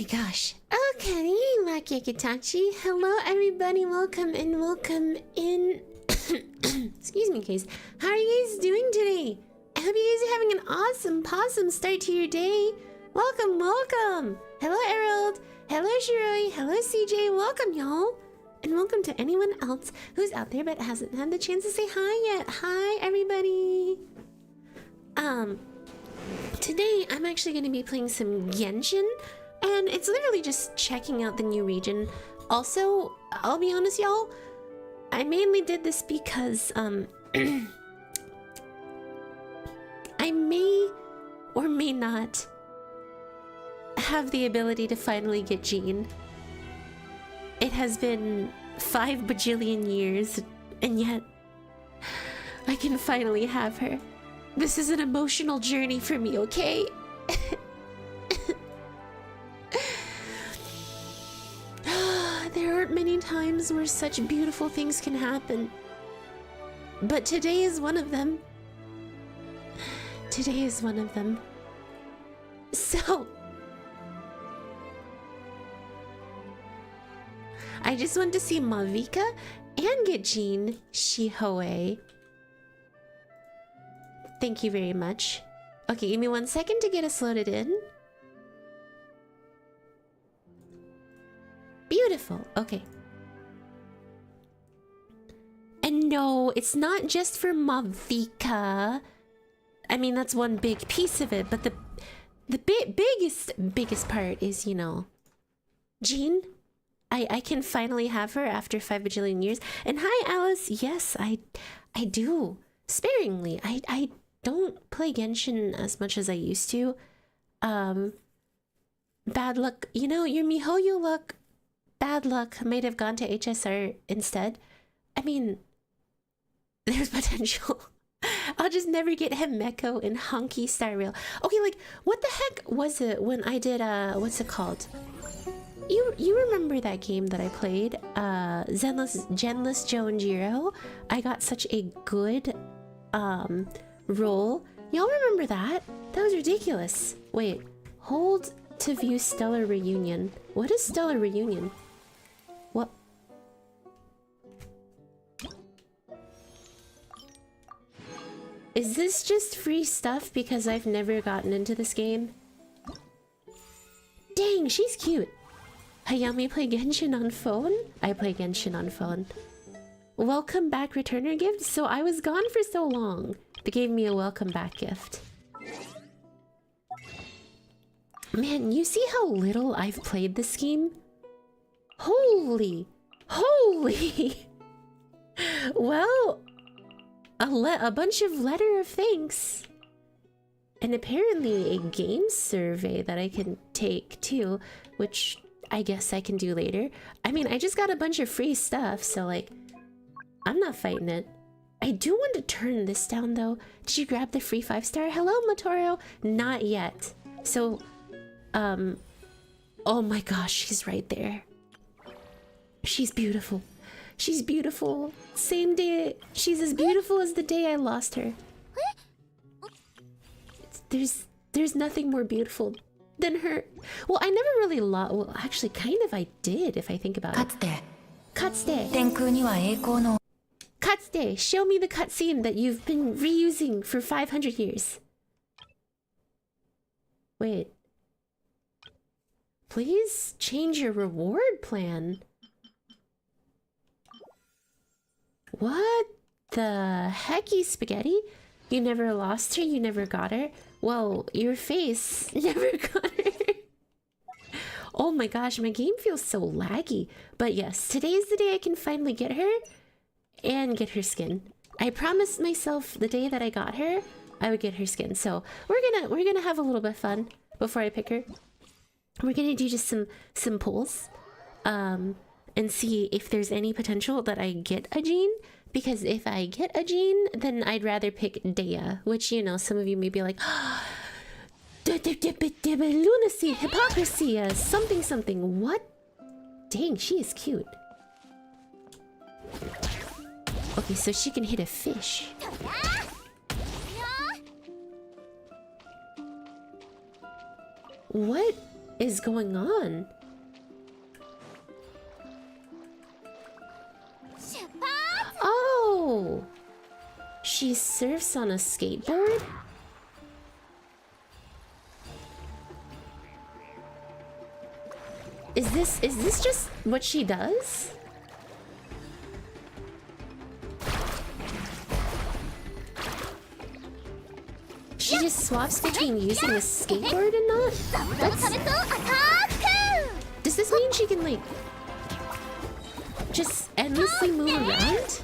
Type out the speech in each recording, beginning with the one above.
my gosh. Okay, Makikitachi. Hello everybody, welcome in. Excuse me guys. How are you guys doing today? I hope you guys are having an awesome possum start to your day. Welcome. Hello Errol. Hello Shiroi. Hello CJ. Welcome y'all. And welcome to anyone else who's out there but hasn't had the chance to say hi yet. Hi everybody. Today I'm actually going to be playing some Genshin, and it's literally just checking out the new region. Also, I'll be honest y'all, I mainly did this because I may or may not have the ability to finally get Jean. It has been 5 bajillion years, and yet I can finally have her. This is an emotional journey for me, okay? There aren't many times where such beautiful things can happen, but today is one of them. Today is one of them. So I just want to see Malvika and get Jean Shihoe. Thank you very much. Okay, give me 1 second to get us loaded in. Beautiful. Okay. And no, it's not just for Malvika. I mean, that's one big piece of it, but the biggest part is, you know, Jean. I can finally have her after 5 bajillion years. And hi, Alice. Yes, I do. Sparingly. I don't play Genshin as much as I used to. Bad luck. You know, your Mihoyo luck, bad luck might have gone to HSR instead. I mean, there's potential. I'll just never get Himeko in Honky Star Rail. Okay, like, what the heck was it when I did, what's it called? You remember that game that I played? Genless Joe and Jiro? I got such a good, roll. Y'all remember that? That was ridiculous. Wait, hold to view Stellar Reunion. What is Stellar Reunion? What? Is this just free stuff because I've never gotten into this game? Dang, she's cute. Hayami play Genshin on phone? I play Genshin on phone. Welcome back returner gift? So I was gone for so long. They gave me a welcome back gift. Man, you see how little I've played this game? Holy! Well, a bunch of letter of thanks. And apparently a game survey that I can take too, which I guess I can do later. I mean, I just got a bunch of free stuff, so like, I'm not fighting it. I do want to turn this down though. Did you grab the free 5-star? Hello, Motoro. Not yet. So, oh my gosh, she's right there. She's beautiful. She's beautiful. Same day. She's as beautiful as the day I lost her. There's nothing more beautiful than her. Well, I never really lost. Well, actually, kind of I did if I think about it. Katsude. Katsude, show me the cutscene that you've been reusing for 500 years. Wait. Please change your reward plan. What the hecky spaghetti? You never lost her, you never got her? Well, your face never got her. Oh my gosh, my game feels so laggy. But yes, today is the day I can finally get her and get her skin. I promised myself the day that I got her, I would get her skin. So we're gonna have a little bit of fun before I pick her. We're gonna do just some polls, and see if there's any potential that I get a Jean. Because if I get a Jean, then I'd rather pick Dea, which, you know, some of you may be like, lunacy, hypocrisy, something. What? Dang, she is cute. Okay, so she can hit a fish. What is going on? Oh! She surfs on a skateboard? Is this just what she does? She just swaps between using a skateboard and not? Does this mean she can, like, just endlessly move around?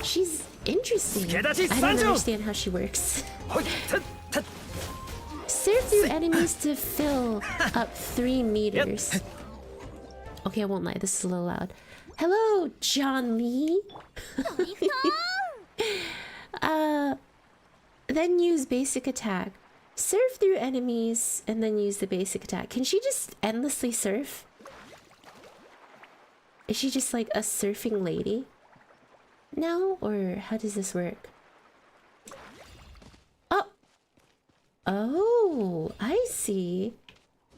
She's interesting. I don't understand how she works. Surf through enemies to fill up 3 meters. Okay, I won't lie, this is a little loud. Hello, John Lee. Then use basic attack. Surf through enemies and then use the basic attack. Can she just endlessly surf? Is she just like a surfing lady now? Or how does this work? Oh! Oh, I see.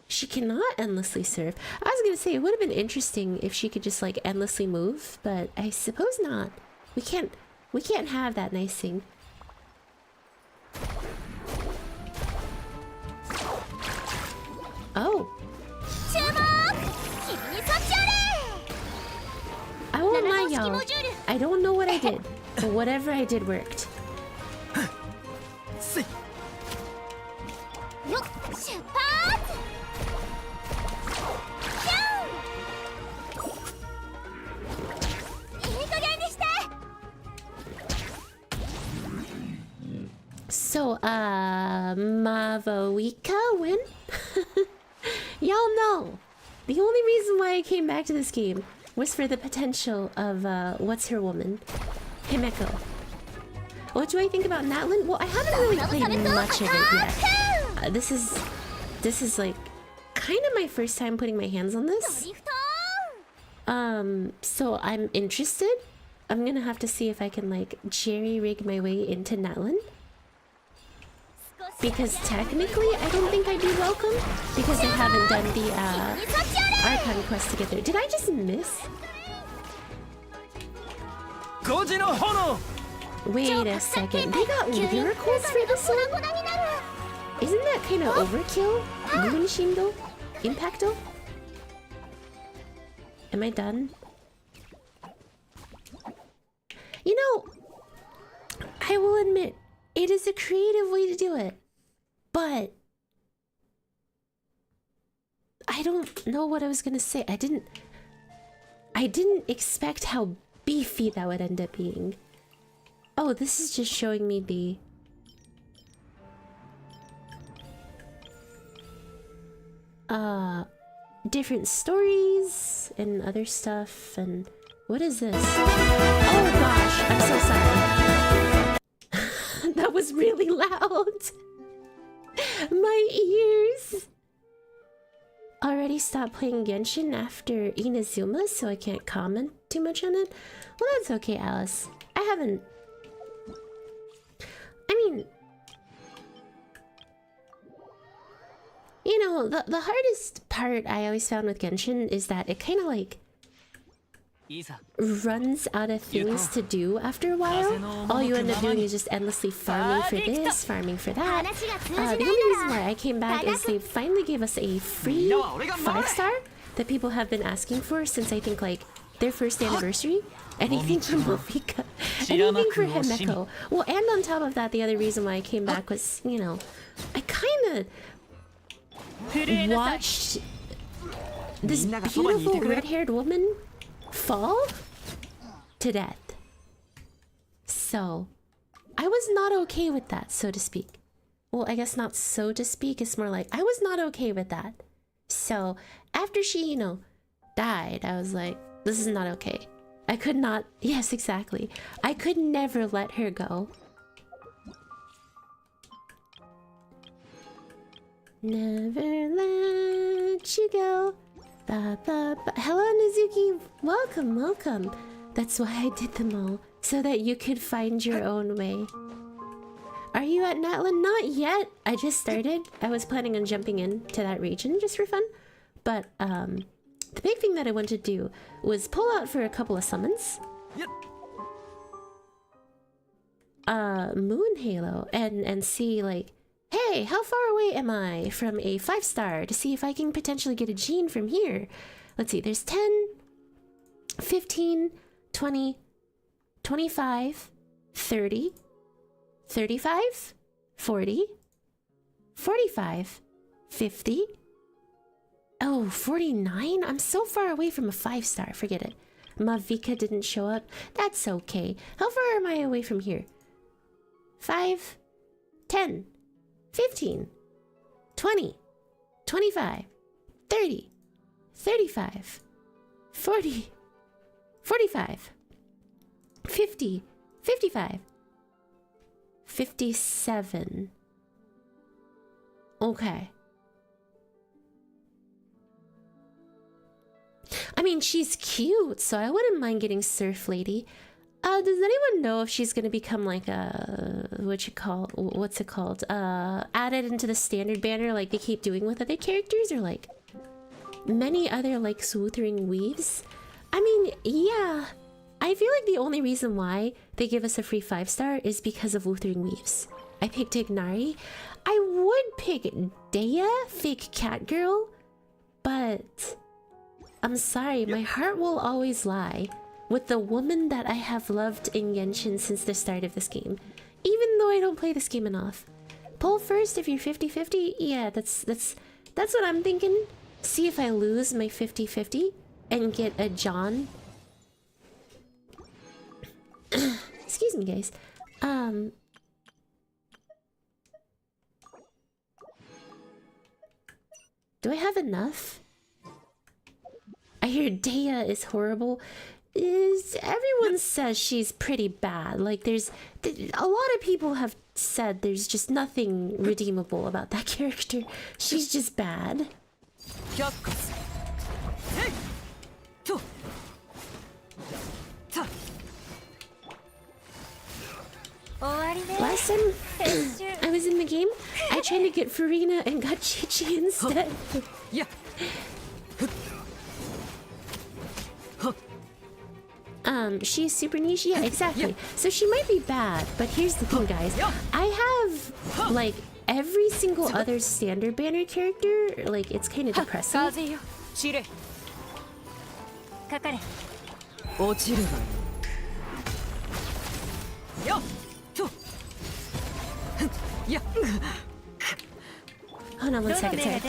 She cannot endlessly surf. I was gonna say it would have been interesting if she could just like endlessly move, but I suppose not. We can't have that nice thing. Oh. I won't lie, y'all. I don't know what I did, but whatever I did worked. So, Mavoika win? Y'all know, the only reason why I came back to this game was for the potential of, what's her woman? Himeko. What do I think about Natlan? Well, I haven't really played much of it yet. This is like, kind of my first time putting my hands on this. So I'm interested. I'm gonna have to see if I can, like, jerry-rig my way into Natlan. Because technically, I don't think I'd be welcome, because I haven't done the, Archon quest to get there. Did I just miss? Wait a second, they got miracles for this one? Isn't that kind of overkill? Moonshindo? Impacto? Am I done? You know, I will admit, it is a creative way to do it. But I don't know what I was gonna say. I didn't expect how beefy that would end up being. Oh, this is just showing me the different stories and other stuff. And what is this? Oh gosh, I'm so sorry. That was really loud. My ears. Already stopped playing Genshin after Inazuma, so I can't comment too much on it. Well, that's okay, Alice. I haven't... I mean... You know, the hardest part I always found with Genshin is that it kind of like... runs out of things to do after a while. All you end up doing is just endlessly farming for this, farming for that. The only reason why I came back is they finally gave us a free 5-star that people have been asking for since I think like their first anniversary. Anything for Mofika, anything for Himeko. Well, and on top of that, the other reason why I came back was, you know, I kind of watched this beautiful red-haired woman fall to death. So I was not okay with that, so to speak. Well, I guess not so to speak, it's more like I was not okay with that. So after she, you know, died, I was like, this is not okay. I could not, yes, exactly. I could never let her go. Never let you go. Ba, ba, ba. Hello, Nizuki. Welcome, welcome. That's why I did them all, so that you could find your own way. Are you at Natlan? Not yet. I just started. I was planning on jumping into that region just for fun. But the big thing that I wanted to do was pull out for a couple of summons. Yep. Moon Halo and see like, hey, how far away am I from a 5-star to see if I can potentially get a gene from here. Let's see, there's 10, 15, 20, 25, 30, 35, 40, 45, 50. Oh, 49? I'm so far away from a 5-star, forget it. Mavika didn't show up. That's okay. How far am I away from here? 5, 10, 15, 20, 25, 30, 35, 40, 45, 50, 55, 57. Okay. I mean, she's cute, so I wouldn't mind getting Surf Lady. Does anyone know if she's gonna become like a what's it called? Added into the standard banner like they keep doing with other characters, or like many other like Swoothering Weaves? I mean, yeah. I feel like the only reason why they give us a free 5-star is because of Wuthering Weaves. I picked Ignari. I would pick Dea, fake cat girl, but I'm sorry, my heart will always lie with the woman that I have loved in Genshin since the start of this game, even though I don't play this game enough. Pull first if you're 50-50. Yeah, that's what I'm thinking. See if I lose my 50-50 and get a John. Excuse me, guys. Do I have enough? I hear Dea is horrible. Everyone says she's pretty bad. Like, a lot of people have said there's just nothing redeemable about that character. She's just bad. Last time I was in the game, I tried to get Farina and got Chi-Chi instead. Yeah. She's super niche. Yeah, exactly. So she might be bad, but here's the thing, guys. I have like every single other standard banner character. Like, it's kind of depressing. Hold on one second, sorry.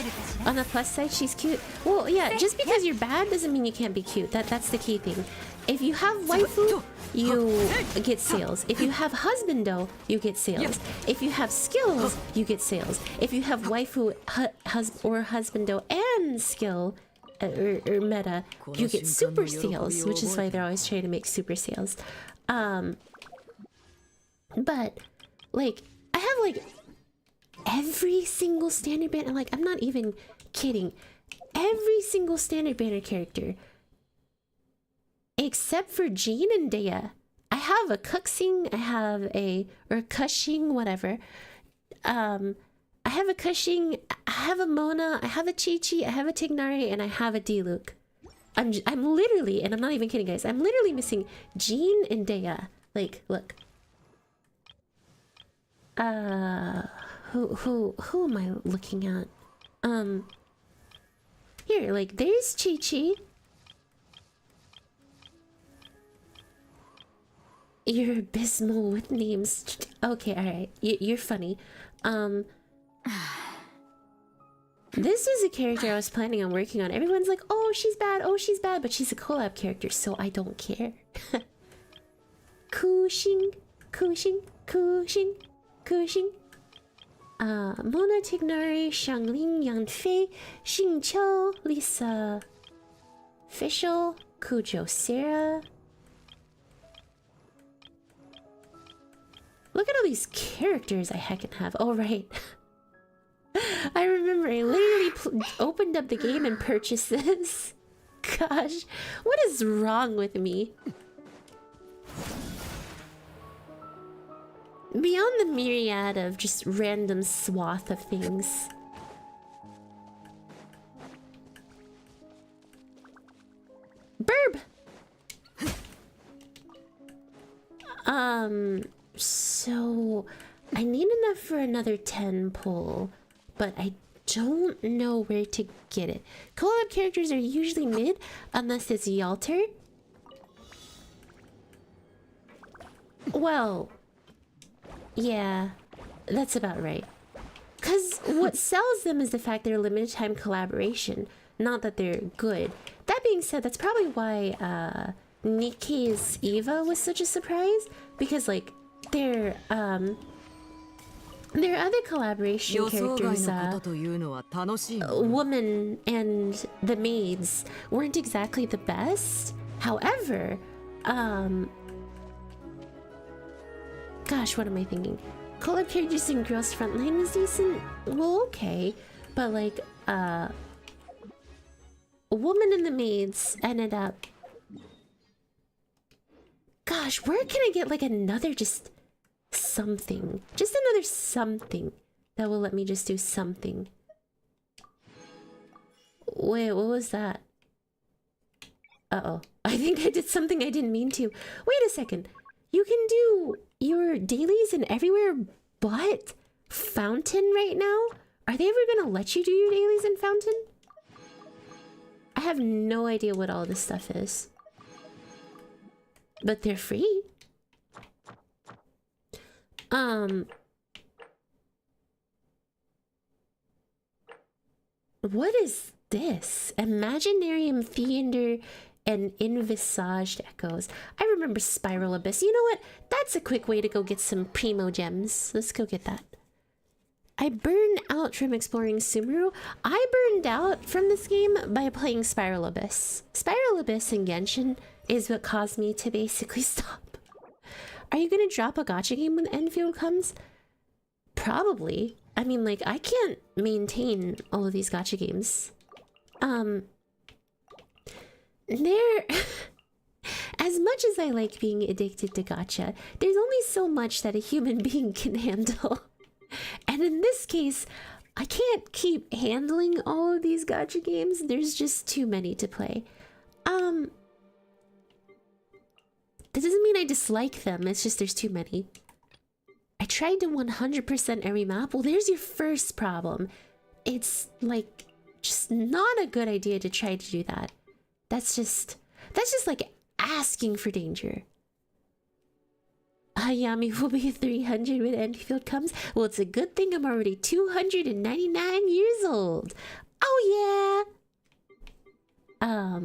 On the plus side, she's cute. Well, yeah, just because you're bad doesn't mean you can't be cute. That's the key thing. If you have waifu, you get sales. If you have husbando, you get sales. If you have skills, you get sales. If you have waifu, or husbando and skill, or meta, you get super sales, which is why they're always trying to make super sales. But, like, I have, like, every single standard banner, like, I'm not even kidding. Every single standard banner character, except for Jean and Dea. I have a Cuxing, I have a, or Cushing, whatever. I have a Cushing, I have a Mona, I have a Chi-Chi, I have a Tignari, and I have a Diluc. I'm literally, and I'm not even kidding, guys, I'm literally missing Jean and Dea. Like, look. Who am I looking at? Here, like, there's Chi-Chi. You're abysmal with names. Okay, alright. You're funny. This is a character I was planning on working on. Everyone's like, oh, she's bad, but she's a collab character, so I don't care. Kushing. Mona Tignari, Xiangling, Yanfei, Xingqiu, Lisa, Fischl, Kujo, Sarah. Look at all these characters I heckin' have. Oh, right. I remember I literally opened up the game and purchased this. Gosh, what is wrong with me? beyond the myriad of just random swath of things. Burb! So I need enough for another 10 pull, but I don't know where to get it. Collab characters are usually mid, unless it's Yalter. Well, yeah, that's about right. Because what sells them is the fact they're limited time collaboration, not that they're good. That being said, that's probably why Nikkei's Eva was such a surprise, because like their other collaboration characters, Woman and the Maids, weren't exactly the best. However, gosh, what am I thinking? Collab characters in Girls Frontline was decent. Well, okay, but like Woman and the Maids ended up. Gosh, where can I get like another just something? Just another something that will let me just do something. Wait, what was that? Uh-oh. I think I did something I didn't mean to. Wait a second. You can do your dailies in everywhere but Fountain right now? Are they ever gonna let you do your dailies in Fountain? I have no idea what all this stuff is. But they're free. What is this? Imaginarium Theater and Envisaged Echoes. I remember Spiral Abyss. You know what? That's a quick way to go get some primo gems. Let's go get that. I burned out from exploring Sumeru. I burned out from this game by playing Spiral Abyss. Spiral Abyss and Genshin is what caused me to basically stop. Are you gonna drop a gacha game when Enfield comes? Probably. I mean, like, I can't maintain all of these gacha games. They're... As much as I like being addicted to gacha, there's only so much that a human being can handle. And in this case, I can't keep handling all of these gacha games. There's just too many to play. That doesn't mean I dislike them. It's just there's too many. I tried to 100% every map. Well, there's your first problem. It's like just not a good idea to try to do that. That's just like asking for danger. Hayami will be 300 when Enfield comes. Well, it's a good thing I'm already 299 years old. Oh yeah.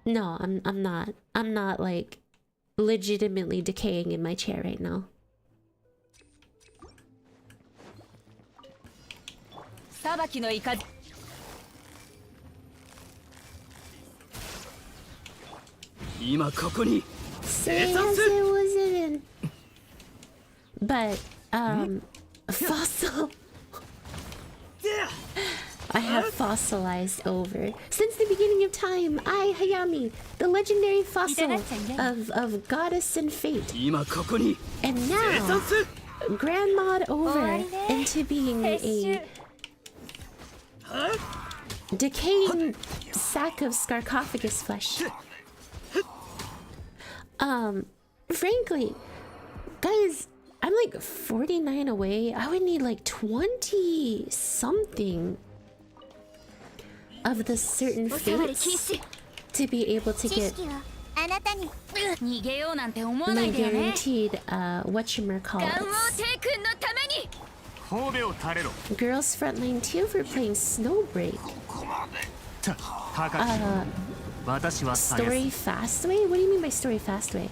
No, I'm not. I'm not like legitimately decaying in my chair right now. But fossil. I have fossilized over. Since the beginning of time, I, Hayami, the legendary fossil of goddess and fate. And now, grandmod over into being a decaying sack of sarcophagus flesh. Frankly, guys, I'm like 49 away. I would need like 20 something of the certain fates to be able to get my guaranteed whatchamacallits. Girls Frontline 2 for playing Snowbreak. Story Fastway? What do you mean by Story Fastway?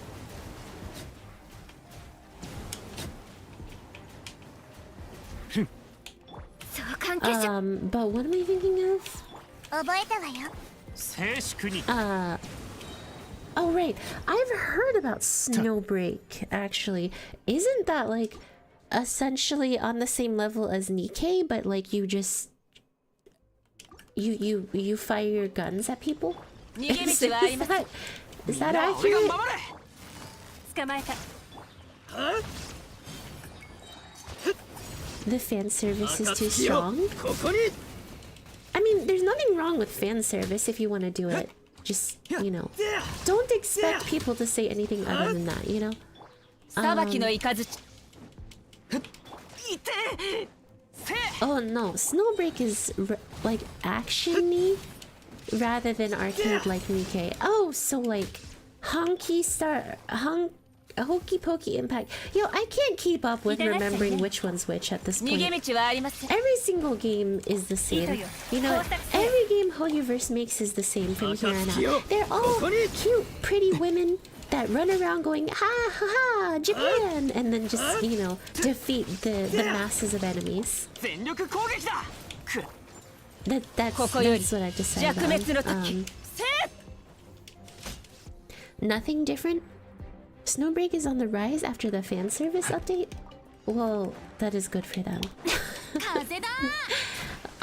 But what am I thinking of? Oh right, I've heard about Snowbreak actually. Isn't that like essentially on the same level as Nikkei, but like you just you fire your guns at people? Is that accurate? The fan service is too strong? I mean, there's nothing wrong with fan service if you want to do it. Just, you know, don't expect people to say anything other than that, you know? Oh no, Snowbreak is like action-y rather than arcade like Nikkei. Oh, so like hokey pokey impact. Yo, I can't keep up with remembering which one's which at this point. Every single game is the same. You know, every game Hoyoverse makes is the same from here on out. They're all cute, pretty women that run around going ha ha ha Japan, and then just, you know, defeat the masses of enemies. That's what I've decided on. Nothing different. Snowbreak is on the rise after the fan service update. Well, that is good for them.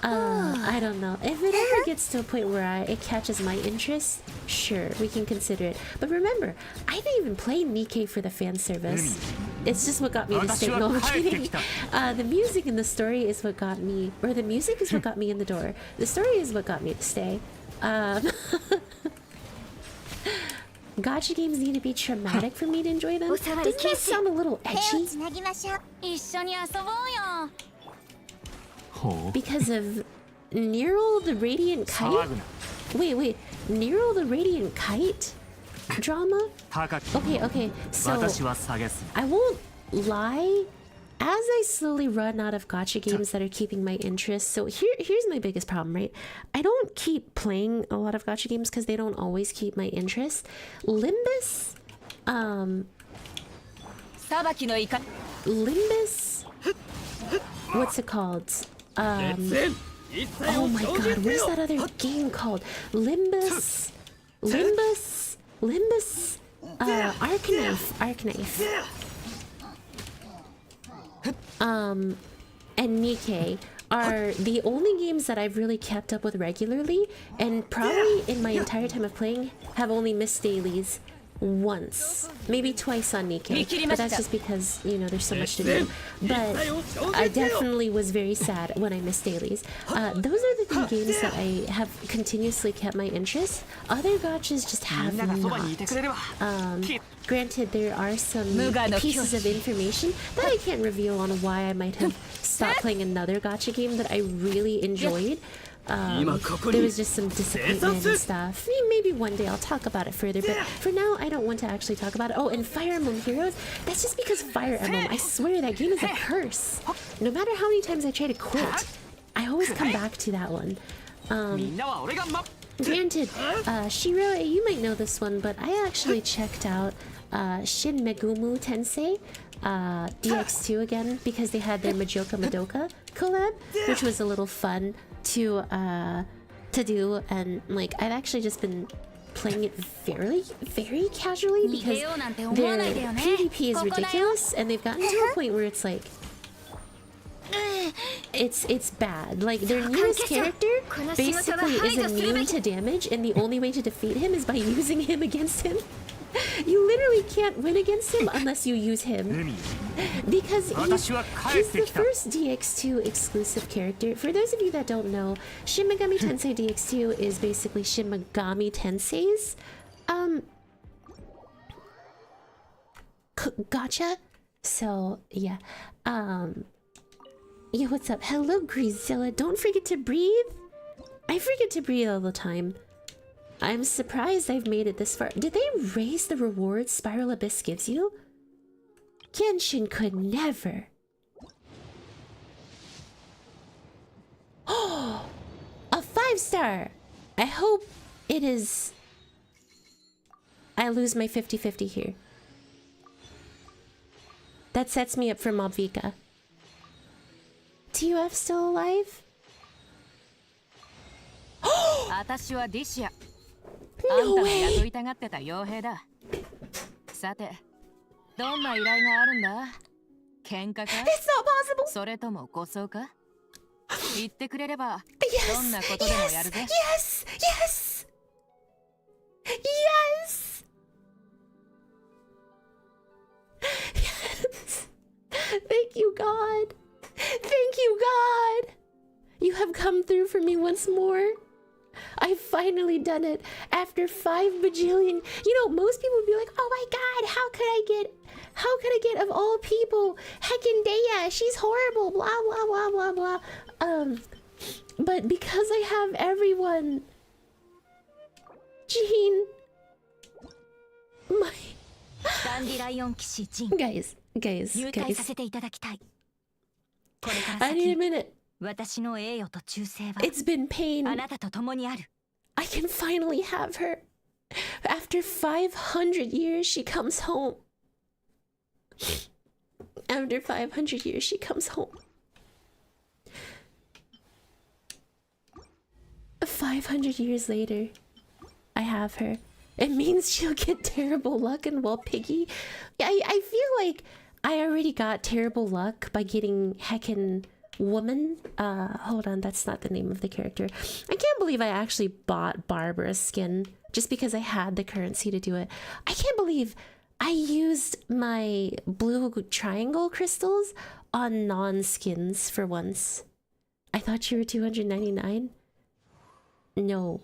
I don't know. If it ever gets to a point where it catches my interest, sure, we can consider it. But remember, I didn't even play Nikkei for the fan service. It's just what got me to stay. No, I'm kidding. The music and the story is what got me, or the music is what got me in the door. The story is what got me to stay. Gacha games need to be traumatic for me to enjoy them. Doesn't that sound a little edgy? Because of Neural the Radiant Kite? Wait, Neural the Radiant Kite drama? Okay, so I won't lie. As I slowly run out of gacha games that are keeping my interest, so here's my biggest problem, right? I don't keep playing a lot of gacha games because they don't always keep my interest. Limbus, what's it called? Oh my god, what is that other game called? Limbus, Arknights. And Nikkei are the only games that I've really kept up with regularly, and probably in my entire time of playing have only missed dailies once, maybe twice on Nikkei, but that's just because, you know, there's so much to do. But I definitely was very sad when I missed dailies. Those are the three games that I have continuously kept my interest. Other gachas just have not. Granted, there are some pieces of information that I can't reveal on why I might have stopped playing another gacha game that I really enjoyed. There was just some disappointment and stuff. Maybe one day I'll talk about it further, but for now I don't want to actually talk about it. Oh, and Fire Emblem Heroes, that's just because Fire Emblem, I swear that game is a curse. No matter how many times I try to quit, I always come back to that one. Granted, Shiro, you might know this one, but I actually checked out Shin Megumi Tensei DX2 again because they had their Majoka Madoka collab, which was a little fun to do, and like I've actually just been playing it very casually because their PvP is ridiculous, and they've gotten to a point where it's like it's bad. Like their newest character basically is immune to damage, and the only way to defeat him is by using him against him. You literally can't win against him unless you use him, because he's the first DX2 exclusive character. For those of you that don't know, Shin Megami Tensei DX2 is basically Shin Megami Tensei's gacha. So yeah, yeah, what's up? Hello, Greasezilla. Don't forget to breathe. I forget to breathe all the time. I'm surprised I've made it this far. Did they raise the rewards Spiral Abyss gives you? Genshin could never. Oh, a 5-star. I hope it is. I lose my 50-50 here. That sets me up for Mobvika. TUF still alive? No way! It's not possible! Yes! Thank you, God. Thank you, God. You have come through for me once more. I've finally done it after 5 bajillion. You know, most people would be like, oh my God, how could I get of all people, heckin' Dea, she's horrible, blah, blah, blah, blah, blah. But because I have everyone, Jean, my... guys. I need a minute. It's been pain. I can finally have her. After 500 years, she comes home. After 500 years, she comes home. 500 years later, I have her. It means she'll get terrible luck and well, Piggy. I feel like I already got terrible luck by getting heckin' woman. Hold on, that's not the name of the character. I can't believe I actually bought Barbara's skin just because I had the currency to do it. I can't believe I used my blue triangle crystals on non-skins for once. I thought you were 299. No.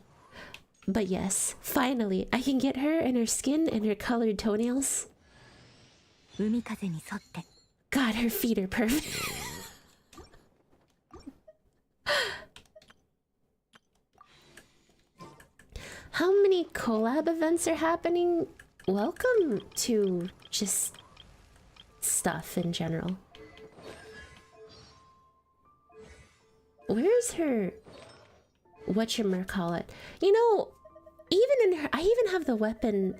But yes, finally, I can get her and her skin and her colored toenails. God, her feet are perfect. How many collab events are happening? Welcome to just stuff in general. Where's her... whatchamacallit? You know, even in her... I even have the weapon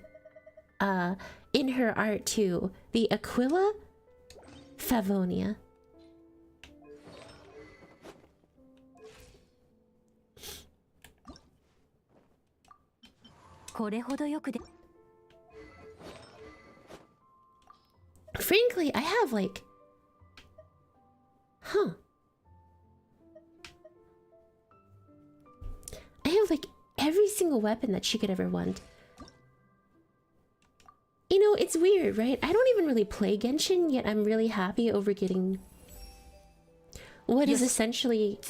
in her art too. The Aquila Favonia. Frankly, I have like... Huh. I have like every single weapon that she could ever want. You know, it's weird, right? I don't even really play Genshin, yet I'm really happy over getting what is essentially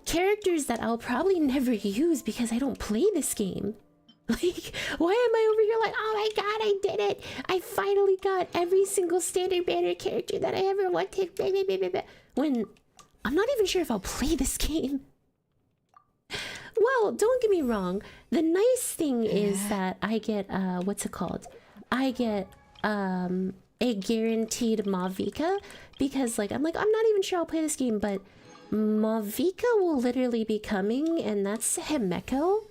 characters that I'll probably never use because I don't play this game. Like, why am I over here like, oh my God, I did it! I finally got every single standard banner character that I ever wanted, when I'm not even sure if I'll play this game. Well, don't get me wrong. The nice thing is that I get, what's it called? I get, a guaranteed Mavica. Because, like, I'm not even sure I'll play this game, but Mavica will literally be coming, and that's Himeko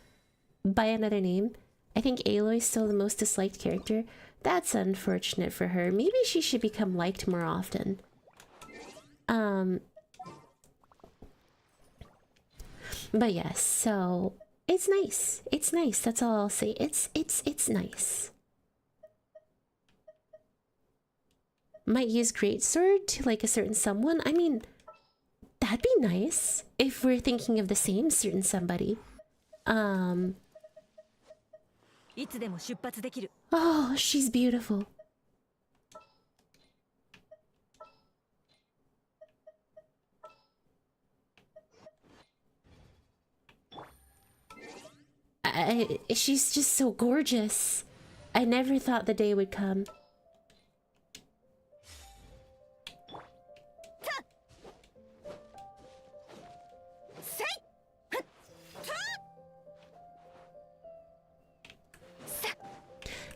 by another name. I think Aloy's still the most disliked character. That's unfortunate for her. Maybe she should become liked more often. But yes, so it's nice. It's nice. That's all I'll say. It's nice. Might use greatsword to like a certain someone. I mean, that'd be nice if we're thinking of the same certain somebody. Oh, she's beautiful. She's just so gorgeous. I never thought the day would come.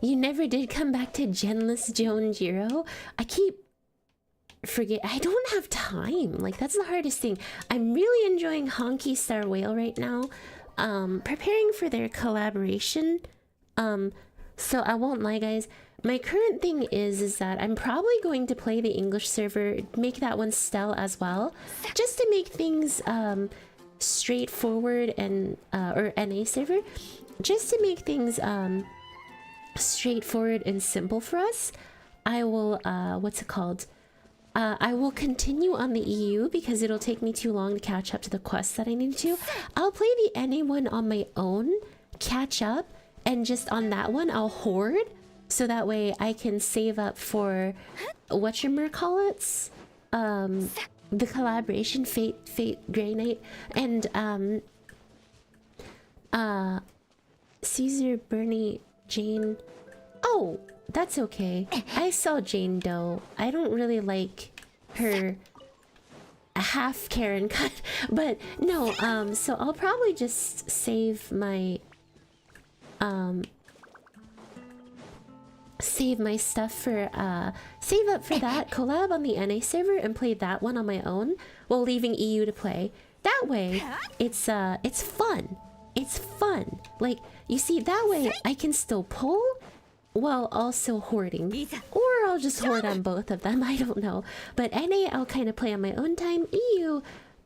You never did come back to Genless Joan Jiro? I keep forget. I don't have time. Like, that's the hardest thing. I'm really enjoying Honky Star Whale right now. Preparing for their collaboration. So I won't lie, guys. My current thing is that I'm probably going to play the English server, make that one Stell as well, just to make things straightforward and or NA server, just to make things straightforward and simple for us. I will what's it called? I will continue on the EU because it'll take me too long to catch up to the quests that I need to. I'll play the NA one on my own, catch up, and just on that one I'll hoard, so that way I can save up for whatchamacallits the collaboration Fate Grey Knight and Caesar, Bernie, Jane. Oh, that's okay. I saw Jane Doe. I don't really like her half Karen cut, but no, so I'll probably just save my stuff for save up for that collab on the NA server and play that one on my own while leaving EU to play. That way it's fun. It's fun. Like, you see, that way I can still pull while also hoarding. Or I'll just hoard on both of them, I don't know. But NA, I'll kind of play on my own time. EU,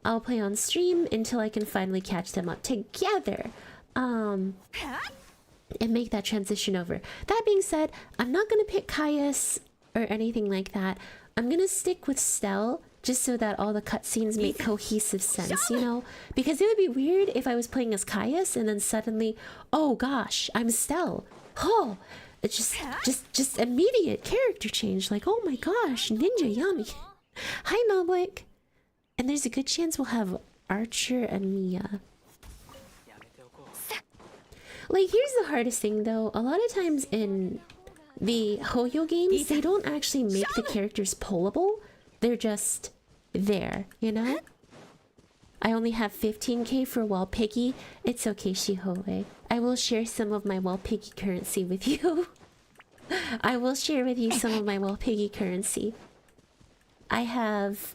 I'll play on stream until I can finally catch them up together. And make that transition over. That being said, I'm not going to pick Caius or anything like that. I'm going to stick with Stell, just so that all the cutscenes make cohesive sense, you know? Because it would be weird if I was playing as Caius and then suddenly, oh gosh, I'm Stell. Oh, it's just immediate character change. Like, oh my gosh, Ninja Yami. Hi, Noblik. And there's a good chance we'll have Archer and Mia. Like, here's the hardest thing though. A lot of times in the Hoyo games, they don't actually make the characters pullable. They're just there, you know? I only have 15k for Wall Piggy. It's okay, Shihole. I will share some of my Wall Piggy currency with you. I will share with you some of my Wall Piggy currency. I have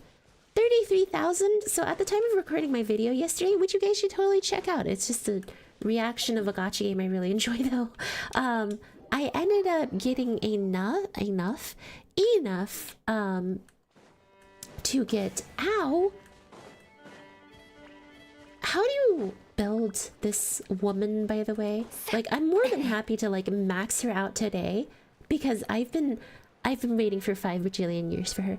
33,000. So at the time of recording my video yesterday, which you guys should totally check out. It's just a reaction of a gacha game I really enjoy though. I ended up getting enough to get, ow, how do you build this woman, by the way? Like, I'm more than happy to like max her out today because I've been waiting for 5 bajillion years for her.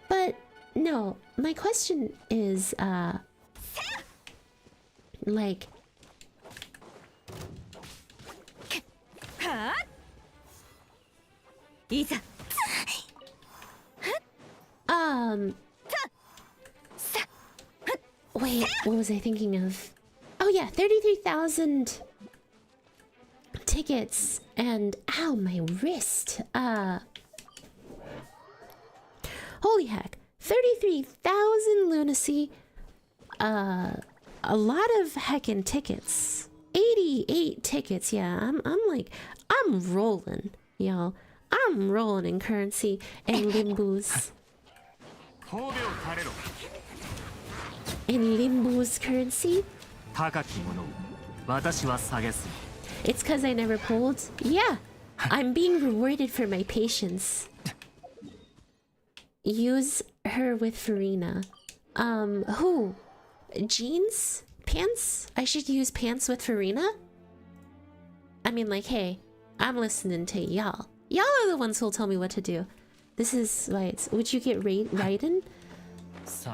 But no, my question is like, wait, what was I thinking of? Oh yeah, 33,000 tickets and ow, my wrist. Holy heck, 33,000 lunacy. A lot of heckin' tickets. 88 tickets, yeah. I'm rolling, y'all. I'm rolling in currency and limbus. In Limbo's currency? It's cause I never pulled? Yeah, I'm being rewarded for my patience. Use her with Farina. Who? Jeans? Pants? I should use pants with Farina? I mean, like, hey, I'm listening to y'all. Y'all are the ones who'll tell me what to do. This is right. Would you get Raiden?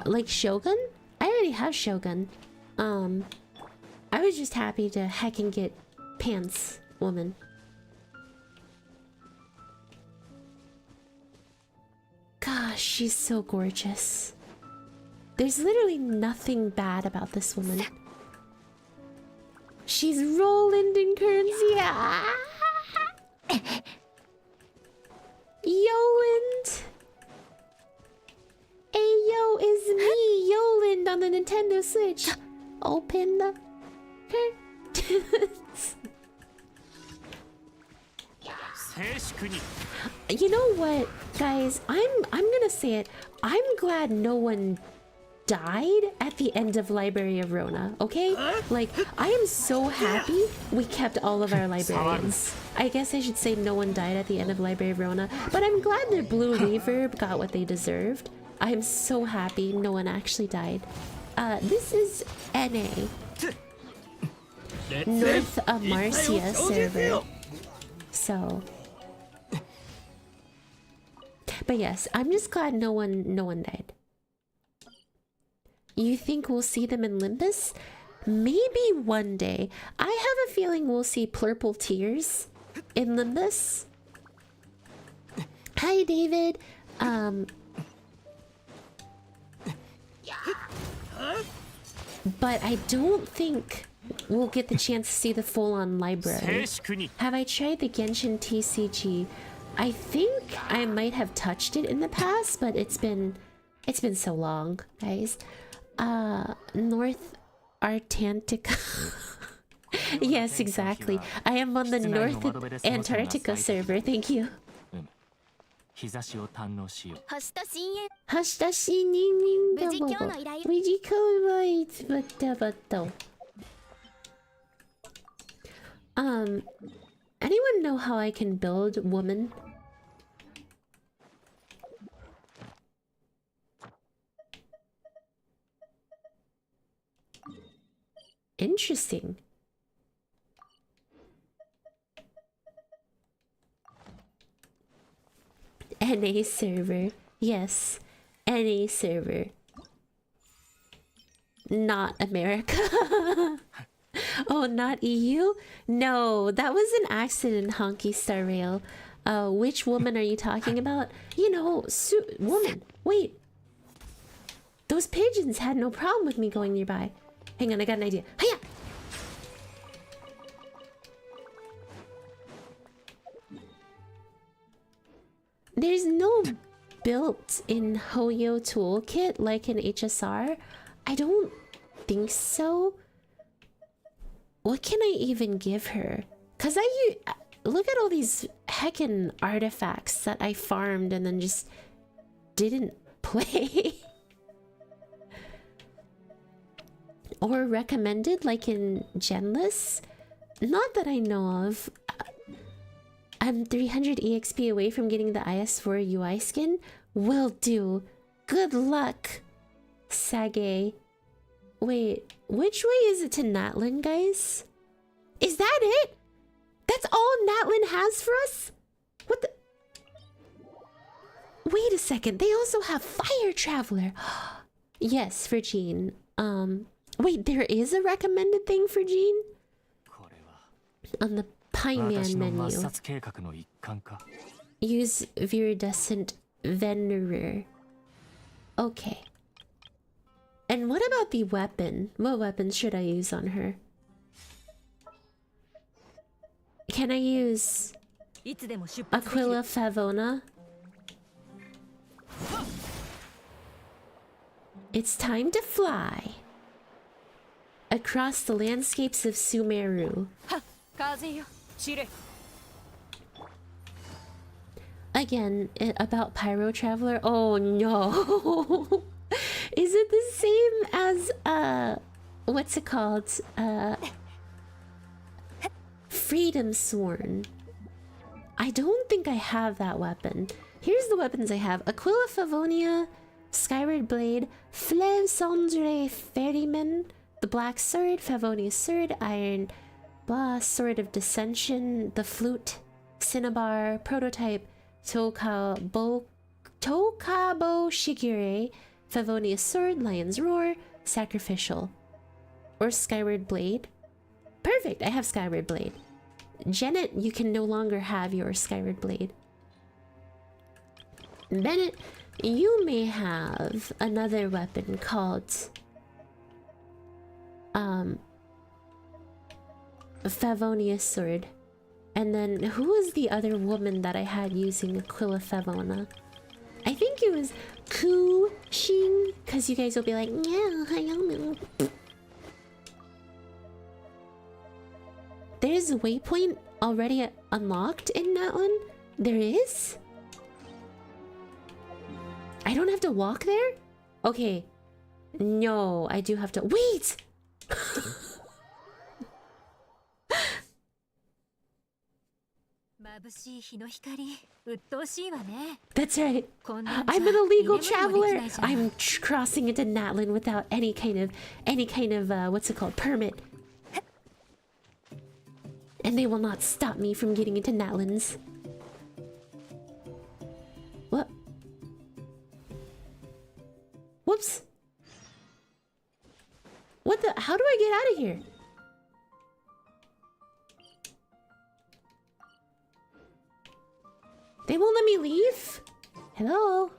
Like Shogun? I already have Shogun. I was just happy to heckin' get pants, woman. Gosh, she's so gorgeous. There's literally nothing bad about this woman. She's rolling in currency. Ah! Yoland. Ayo is me, Yoland, on the Nintendo Switch. Open the curtains. You know what, guys? I'm gonna say it. I'm glad no one died at the end of Library of Rona, okay? Like, I am so happy we kept all of our librarians. I guess I should say no one died at the end of Library of Rona, but I'm glad their blue reverb got what they deserved. I'm so happy no one actually died. This is NA. North of Marcia server. So... But yes, I'm just glad no one died. You think we'll see them in Limbus? Maybe one day. I have a feeling we'll see purple tears in Limbus. Hi, David. But I don't think we'll get the chance to see the full-on library. Have I tried the Genshin TCG? I think I might have touched it in the past, but it's been so long, guys. North Antarctica. Yes, exactly. I am on the North Antarctica server. Thank you. Anyone know how I can build woman? Interesting. NA server. Yes. NA server. Not America. Oh, not EU? No, that was an accident, Honky Star Rail. Which woman are you talking about? You know, woman. Wait. Those pigeons had no problem with me going nearby. Hang on, I got an idea. Hiya! There's no built-in Hoyo toolkit like in HSR. I don't think so. What can I even give her? Cause look at all these heckin' artifacts that I farmed and then just didn't play. Or recommended like in Genless? Not that I know of. I'm 300 EXP away from getting the IS4 UI skin. Will do. Good luck, Sage. Wait, which way is it to Natlan, guys? Is that it? That's all Natlan has for us? What the? Wait a second, they also have Fire Traveler. Yes, for Jean. Wait, there is a recommended thing for Jean? On the Pieman menu. Use Viridescent Venerer. Okay. And what about the weapon? What weapons should I use on her? Can I use Aquila Favona? It's time to fly across the landscapes of Sumeru. Again, about Pyro Traveler. Oh no. Is it the same as what's it called? Freedom Sworn. I don't think I have that weapon. Here's the weapons I have. Aquila Favonia, Skyward Blade, Fleuve Cendre Ferryman, the Black Sword, Favonia's Sword, Iron Blah, Sword of Dissension, the Flute, Cinnabar, Prototype, Tokabo Shigure, Favonia's Sword, Lion's Roar, Sacrificial. Or Skyward Blade. Perfect, I have Skyward Blade. Janet, you can no longer have your Skyward Blade. Bennett, you may have another weapon called Favonia's Sword. And then who was the other woman that I had using Aquila Favona? I think it was Ku-Shing, because you guys will be like, yeah, Hayami. There's a waypoint already unlocked in Natlan? There is? I don't have to walk there? Okay. No, I do have to... Wait! That's right. I'm an illegal traveler. I'm crossing into Natlan without any kind of what's it called, permit. And they will not stop me from getting into Natlans. What? Whoops. What the? How do I get out of here? They won't let me leave? Hello?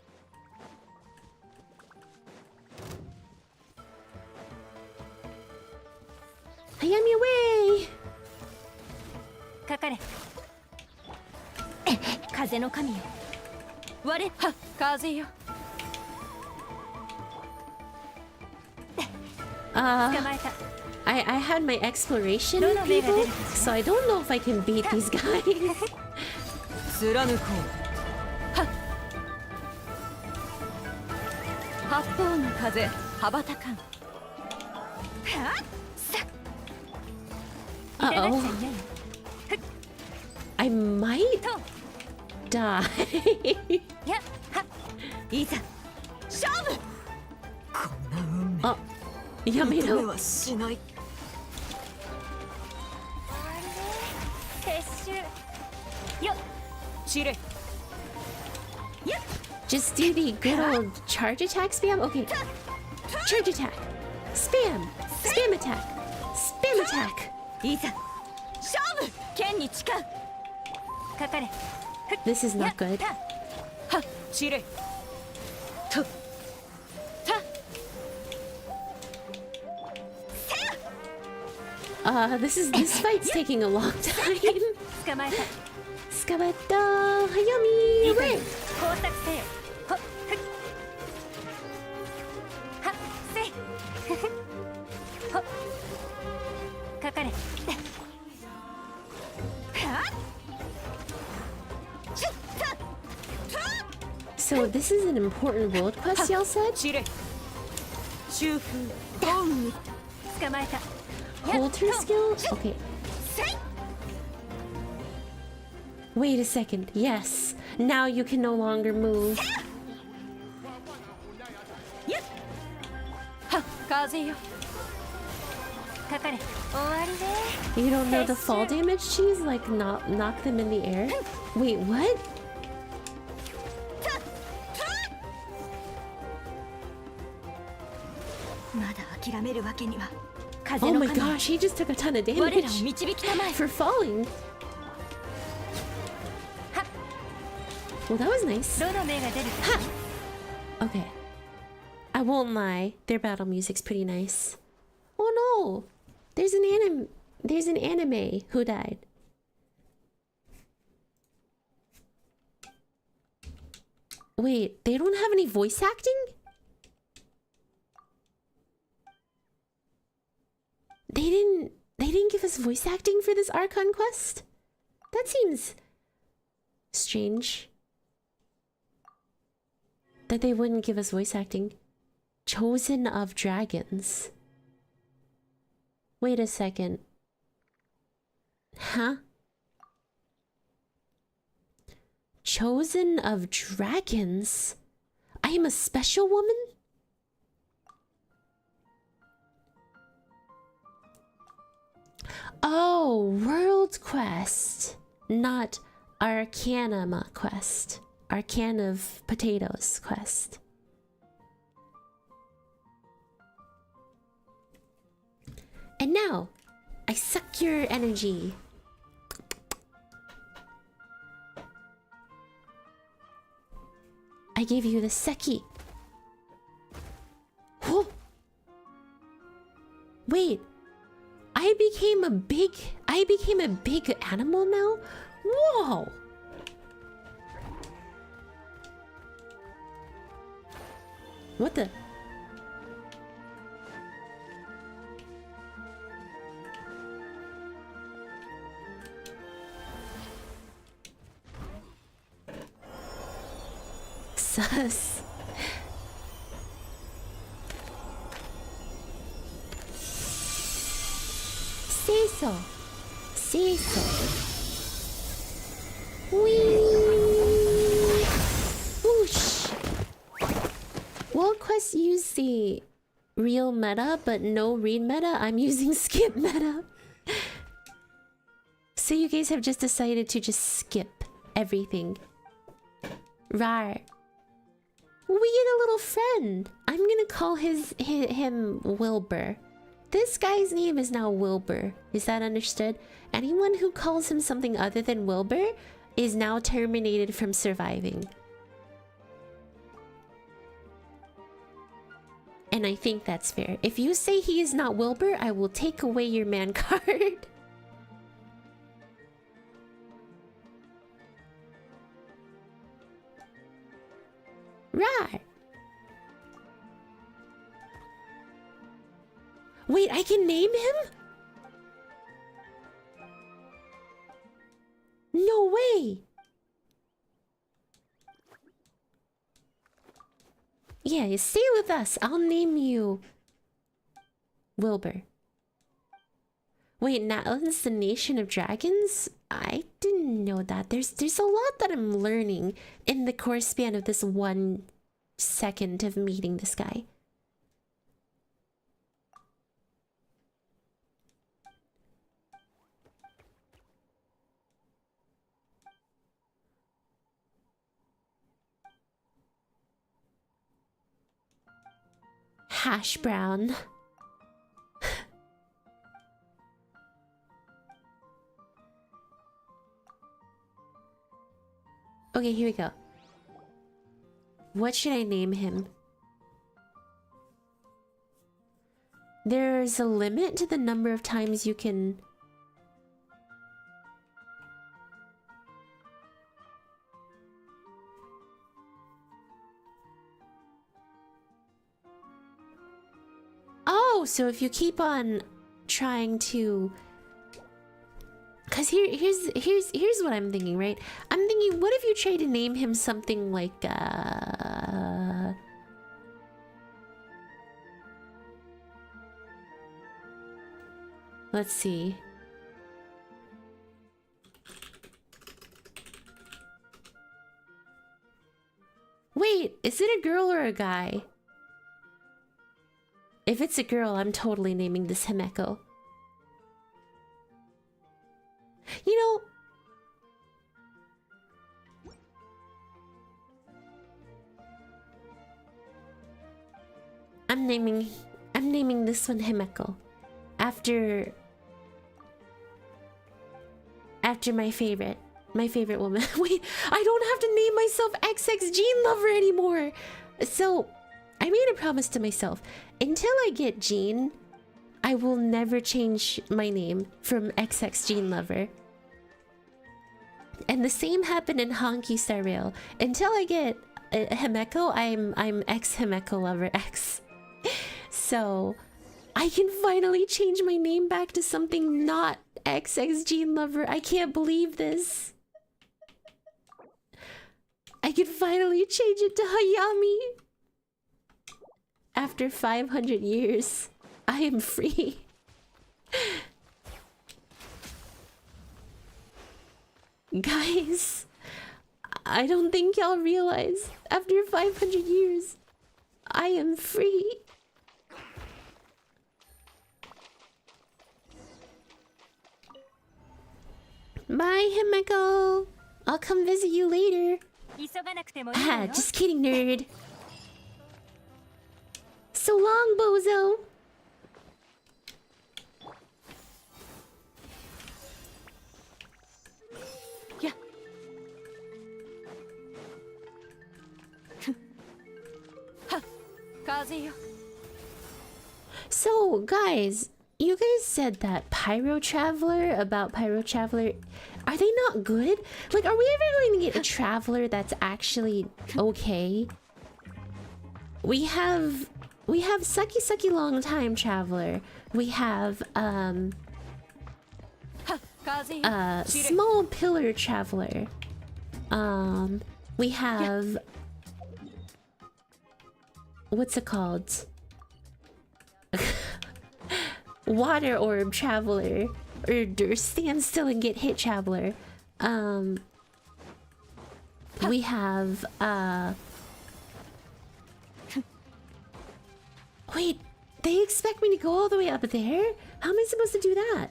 Hayami away! かかれ風の神よ我は風よ I had my exploration people, so I don't know if I can beat these guys. 貫こう八方の風羽ばたかん Uh-oh. I might die. いざ勝負 Oh, Yamino. 撤収よっ知れ Just do the good old charge attack spam? Okay. Charge attack. Spam. Spam attack. Spam attack. いざ勝負剣に誓うかかれ This is not good. はっ知れとた this fight's taking a long time. 捕まえた Skabata Hayami. Away. 工作せよほっはっせほっかかれ So this is an important world quest, y'all said? 知れ修復ボン捕まえた Hold her skill? Okay. Wait a second. Yes. Now you can no longer move. はっ風よかかれ終わりで You don't know the fall damage cheese? Like knock them in the air? Wait, what? Oh my gosh, he just took a ton of damage for falling. Well, that was nice. Ha! Okay. I won't lie, their battle music's pretty nice. Oh no! There's an anime who died. Wait, they don't have any voice acting? They didn't give us voice acting for this Archon quest? That seems strange. That they wouldn't give us voice acting. Chosen of Dragons. Wait a second. Huh? Chosen of Dragons? I am a special woman? Oh, World Quest. Not Arcanama Quest. Arcan of Potatoes Quest. And now, I suck your energy. I give you the Seki. Oh! Wait. I became a big animal now? Whoa! What the? Sus. Say so. Whee! Whoosh! World Quest use the real meta, but no read meta. I'm using skip meta. So you guys have just decided to just skip everything. Rar. We get a little friend. I'm gonna call him Wilbur. This guy's name is now Wilbur. Is that understood? Anyone who calls him something other than Wilbur is now terminated from surviving. And I think that's fair. If you say he is not Wilbur, I will take away your man card. Right. Wait, I can name him? No way. Yeah, stay with us. I'll name you Wilbur. Wait, Natlan's the nation of dragons? I didn't know that. There's a lot that I'm learning in the course span of this 1 second of meeting this guy. Hash brown. Okay, here we go. What should I name him? There's a limit to the number of times you can... Oh, so if you keep on trying to... Cause here's what I'm thinking, right? I'm thinking, what if you try to name him something like let's see. Wait, is it a girl or a guy? If it's a girl, I'm totally naming this Himeko. You know... I'm naming this one Himeko. After my favorite woman. Wait, I don't have to name myself XX Gene Lover anymore! So, I made a promise to myself. Until I get Gene, I will never change my name from XX Gene Lover. And the same happened in Honky Star Rail. Until I get Himeko, I'm ex Himeko Lover X. So I can finally change my name back to something not XX Gene Lover. I can't believe this. I can finally change it to Hayami. After 500 years, I am free. Guys, I don't think y'all realize, after 500 years, I am free. Bye, Himeko. I'll come visit you later. Ah, just kidding, nerd. So long, bozo. Yeah. So, guys, you guys said that Pyro Traveler, about Pyro Traveler, are they not good? Like, are we ever going to get a Traveler that's actually okay? We have Sucky Sucky Long Time Traveler. We have Small Pillar Traveler. We have what's it called? Water Orb Traveler, or Stand Still and Get Hit Traveler. We have wait, they expect me to go all the way up there? How am I supposed to do that?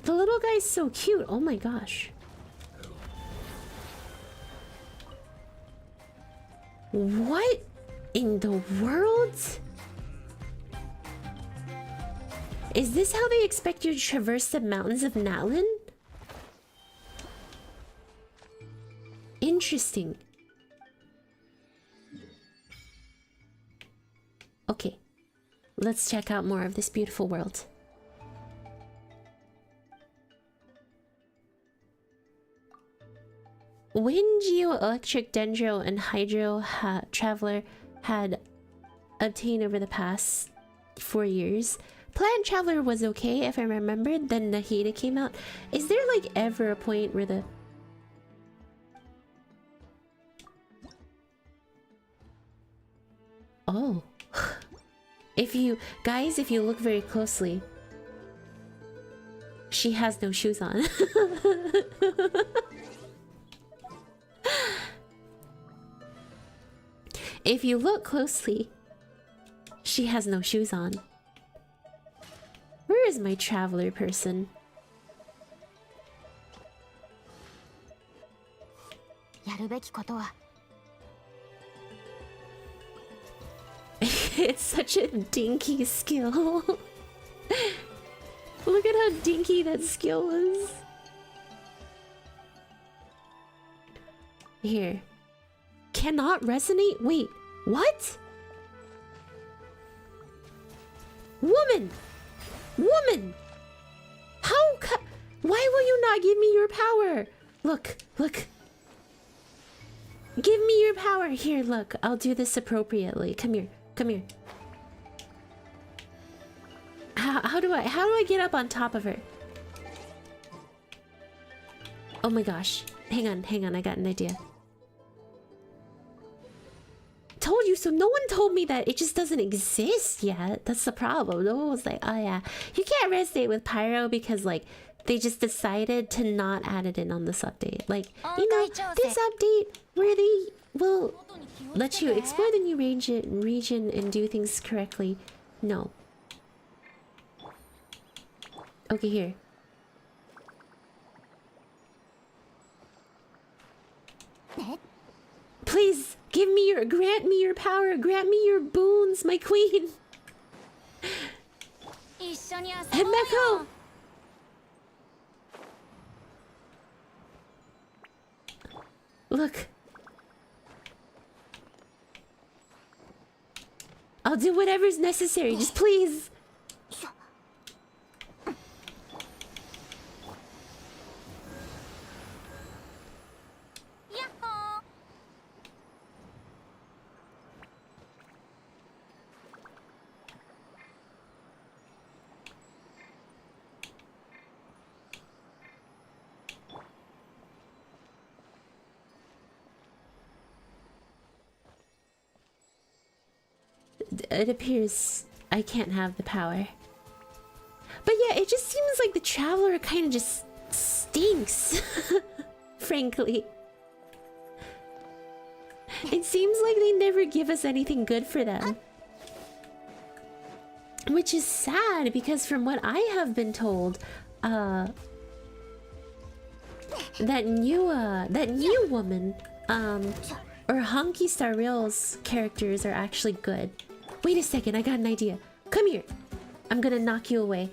The little guy's so cute. Oh my gosh. What in the world? Is this how they expect you to traverse the mountains of Natlan? Interesting. Okay, let's check out more of this beautiful world. Wind, Geo, Electric, Dendro, and Hydro Traveler had obtained over the past 4 years. Plant Traveler was okay if I remembered, then Nahida came out. Is there like ever a point where the... Oh. If you... Guys, if you look very closely, she has no shoes on. If you look closely, she has no shoes on. Where is my traveler person? It's such a dinky skill. Look at how dinky that skill is. Here. Cannot resonate? Wait, what? Woman! Woman! Why will you not give me your power? Look, look. Give me your power. Here, look. I'll do this appropriately. Come here. Come here. How do I get up on top of her? Oh my gosh. Hang on, I got an idea. Told you so. No one told me that it just doesn't exist yet. That's the problem. No one was like, oh yeah, you can't resonate with pyro because like they just decided to not add it in on this update. Like, you know, this update where they will let you explore the new region and do things correctly. No. Okay, here. Please grant me your power, grant me your boons, my queen. Himeko! Look. I'll do whatever's necessary, just please. It appears I can't have the power. But yeah, it just seems like the traveler kind of just stinks. Frankly. It seems like they never give us anything good for them. Which is sad because from what I have been told, that new woman, or Honky Star Rail's characters are actually good. Wait a second, I got an idea. Come here. I'm gonna knock you away.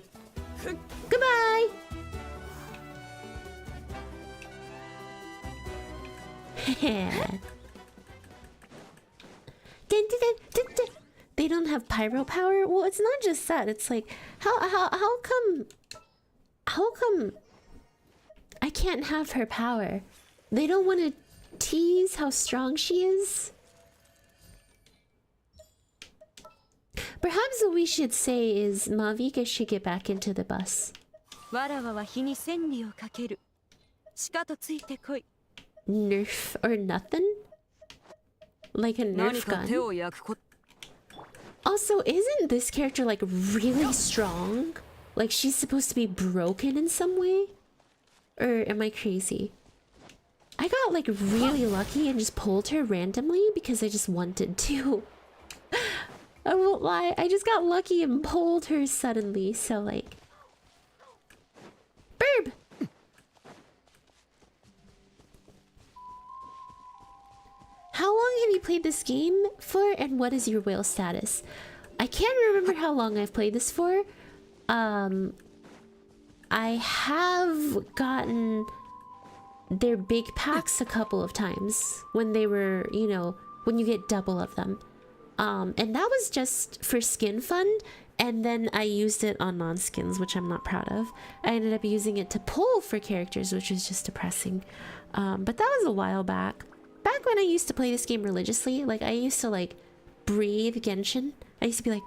Goodbye! They don't have pyro power? Well, it's not just that. It's like, how come I can't have her power? They don't want to tease how strong she is? Perhaps what we should say is Mavica should get back into the bus. Nerf or nothing? Like a Nerf gun? Also, isn't this character like really strong? Like she's supposed to be broken in some way? Or am I crazy? I got like really lucky and just pulled her randomly because I just wanted to. I won't lie, I just got lucky and pulled her suddenly, so like... Burb! How long have you played this game for and what is your whale status? I can't remember how long I've played this for, I have gotten their big packs a couple of times when they were, you know, when you get double of them. And that was just for skin fun, and then I used it on non-skins, which I'm not proud of. I ended up using it to pull for characters, which was just depressing. But that was a while back. Back when I used to play this game religiously, like I used to like breathe Genshin. I used to be like,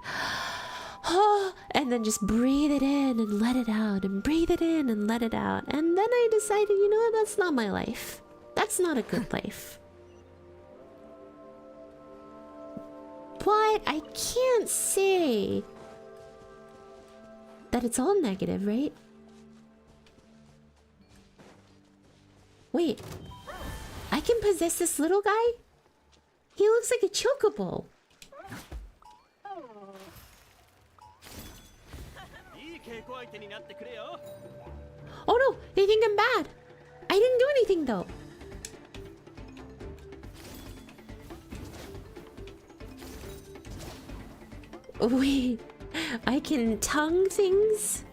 oh, and then just breathe it in and let it out, and breathe it in and let it out. And then I decided, you know what, that's not my life. That's not a good life. But I can't say that it's all negative, right? Wait, I can possess this little guy? He looks like a chocobo. Oh no, they think I'm bad. I didn't do anything though. Wait, I can tongue things?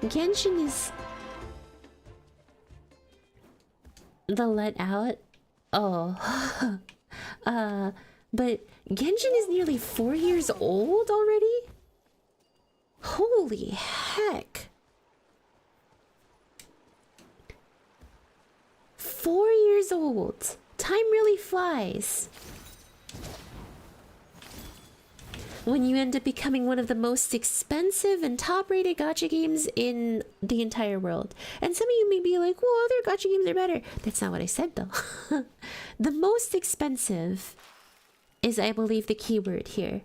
Genshin is... the let out? Oh. But Genshin is nearly 4 years old already? Holy heck. 4 years old. Time really flies. When you end up becoming one of the most expensive and top-rated gacha games in the entire world. And some of you may be like, well, other gacha games are better. That's not what I said, though. The most expensive is, I believe, the keyword here.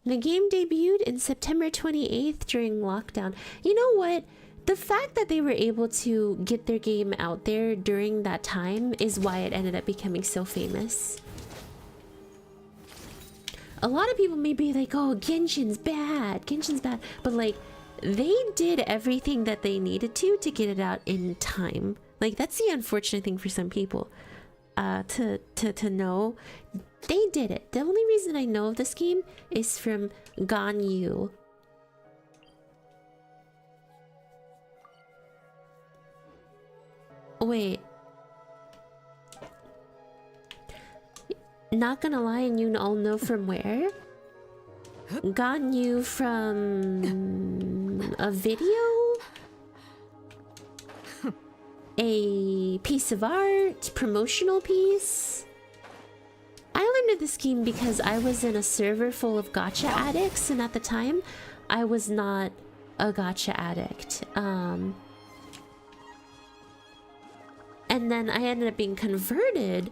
The game debuted in September 28th during lockdown. You know what? The fact that they were able to get their game out there during that time is why it ended up becoming so famous. A lot of people may be like, oh, Genshin's bad, but like, they did everything that they needed to get it out in time. Like, that's the unfortunate thing for some people. To know, they did it. The only reason I know of this game is from Ganyu. Wait. Not gonna lie, and you all know from where? Ganyu from a video? A piece of art? Promotional piece? I learned of this game because I was in a server full of gacha addicts, and at the time, I was not a gacha addict. And then I ended up being converted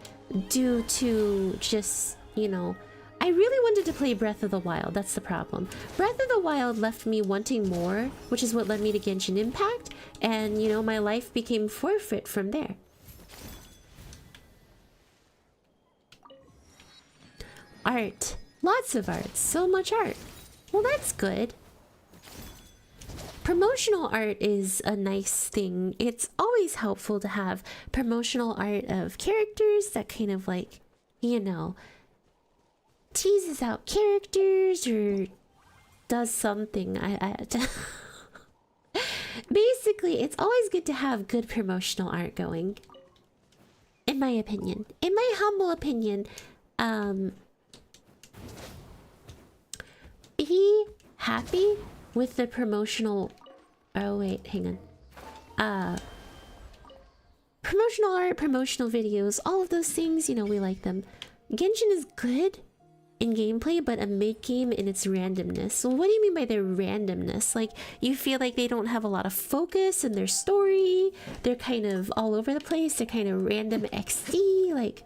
due to just, you know, I really wanted to play Breath of the Wild. That's the problem. Breath of the Wild left me wanting more, which is what led me to Genshin Impact. And, you know, my life became forfeit from there. Art. Lots of art. So much art. Well, that's good. Promotional art is a nice thing. It's always helpful to have promotional art of characters that kind of like, you know, teases out characters or does something. Basically, it's always good to have good promotional art going. In my opinion. In my humble opinion, be happy with the promotional... Oh wait, hang on. Promotional art, promotional videos, all of those things, you know, we like them. Genshin is good in gameplay, but a mid-game in its randomness. So what do you mean by their randomness? Like, you feel like they don't have a lot of focus in their story? They're kind of all over the place? They're kind of random XD? Like...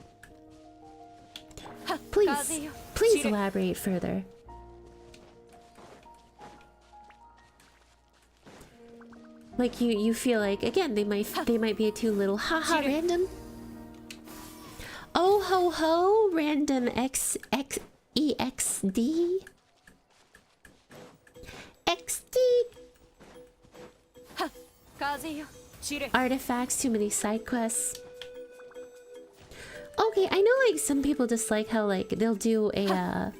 Please elaborate further. Like you feel like, again, they might be too little. Haha, random. Oh ho ho, random XD. XD. artifacts, too many side quests. Okay, I know like some people dislike how like they'll do a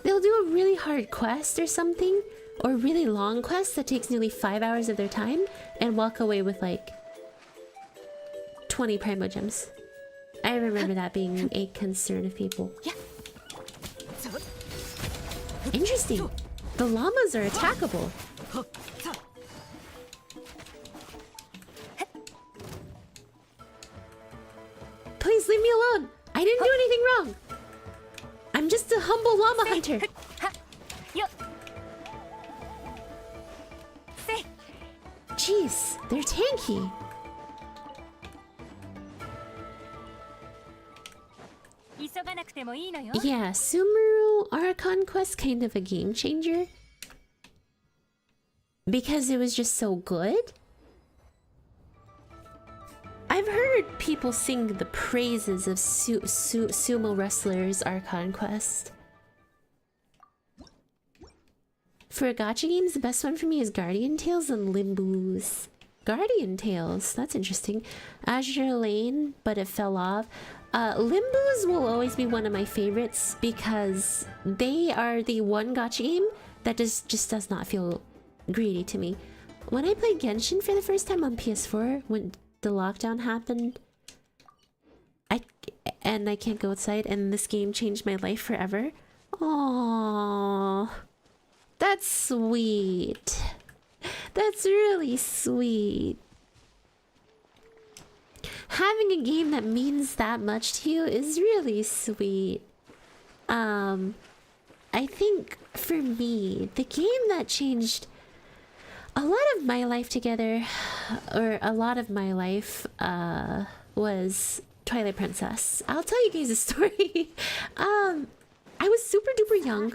really hard quest or something, or really long quest that takes nearly 5 hours of their time and walk away with like 20 Primo Gems. I remember that being a concern of people. Interesting. The llamas are attackable. Please leave me alone. I didn't do anything wrong. I'm just a humble llama hunter. Jeez, they're tanky. Yeah, Sumeru Archon Quest kind of a game changer. Because it was just so good. I've heard people sing the praises of sumo wrestlers Archon Quest. For gacha games, the best one for me is Guardian Tales and Limbo's. Guardian Tales, that's interesting. Azure Lane, but it fell off. Limbo's will always be one of my favorites because they are the one gacha game that just does not feel greedy to me. When I played Genshin for the first time on PS4, when the lockdown happened, I can't go outside, and this game changed my life forever. Aww, that's sweet. That's really sweet. Having a game that means that much to you is really sweet. I think for me, the game that changed a lot of my life together, or a lot of my life, was Twilight Princess. I'll tell you guys a story. I was super duper young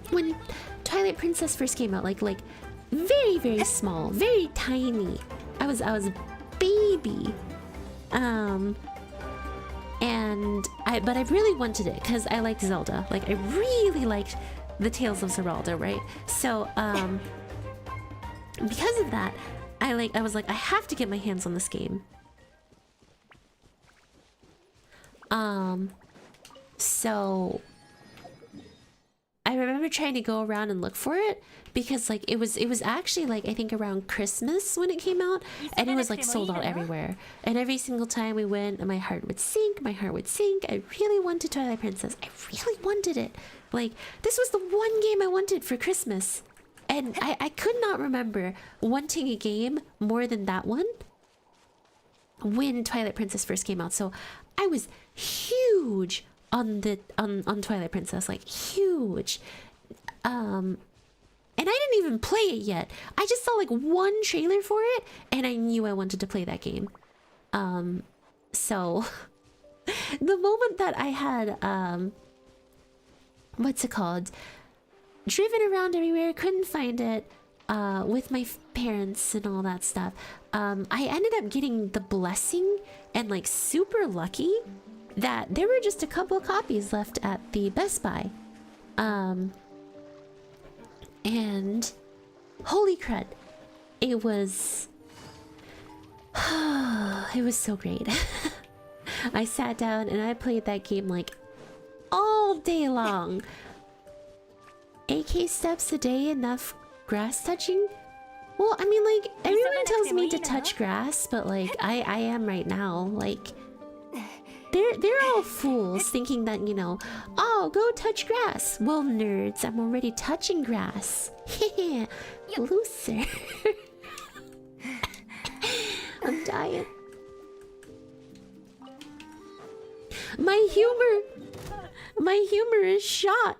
when Twilight Princess first came out, like very, very small, very tiny. I was a baby. But I really wanted it because I liked Zelda. Like I really liked the Tales of Zeralda, right? So because of that, I was like, I have to get my hands on this game. So I remember trying to go around and look for it because like it was actually like I think around Christmas when it came out, and it was like sold out everywhere. And every single time we went, my heart would sink. I really wanted Twilight Princess. I really wanted it. Like this was the one game I wanted for Christmas. And I could not remember wanting a game more than that one when Twilight Princess first came out. So I was huge on Twilight Princess, like huge. And I didn't even play it yet. I just saw like one trailer for it and I knew I wanted to play that game. So the moment that I had what's it called? Driven around everywhere, couldn't find it with my parents and all that stuff. I ended up getting the blessing and like super lucky that there were just a couple copies left at the Best Buy. And holy crud, it was it was so great. I sat down and I played that game like all day long. 8K steps a day, enough grass touching? Well, I mean, like, everyone tells me to touch grass, but like, I am right now. Like, they're all fools thinking that, you know, oh, go touch grass. Well, nerds, I'm already touching grass. Loser. I'm dying. My humor is shot.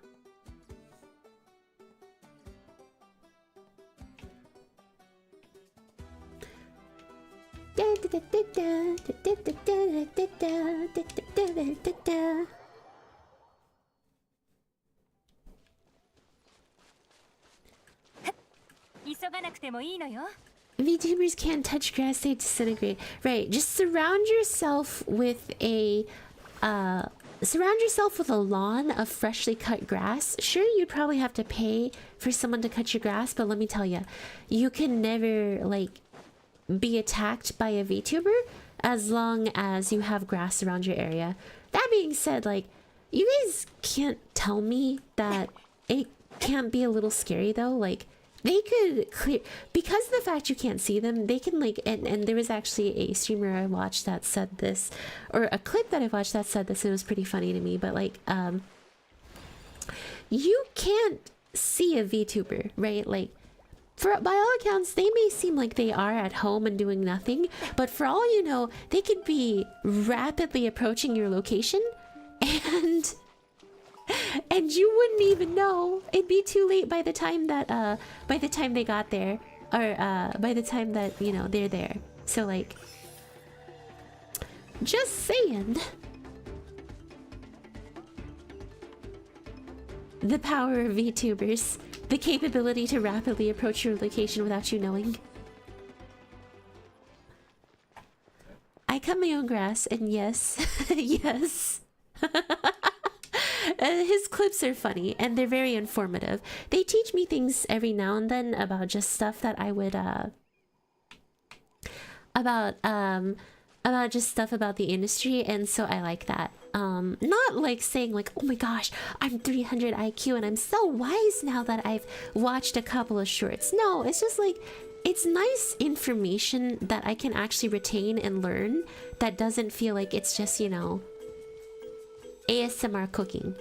VTubers can't touch grass, they disintegrate. Right, just surround yourself with a surround yourself with a lawn of freshly cut grass. Sure, you'd probably have to pay for someone to cut your grass, but let me tell you, you can never like be attacked by a VTuber as long as you have grass around your area. That being said, like, you guys can't tell me that it can't be a little scary though. Like, they could clear, because of the fact you can't see them, they can like, and there was actually a streamer I watched that said this, or a clip that I watched that said this, and it was pretty funny to me, but like, you can't see a VTuber, right? Like, by all accounts, they may seem like they are at home and doing nothing, but for all you know, they could be rapidly approaching your location, and you wouldn't even know. It'd be too late by the time that they got there, or by the time that, you know, they're there. So like, just saying. The power of VTubers, the capability to rapidly approach your location without you knowing. I cut my own grass, and yes, yes. His clips are funny, and they're very informative. They teach me things every now and then about just stuff that I would, about just stuff about the industry, and so I like that. Not like saying like, oh my gosh, I'm 300 IQ and I'm so wise now that I've watched a couple of shorts. No, it's just like, it's nice information that I can actually retain and learn that doesn't feel like it's just, you know, ASMR cooking.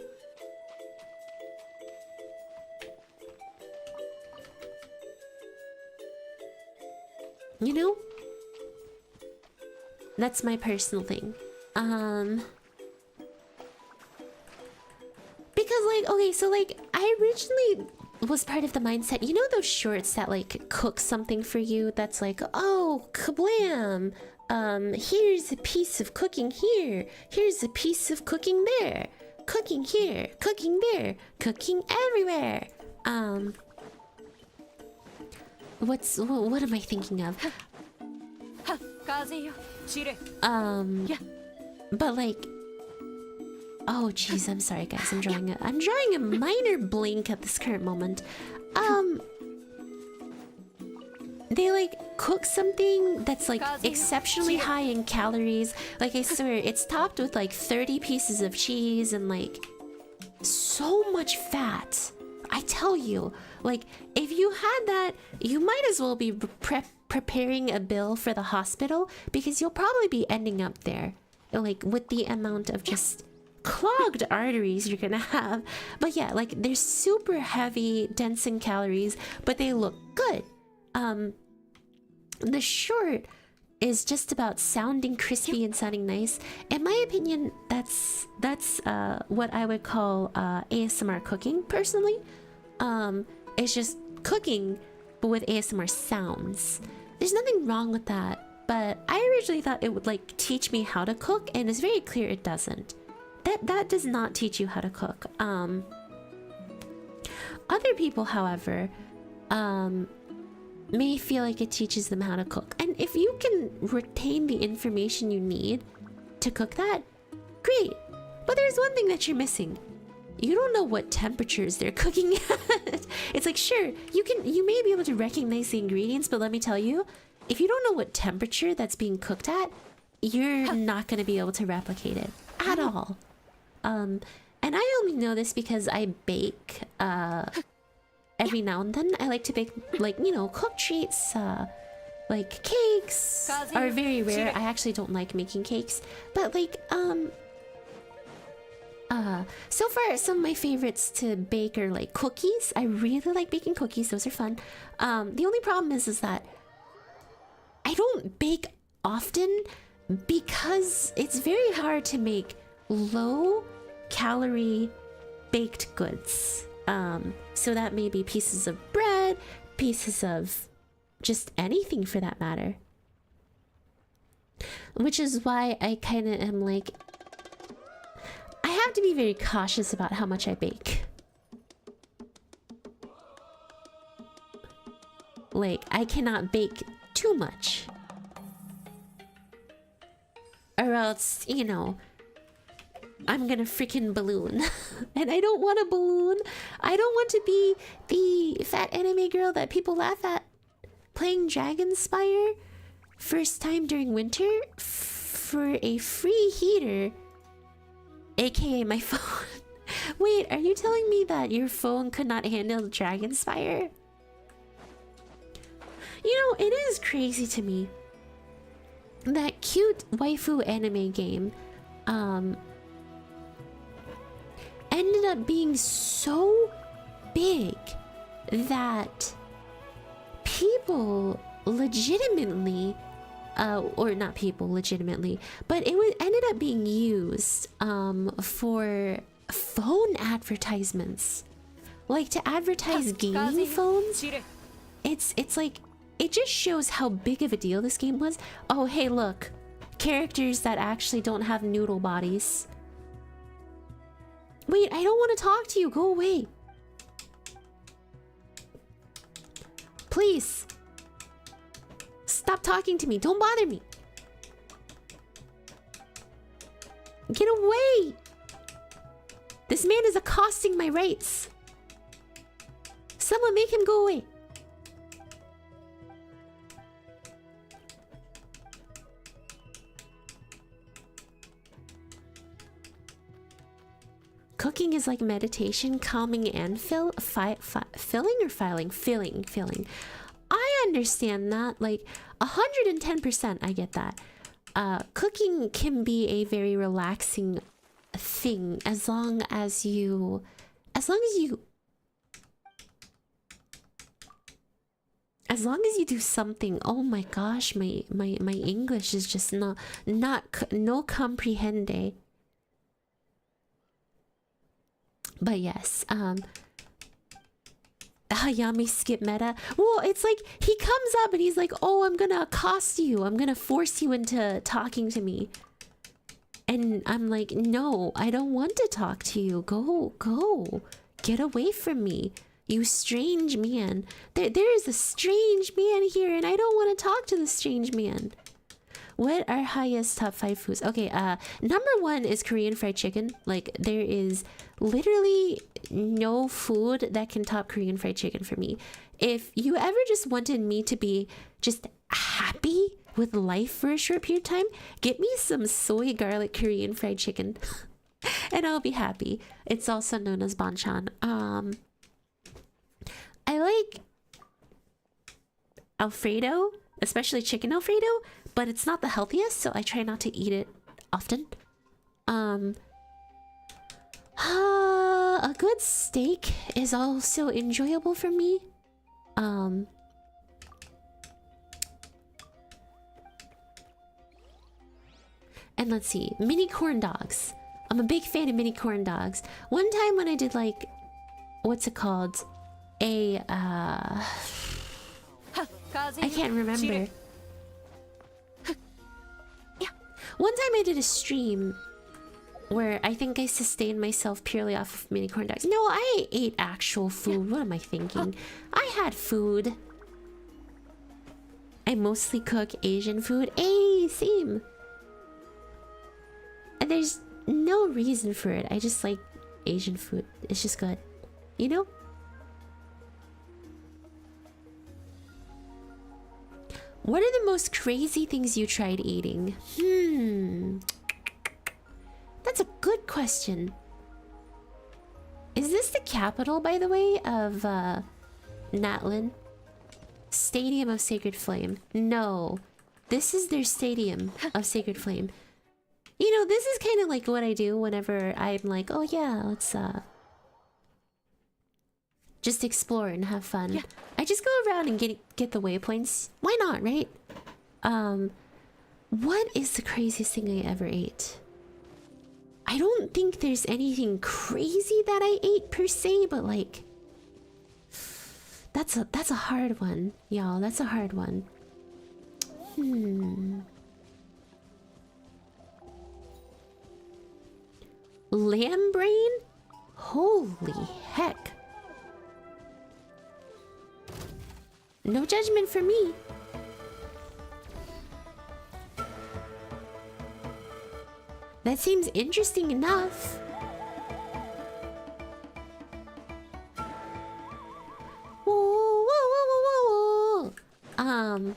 You know? That's my personal thing. Because like, okay, so like, I originally was part of the mindset, you know those shorts that like cook something for you that's like, oh, kablam! Here's a piece of cooking here, here's a piece of cooking there, cooking here, cooking there, cooking everywhere. What am I thinking of? But like, oh jeez, I'm sorry guys, I'm drawing a minor blank at this current moment. They like cook something that's like exceptionally high in calories. Like I swear, it's topped with like 30 pieces of cheese and like so much fat. I tell you, like if you had that, you might as well be preparing a bill for the hospital, because you'll probably be ending up there, like with the amount of just clogged arteries you're gonna have. But yeah, like they're super heavy, dense in calories, but they look good. The short is just about sounding crispy and sounding nice. In my opinion, that's what I would call ASMR cooking personally. It's just cooking but with ASMR sounds. There's nothing wrong with that, but I originally thought it would like teach me how to cook, and it's very clear it doesn't. That does not teach you how to cook. Other people, however, may feel like it teaches them how to cook. And if you can retain the information you need to cook that, great. But there's one thing that you're missing. You don't know what temperatures they're cooking at. It's like, sure, you may be able to recognize the ingredients, but let me tell you, if you don't know what temperature that's being cooked at, you're not going to be able to replicate it at all. And I only know this because I bake every now and then. I like to bake, like, you know, cooked treats, like cakes are very rare. I actually don't like making cakes, but like, so far some of my favorites to bake are like cookies. I really like baking cookies, those are fun. The only problem is that I don't bake often because it's very hard to make low calorie baked goods. So that may be pieces of bread, pieces of just anything for that matter. Which is why I kind of am like, I have to be very cautious about how much I bake. Like, I cannot bake too much, or else, you know, I'm gonna freaking balloon. And I don't want a balloon. I don't want to be the fat anime girl that people laugh at playing Dragonspire first time during winter for a free heater, aka my phone. Wait, are you telling me that your phone could not handle Dragonspire? You know, it is crazy to me. That cute waifu anime game ended up being so big that people legitimately, or not people legitimately, but it ended up being used for phone advertisements, like to advertise gaming phones. It's like, it just shows how big of a deal this game was. Oh, hey, look, characters that actually don't have noodle bodies. Wait, I don't want to talk to you. Go away. Please. Stop talking to me. Don't bother me. Get away. This man is accosting my rights. Someone make him go away. Cooking is like meditation, calming and filling or filing? Filling. I understand that, like 110%. I get that. Cooking can be a very relaxing thing as long as you do something. Oh my gosh, my English is just no comprehende. But yes, Hayami skip meta. Well, it's like he comes up and he's like, oh, I'm gonna accost you. I'm gonna force you into talking to me. And I'm like, no, I don't want to talk to you. Go. Get away from me. You strange man. There is a strange man here and I don't want to talk to the strange man. What are highest top 5 foods? Okay, number 1 is Korean fried chicken. Like, there is literally no food that can top Korean fried chicken for me. If you ever just wanted me to be just happy with life for a short period of time, get me some soy garlic Korean fried chicken and I'll be happy. It's also known as banchan. I like Alfredo, especially chicken Alfredo, but it's not the healthiest, so I try not to eat it often. A good steak is also enjoyable for me. And let's see, mini corn dogs. I'm a big fan of mini corn dogs. One time when I did like, what's it called? I can't remember. One time I did a stream where I think I sustained myself purely off of mini corn dogs. No, I ate actual food. What am I thinking? I had food. I mostly cook Asian food. Hey, same. And there's no reason for it. I just like Asian food. It's just good. You know? What are the most crazy things you tried eating? That's a good question. Is this the capital, by the way, of Natlan? Stadium of Sacred Flame. No. This is their Stadium of Sacred Flame. You know, this is kind of like what I do whenever I'm like, oh yeah, let's just explore and have fun. Yeah. I just go around and get the waypoints. Why not, right? What is the craziest thing I ever ate? I don't think there's anything crazy that I ate per se, but like that's a hard one, y'all. That's a hard one. Lamb brain? Holy heck. No judgment for me. That seems interesting enough. Whoa, whoa, whoa, whoa, whoa.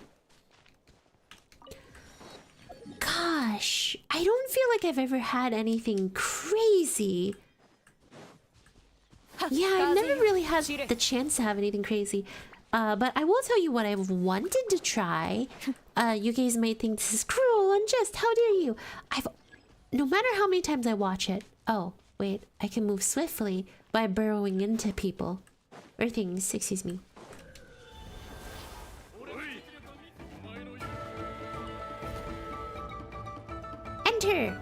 Gosh, I don't feel like I've ever had anything crazy. Yeah, I've never really had the chance to have anything crazy. But I will tell you what I've wanted to try. You guys might think this is cruel, unjust. How dare you? No matter how many times I watch it. Oh, wait. I can move swiftly by burrowing into people. Or things, excuse me. Enter!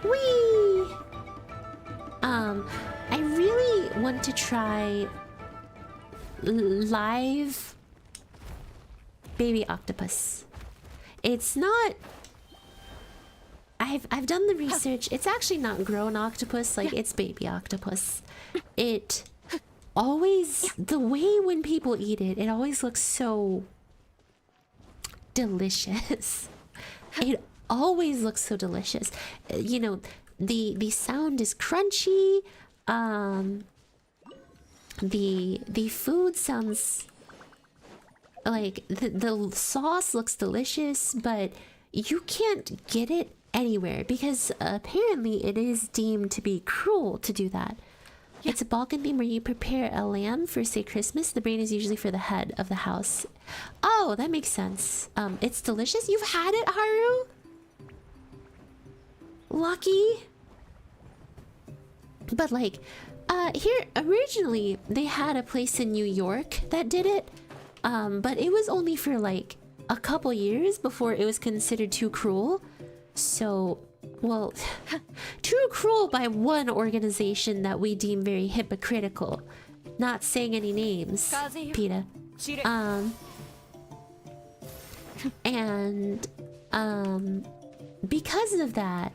Whee! I really want to try live baby octopus. It's not... I've done the research. It's actually not grown octopus, like it's baby octopus. It always... The way when people eat it, it always looks so delicious. It always looks so delicious. You know, the sound is crunchy. The food sounds like the sauce looks delicious, but you can't get it anywhere because apparently it is deemed to be cruel to do that. Yeah. It's a Balkan theme where you prepare a lamb for, say, Christmas. The brain is usually for the head of the house. Oh, that makes sense. It's delicious. You've had it, Haru? Lucky. But like, here originally they had a place in New York that did it, but it was only for like a couple years before it was considered too cruel. So, well, too cruel by one organization that we deem very hypocritical. Not saying any names, PETA. And because of that,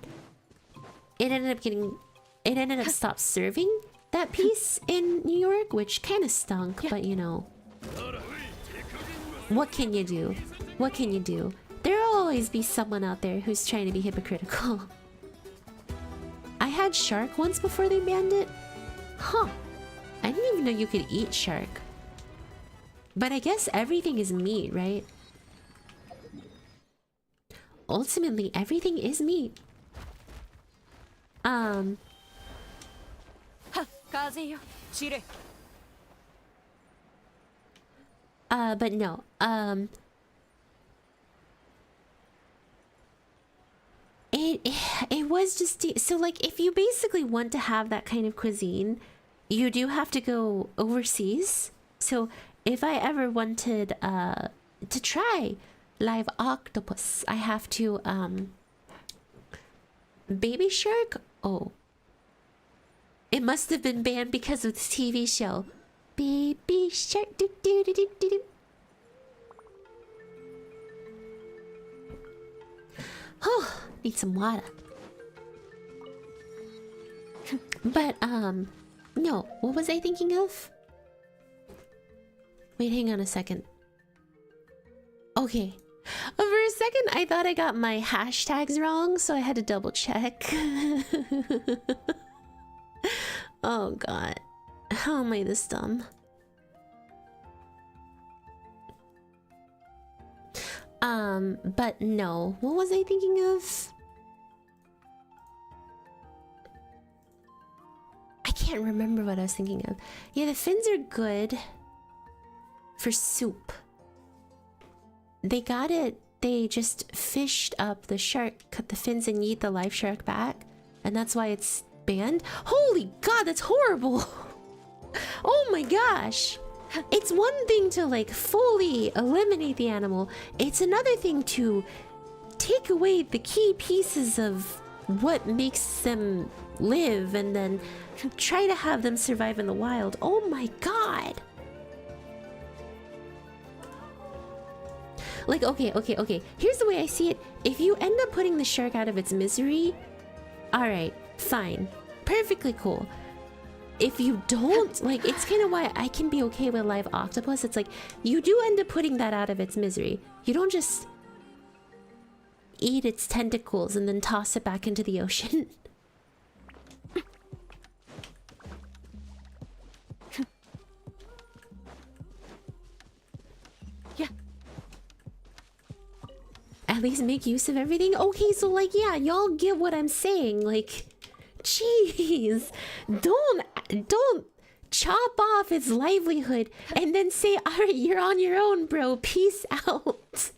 it ended up stopped serving that piece in New York, which kind of stunk, but you know, what can you do? What can you do? There'll always be someone out there who's trying to be hypocritical. I had shark once before they banned it. Huh. I didn't even know you could eat shark. But I guess everything is meat, right? Ultimately, everything is meat. But no, it was just so like if you basically want to have that kind of cuisine, you do have to go overseas. So if I ever wanted to try live octopus, I have to baby shark. Oh, it must have been banned because of the TV show Baby Shark. Do, do, do, do, do, do. Oh, need some water. But no, what was I thinking of? Wait, hang on a second. Okay. For a second, I thought I got my hashtags wrong, so I had to double check. Oh god. How am I this dumb? But no. What was I thinking of? I can't remember what I was thinking of. Yeah, the fins are good for soup. They got it. They just fished up the shark, cut the fins, and eat the live shark back. And that's why it's banned. Holy god, that's horrible. Oh my gosh. It's one thing to like fully eliminate the animal. It's another thing to take away the key pieces of what makes them live and then try to have them survive in the wild. Oh my god. Like, okay. Here's the way I see it. If you end up putting the shark out of its misery, alright, fine. Perfectly cool. If you don't, like, it's kind of why I can be okay with live octopus. It's like, you do end up putting that out of its misery. You don't just eat its tentacles and then toss it back into the ocean. Yeah. At least make use of everything. Okay, so like, yeah, y'all get what I'm saying. Like, jeez, don't chop off its livelihood and then say, all right, you're on your own, bro. Peace out.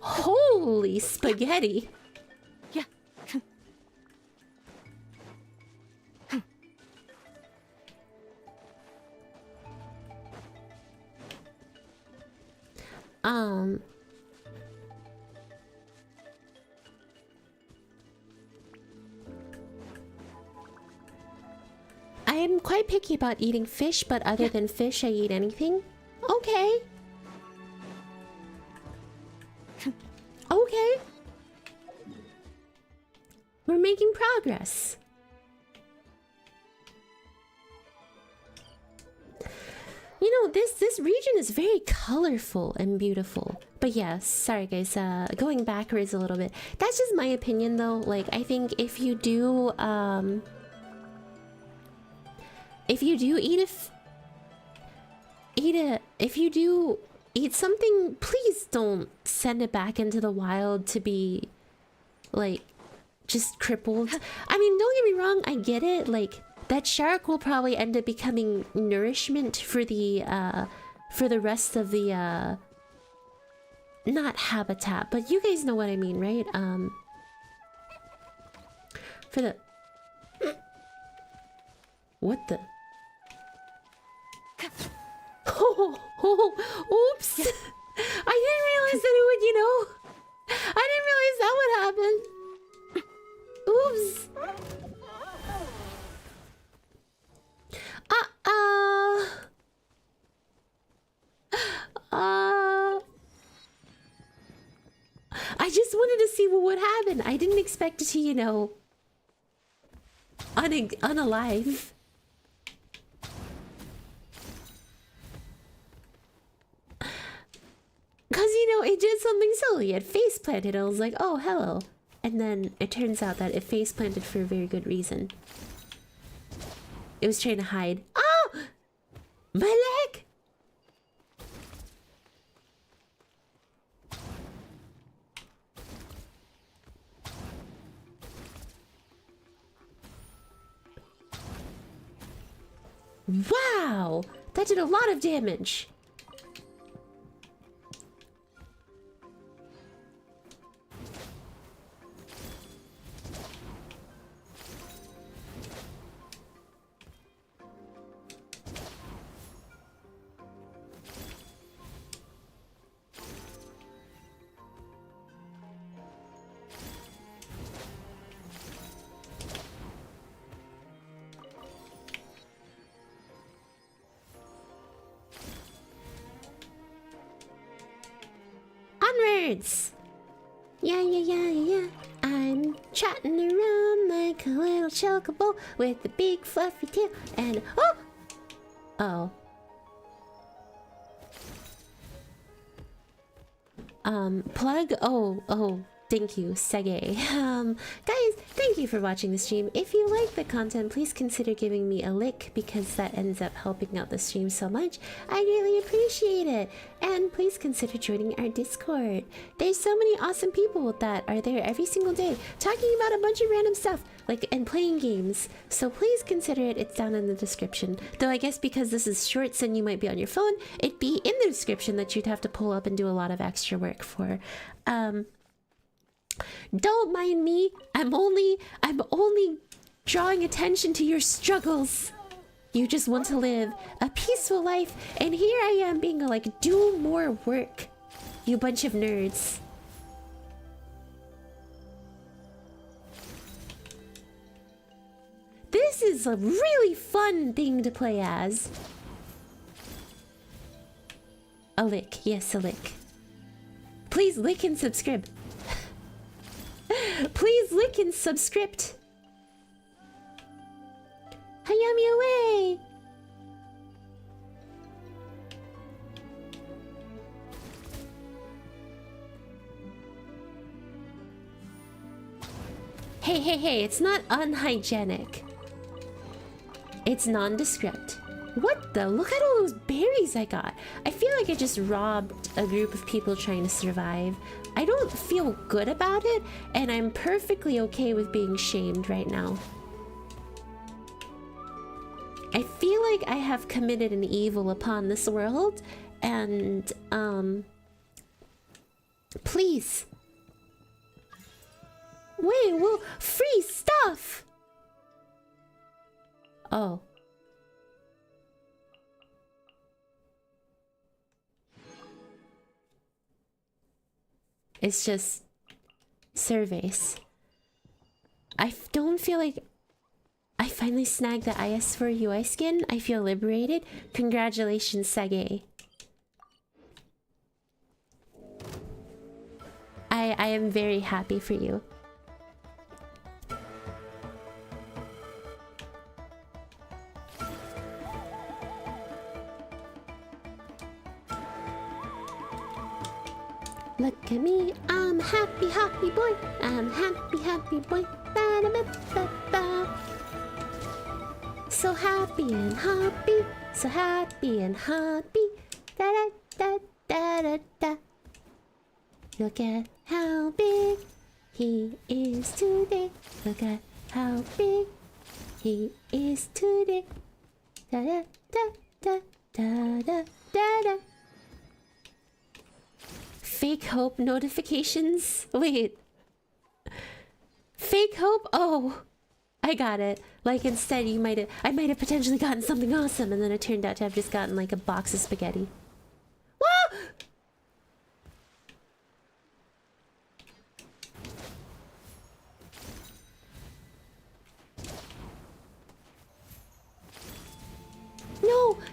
Holy spaghetti. Yeah. I'm quite picky about eating fish, but other than fish, I eat anything. Okay. Okay. We're making progress. You know, this region is very colorful and beautiful. But yeah, sorry guys, going backwards a little bit. That's just my opinion though. Like, I think if you do eat something, please don't send it back into the wild to be like just crippled. I mean, don't get me wrong, I get it. Like, that shark will probably end up becoming nourishment for the rest of the not habitat, but you guys know what I mean, right? For the what the oops. I didn't realize that it would, you know, I didn't realize that would happen. Oops. I just wanted to see what would happen. I didn't expect it to, you know, unalive. Because, you know, it did something silly. It face planted. I was like, oh, hello. And then it turns out that it face planted for a very good reason. It was trying to hide. Oh! My leg! Wow! That did a lot of damage. Onwards! Yeah. I'm trotting around like a little chocobo with a big fluffy tail and oh. Plug? Oh, thank you, Sege. Guys, thank you for watching the stream. If you like the content, please consider giving me a like because that ends up helping out the stream so much. I really appreciate it. And please consider joining our Discord. There's so many awesome people that are there every single day talking about a bunch of random stuff, like, and playing games. So please consider it. It's down in the description. Though I guess because this is shorts and you might be on your phone, it'd be in the description that you'd have to pull up and do a lot of extra work for. Don't mind me. I'm only drawing attention to your struggles. You just want to live a peaceful life, and here I am being like, do more work, you bunch of nerds. This is a really fun thing to play as. A lick, yes, a lick. Please lick and subscribe. Please lick and subscript. Hayami away! Hey, it's not unhygienic. It's nondescript. What the? Look at all those berries I got. I feel like I just robbed a group of people trying to survive. I don't feel good about it, and I'm perfectly okay with being shamed right now. I feel like I have committed an evil upon this world, and, please. Wait, whoa, free stuff! Oh. It's just surveys. I don't feel like I finally snagged the IS4 UI skin. I feel liberated. Congratulations, Sage. I am very happy for you. Look at me, I'm happy, happy boy. I'm happy, happy boy. Ba-da-ba-ba-ba. So happy and happy, so happy and happy. Da da da da da da. Look at how big he is today. Look at how big he is today. Da da da da da da da da. Fake hope notifications. Wait. Fake hope? Oh, I got it. Like instead I might have potentially gotten something awesome, and then it turned out to have just gotten like a box of spaghetti. Whoa!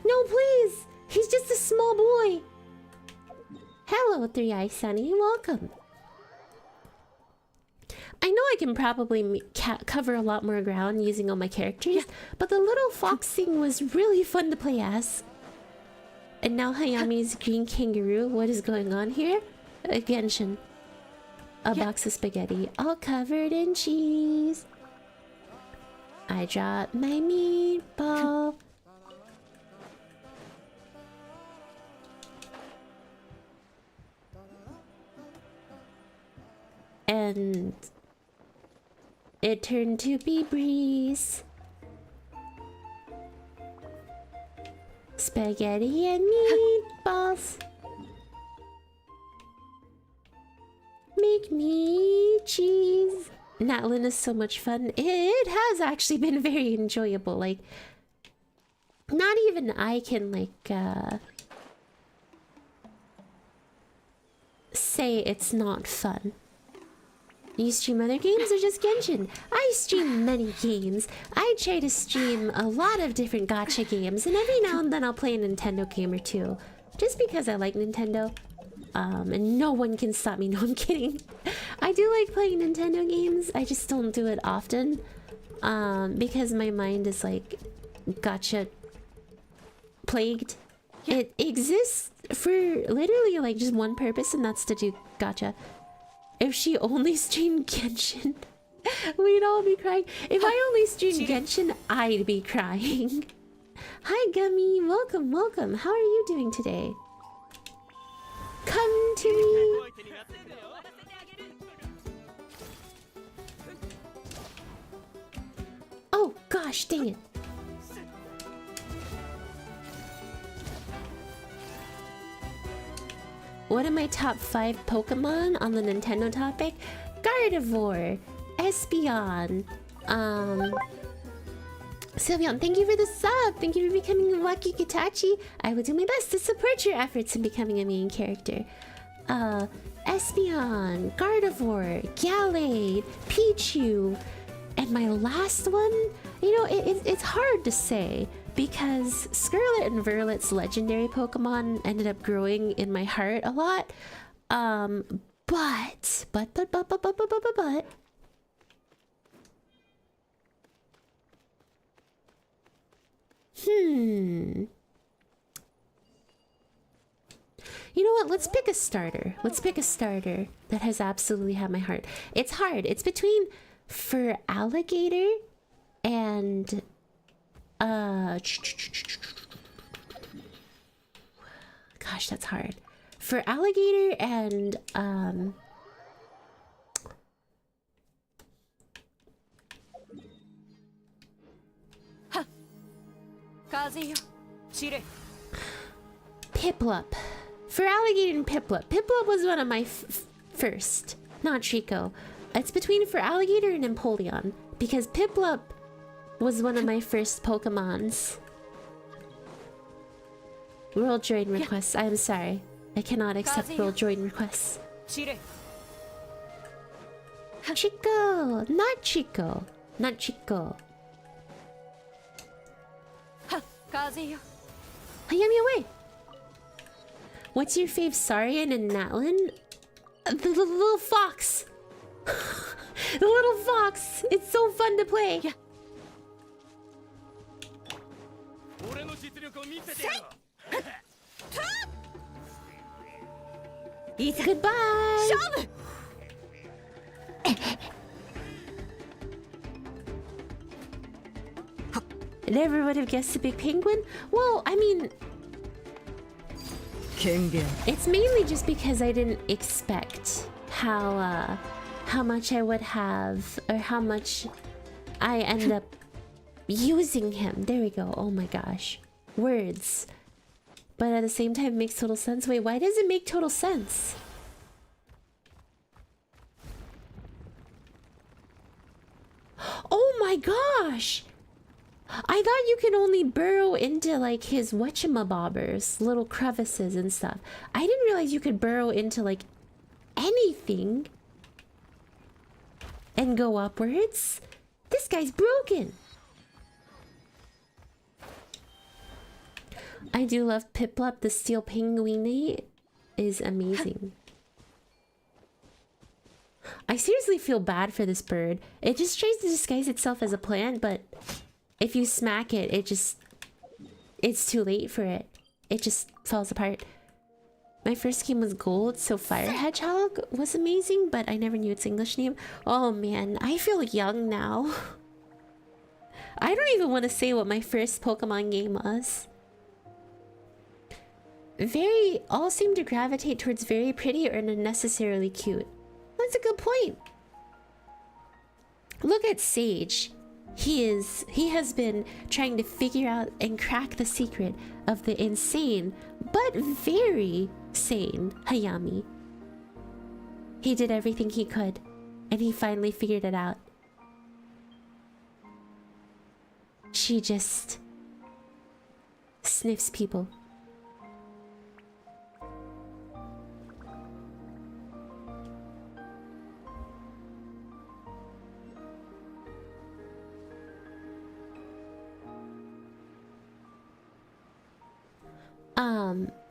No, please! He's just a small boy. Hello, Three Eye Sunny. Welcome. I know I can probably cover a lot more ground using all my characters, but the little fox thing was really fun to play as. And now Hayami's green kangaroo. What is going on here? A Genshin. A box of spaghetti, all covered in cheese. I dropped my meatball. And it turned to be breeze. Spaghetti and meatballs. Make me cheese. Natlan is so much fun. It has actually been very enjoyable. Like, not even I can like say it's not fun. You stream other games or just Genshin? I stream many games. I try to stream a lot of different gacha games, and every now and then I'll play a Nintendo game or two. Just because I like Nintendo. And no one can stop me. No, I'm kidding. I do like playing Nintendo games. I just don't do it often. Because my mind is like gacha plagued. It exists for literally like just one purpose, and that's to do gacha. If she only streamed Genshin, we'd all be crying. If I only streamed Genshin, I'd be crying. Hi, Gummy. Welcome, welcome. How are you doing today? Come to me. Oh, gosh, dang it. What are my top 5 Pokemon on the Nintendo topic? Gardevoir, Espeon, Sylveon, thank you for the sub! Thank you for becoming a Lucky Kitachi! I will do my best to support your efforts in becoming a main character. Espeon, Gardevoir, Gallade, Pichu, and my last one? You know, it's hard to say, because Scarlet and Verlet's legendary Pokemon ended up growing in my heart a lot. But you know what? Let's pick a starter. Let's pick a starter that has absolutely had my heart. It's hard. It's between For alligator and gosh, that's hard. For alligator and Piplup. For alligator and Piplup. Piplup was one of my first, not Chico. It's between for alligator and Empoleon, because Piplup was one of my first Pokemons. World join requests. I'm sorry. I cannot accept world join requests. Chico! Not Chico. Not Chico. Hayami away! What's your fave Sarian and Natlan? The little fox! The little fox! It's so fun to play! Yeah. Goodbye! Never would have guessed a big penguin? Well, I mean... It's mainly just because I didn't expect how much I would have, or how much I end up using him. There we go. Oh my gosh. Words. But at the same time, it makes total sense. Wait, why does it make total sense? Oh my gosh! I thought you could only burrow into like his whatchamabobbers, little crevices and stuff. I didn't realize you could burrow into like anything and go upwards. This guy's broken. I do love Piplup. The steel penguin is amazing. I seriously feel bad for this bird. It just tries to disguise itself as a plant, but if you smack it, it's too late for it. It just falls apart. My first game was gold, so Fire Hedgehog was amazing, but I never knew its English name. Oh man, I feel young now. I don't even want to say what my first Pokemon game was. All seem to gravitate towards very pretty or unnecessarily cute. That's a good point. Look at Sage. He has been trying to figure out and crack the secret of the insane but very sane Hayami. He did everything he could, and he finally figured it out. She just sniffs people.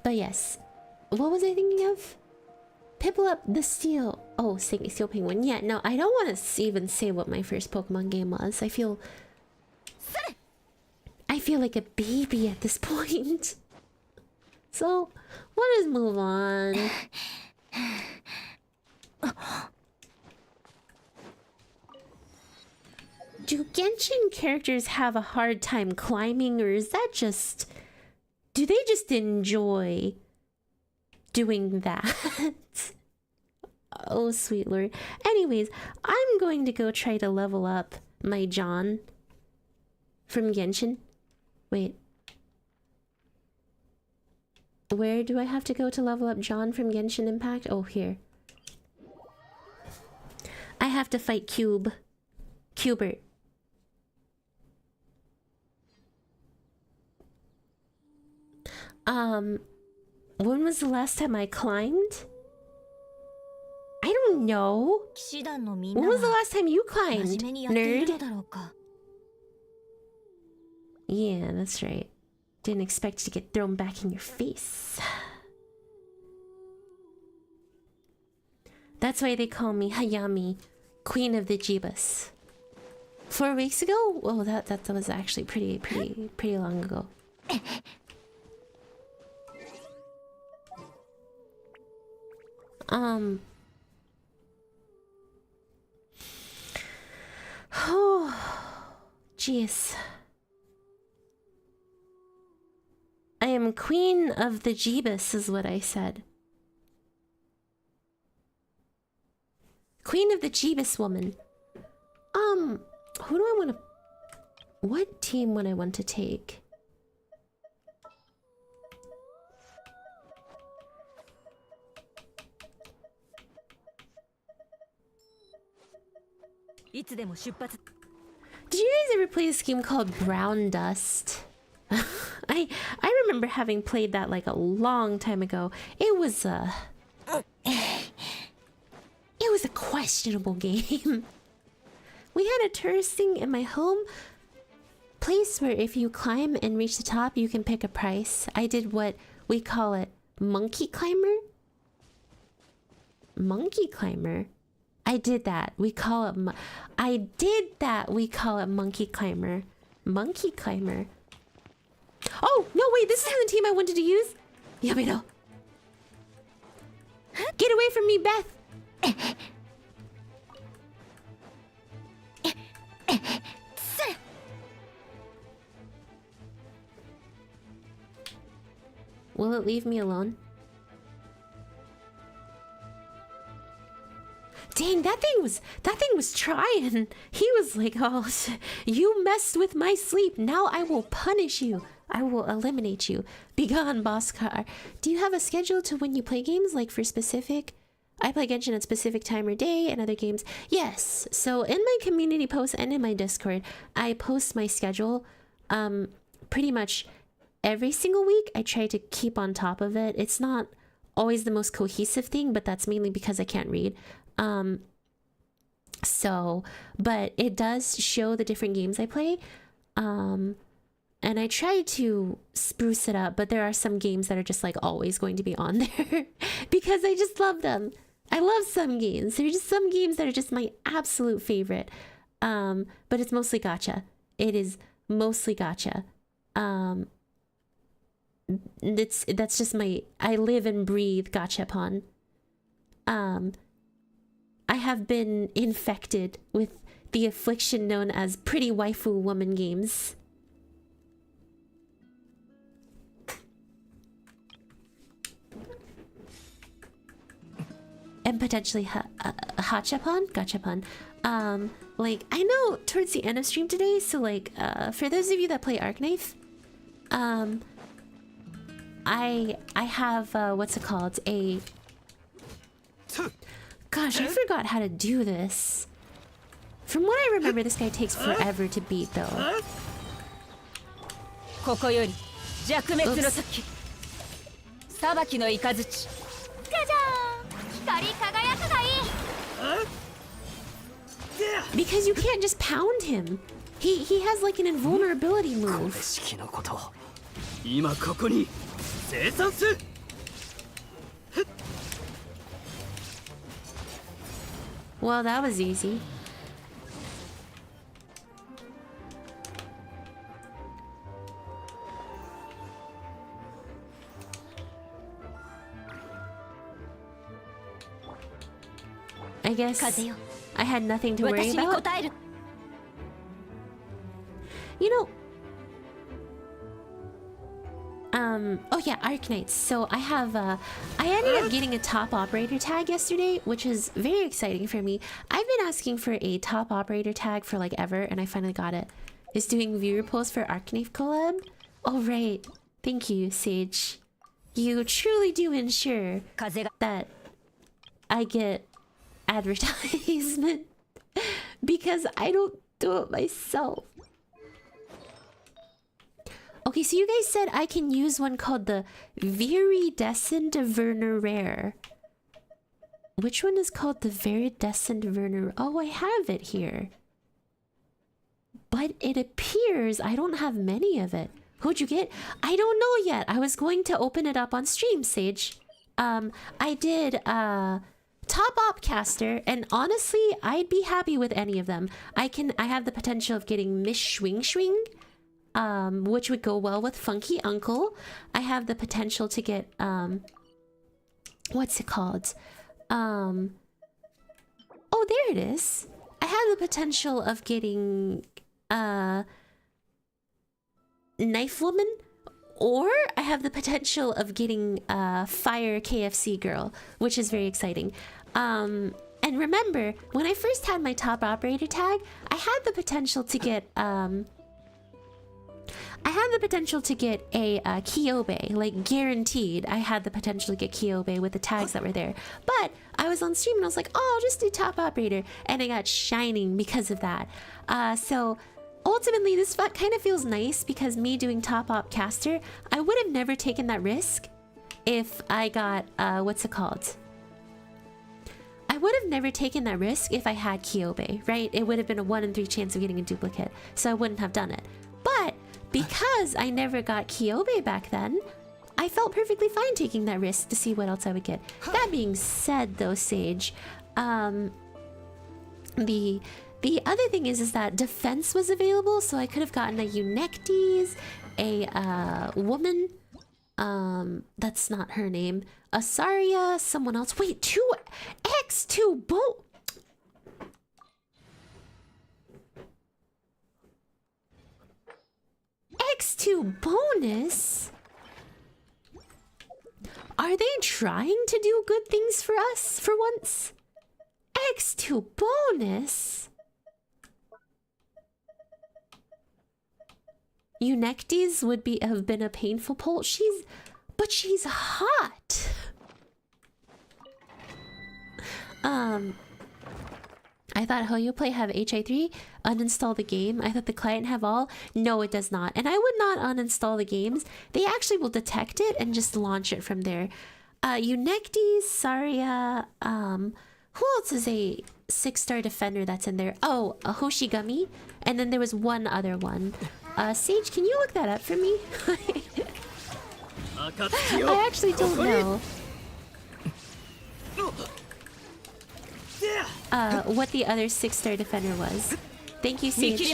But yes, what was I thinking of? Piplup the steel. Oh, steel penguin. Yeah, no, I don't want to even say what my first Pokemon game was. I feel like a baby at this point. So, let us move on. Do Genshin characters have a hard time climbing, or is that just... do they just enjoy doing that? Oh, sweet lord. Anyways, I'm going to go try to level up my John from Genshin. Wait. Where do I have to go to level up John from Genshin Impact? Oh, here. I have to fight Cubert. When was the last time I climbed? I don't know. When was the last time you climbed, nerd? Yeah, that's right. Didn't expect to get thrown back in your face. That's why they call me Hayami, Queen of the Jeebus. 4 weeks ago? Oh, that was actually pretty long ago. Jeez. I am queen of the Jeebus is what I said. Queen of the Jeebus woman. Who do I want to... What team would I want to take? Did you guys ever play this game called Brown Dust? I remember having played that like a long time ago. It was a questionable game. We had a tourist thing in my home place where if you climb and reach the top, you can pick a price. I did what we call it, monkey climber. Monkey climber. I did that. We call it. I did that. We call it monkey climber. Monkey climber. Oh no! Wait, this isn't the team I wanted to use. Yamino. Get away from me, Beth. Will it leave me alone? Dang, that thing was trying. He was like, "Oh, you messed with my sleep. Now I will punish you. I will eliminate you. Begone, boss car." Do you have a schedule to when you play games, like for specific? I play Genshin at specific time or day and other games. Yes. So in my community posts and in my Discord, I post my schedule pretty much every single week. I try to keep on top of it. It's not always the most cohesive thing, but that's mainly because I can't read. But it does show the different games I play. And I try to spruce it up, but there are some games that are just like always going to be on there because I just love them. I love some games. There are just some games that are just my absolute favorite. But it's mostly gacha. It is mostly gacha. That's just I live and breathe gachapon. I have been infected with the affliction known as pretty waifu woman games. And potentially gachapon. Like, I know towards the end of stream today, so like, for those of you that play Arknights, I have, what's it called? Gosh, I forgot how to do this. From what I remember, this guy takes forever to beat, though. Because you can't just pound him. He has like an invulnerability move. Well, that was easy. I guess I had nothing to worry about. You know... oh yeah, Arknights. So I have, I ended up getting a top operator tag yesterday, which is very exciting for me. I've been asking for a top operator tag for like ever, and I finally got it. It's doing viewer polls for Arknights collab. Oh right. Thank you, Sage. You truly do ensure that I get advertisement because I don't do it myself. Okay, so you guys said I can use one called the Viridescent Werner Rare. Which one is called the Viridescent Werner? Oh, I have it here. But it appears I don't have many of it. Who'd you get? I don't know yet. I was going to open it up on stream, Sage. I did Top Opcaster, and honestly, I'd be happy with any of them. I have the potential of getting Miss Schwing Schwing. Which would go well with Funky Uncle. I have the potential to get, what's it called? Oh, there it is. I have the potential of getting, Knife Woman, or I have the potential of getting Fire KFC Girl, which is very exciting. And remember, when I first had my top operator tag, I had the potential to get a Kyobe, like guaranteed. I had the potential to get Kyobe with the tags that were there. But I was on stream and I was like, oh, I'll just do top operator, and I got Shining because of that. So ultimately, this kind of feels nice because me doing top op caster, I would have never taken that risk if I got what's it called? I would have never taken that risk if I had Kyobe, right? It would have been a 1 in 3 chance of getting a duplicate, so I wouldn't have done it. But because I never got Kyobe back then, I felt perfectly fine taking that risk to see what else I would get. That being said, though, Sage, the other thing is that defense was available, so I could have gotten a Eunectes, a woman, that's not her name, Asaria, someone else. Wait, 2x2 both. X2 bonus? Are they trying to do good things for us for once? X2 bonus? Eunectes would have been a painful pull. But she's hot. I thought HoYoPlay have HI3. Uninstall the game. I thought the client have all. No, it does not. And I would not uninstall the games. They actually will detect it and just launch it from there. Eunectes, Saria, who else is a 6-star defender that's in there? Oh, a Hoshigami. And then there was one other one. Sage, can you look that up for me? I actually don't know. What the other 6-star defender was. Thank you, Sage.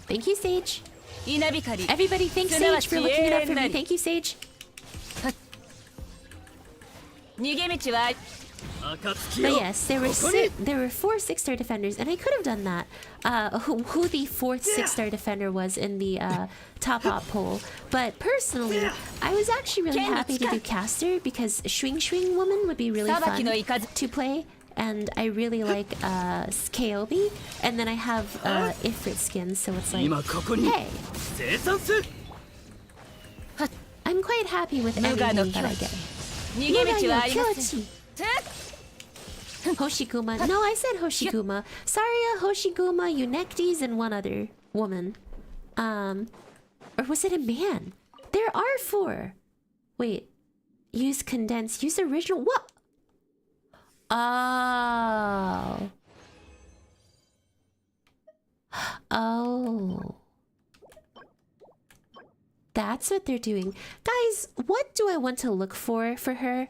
Thank you, Sage. Everybody, thanks Sage for looking it up for me. Thank you, Sage. But yes, there were 4 6-star defenders, and I could have done that. Who the 4th 6-star defender was in the top op poll. But personally, I was actually really happy to do caster because Swing Swing Woman would be really fun to play, and I really like Kyobe, and then I have Ifrit skin, so it's like, hey, I'm quite happy with everything that I get. Hoshiguma. No, I said Hoshiguma. Saria, Hoshiguma, Eunectes, and one other woman. Or was it a man? There are 4. Wait. Use condensed. Use original. What? Oh. Oh. That's what they're doing. Guys, what do I want to look for her?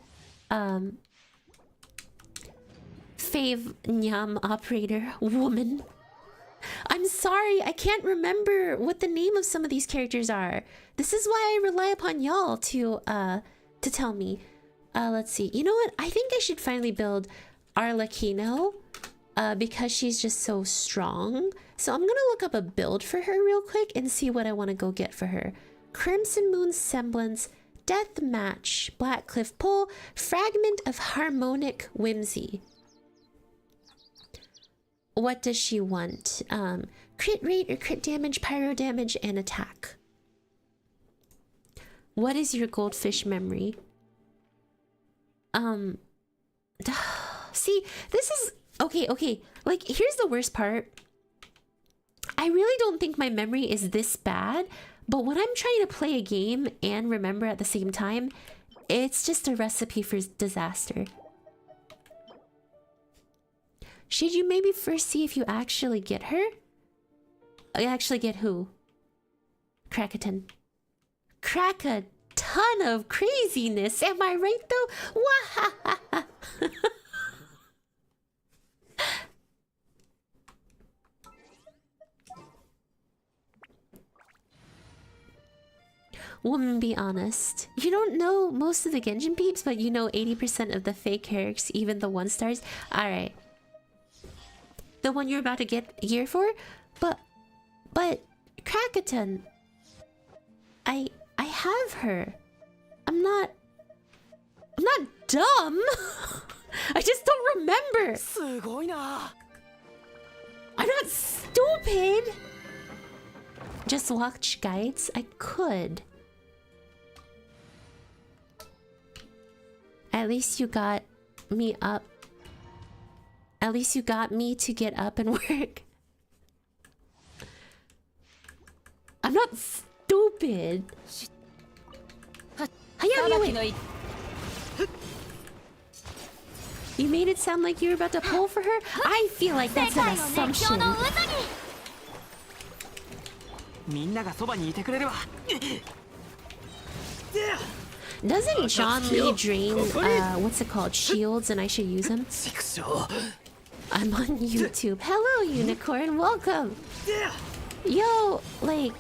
Fave Nyam operator woman. I'm sorry, I can't remember what the name of some of these characters are. This is why I rely upon y'all to tell me. Let's see. You know what? I think I should finally build Arlecchino because she's just so strong. So I'm gonna look up a build for her real quick and see what I want to go get for her. Crimson Moon Semblance, Death Match, Black Cliff Pole, Fragment of Harmonic Whimsy. What does she want? Crit rate or crit damage, pyro damage, and attack. What is your goldfish memory? See, this is... Okay. Like, here's the worst part. I really don't think my memory is this bad, but when I'm trying to play a game and remember at the same time, it's just a recipe for disaster. Should you maybe first see if you actually get her? You actually get who? Crackaton. Crack a ton of craziness. Am I right though? Wahahaha. Woman, be honest. You don't know most of the Genshin peeps, but you know 80% of the fake characters, even the 1-stars. Alright. the one you're about to get gear for. But Krakatan, I have her. I'm not dumb. I just don't remember. I'm not stupid. Just watch guides? I could. At least you got me up. At least you got me to get up and work. I'm not stupid. Hayami, wait. You made it sound like you were about to pull for her? I feel like that's an assumption. Doesn't John Lee drain, what's it called, shields, and I should use them? I'm on YouTube. Hello, Unicorn, welcome! Yo, like...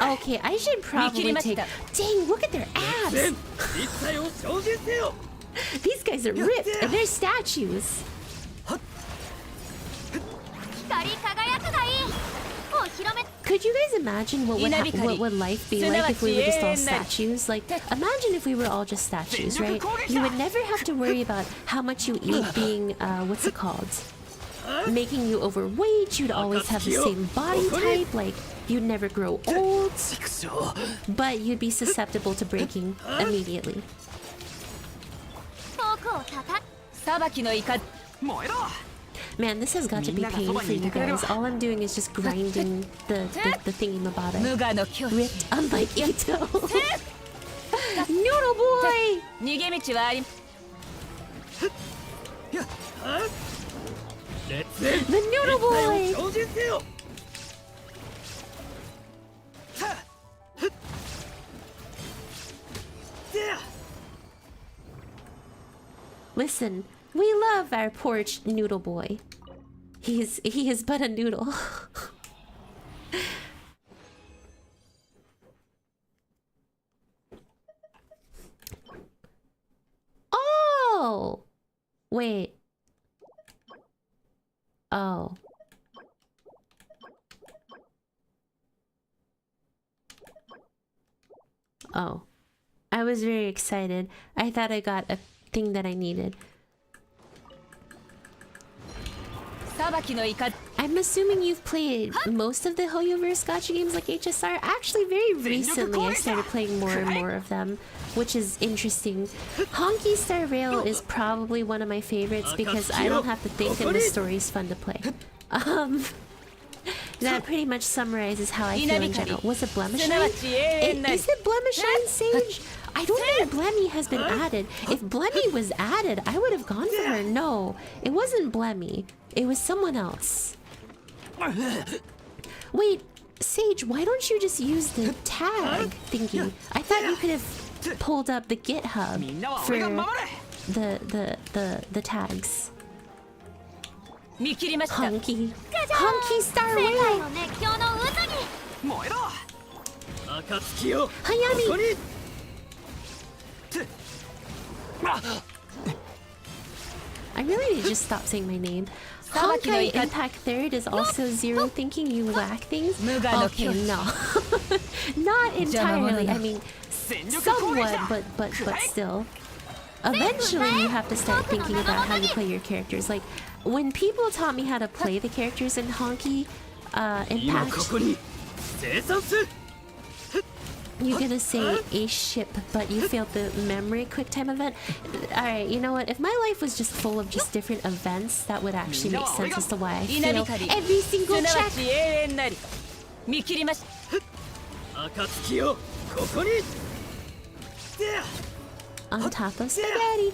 Okay, I should probably take... Dang, look at their abs! These guys are ripped, and they're statues. Could you guys imagine what would life be like if we were just all statues? Like, imagine if we were all just statues, right? You would never have to worry about how much you eat being, what's it called? Making you overweight, you'd always have the same body type, like, you'd never grow old, but you'd be susceptible to breaking immediately. Man, this has got to be pain for you guys. All I'm doing is just grinding the thingy-mabobbing. Ripped, unlike Ito. Noodle boy! The noodle boy! Listen, we love our poor noodle boy. He is but a noodle. Oh! Wait. Oh. Oh. I was very excited. I thought I got a thing that I needed. I'm assuming you've played most of the Hoyoverse gacha games like HSR. Actually, very recently I started playing more and more of them, which is interesting. Honky Star Rail is probably one of my favorites because I don't have to think and the story's fun to play. That pretty much summarizes how I feel in general. Was it Blemishine? Is it Blemishine, Sage? I don't think Blemmy has been added. If Blemmy was added, I would have gone for her. No, it wasn't Blemmy. It was someone else. Wait, Sage, why don't you just use the tag thingy? I thought you could have pulled up the GitHub for the tags. Honky. Honky Star Rail! Hayami! I really need to just stop saying my name. Honkai Impact 3rd is also zero thinking you lack things? Okay, no. Not entirely. I mean, somewhat, but still. Eventually, you have to start thinking about how you play your characters. Like, when people taught me how to play the characters in Honky Impact... You're gonna say a ship, but you failed the memory QuickTime event. Alright, you know what? If my life was just full of just different events, that would actually make sense as to why I fail every single check. On top of spaghetti.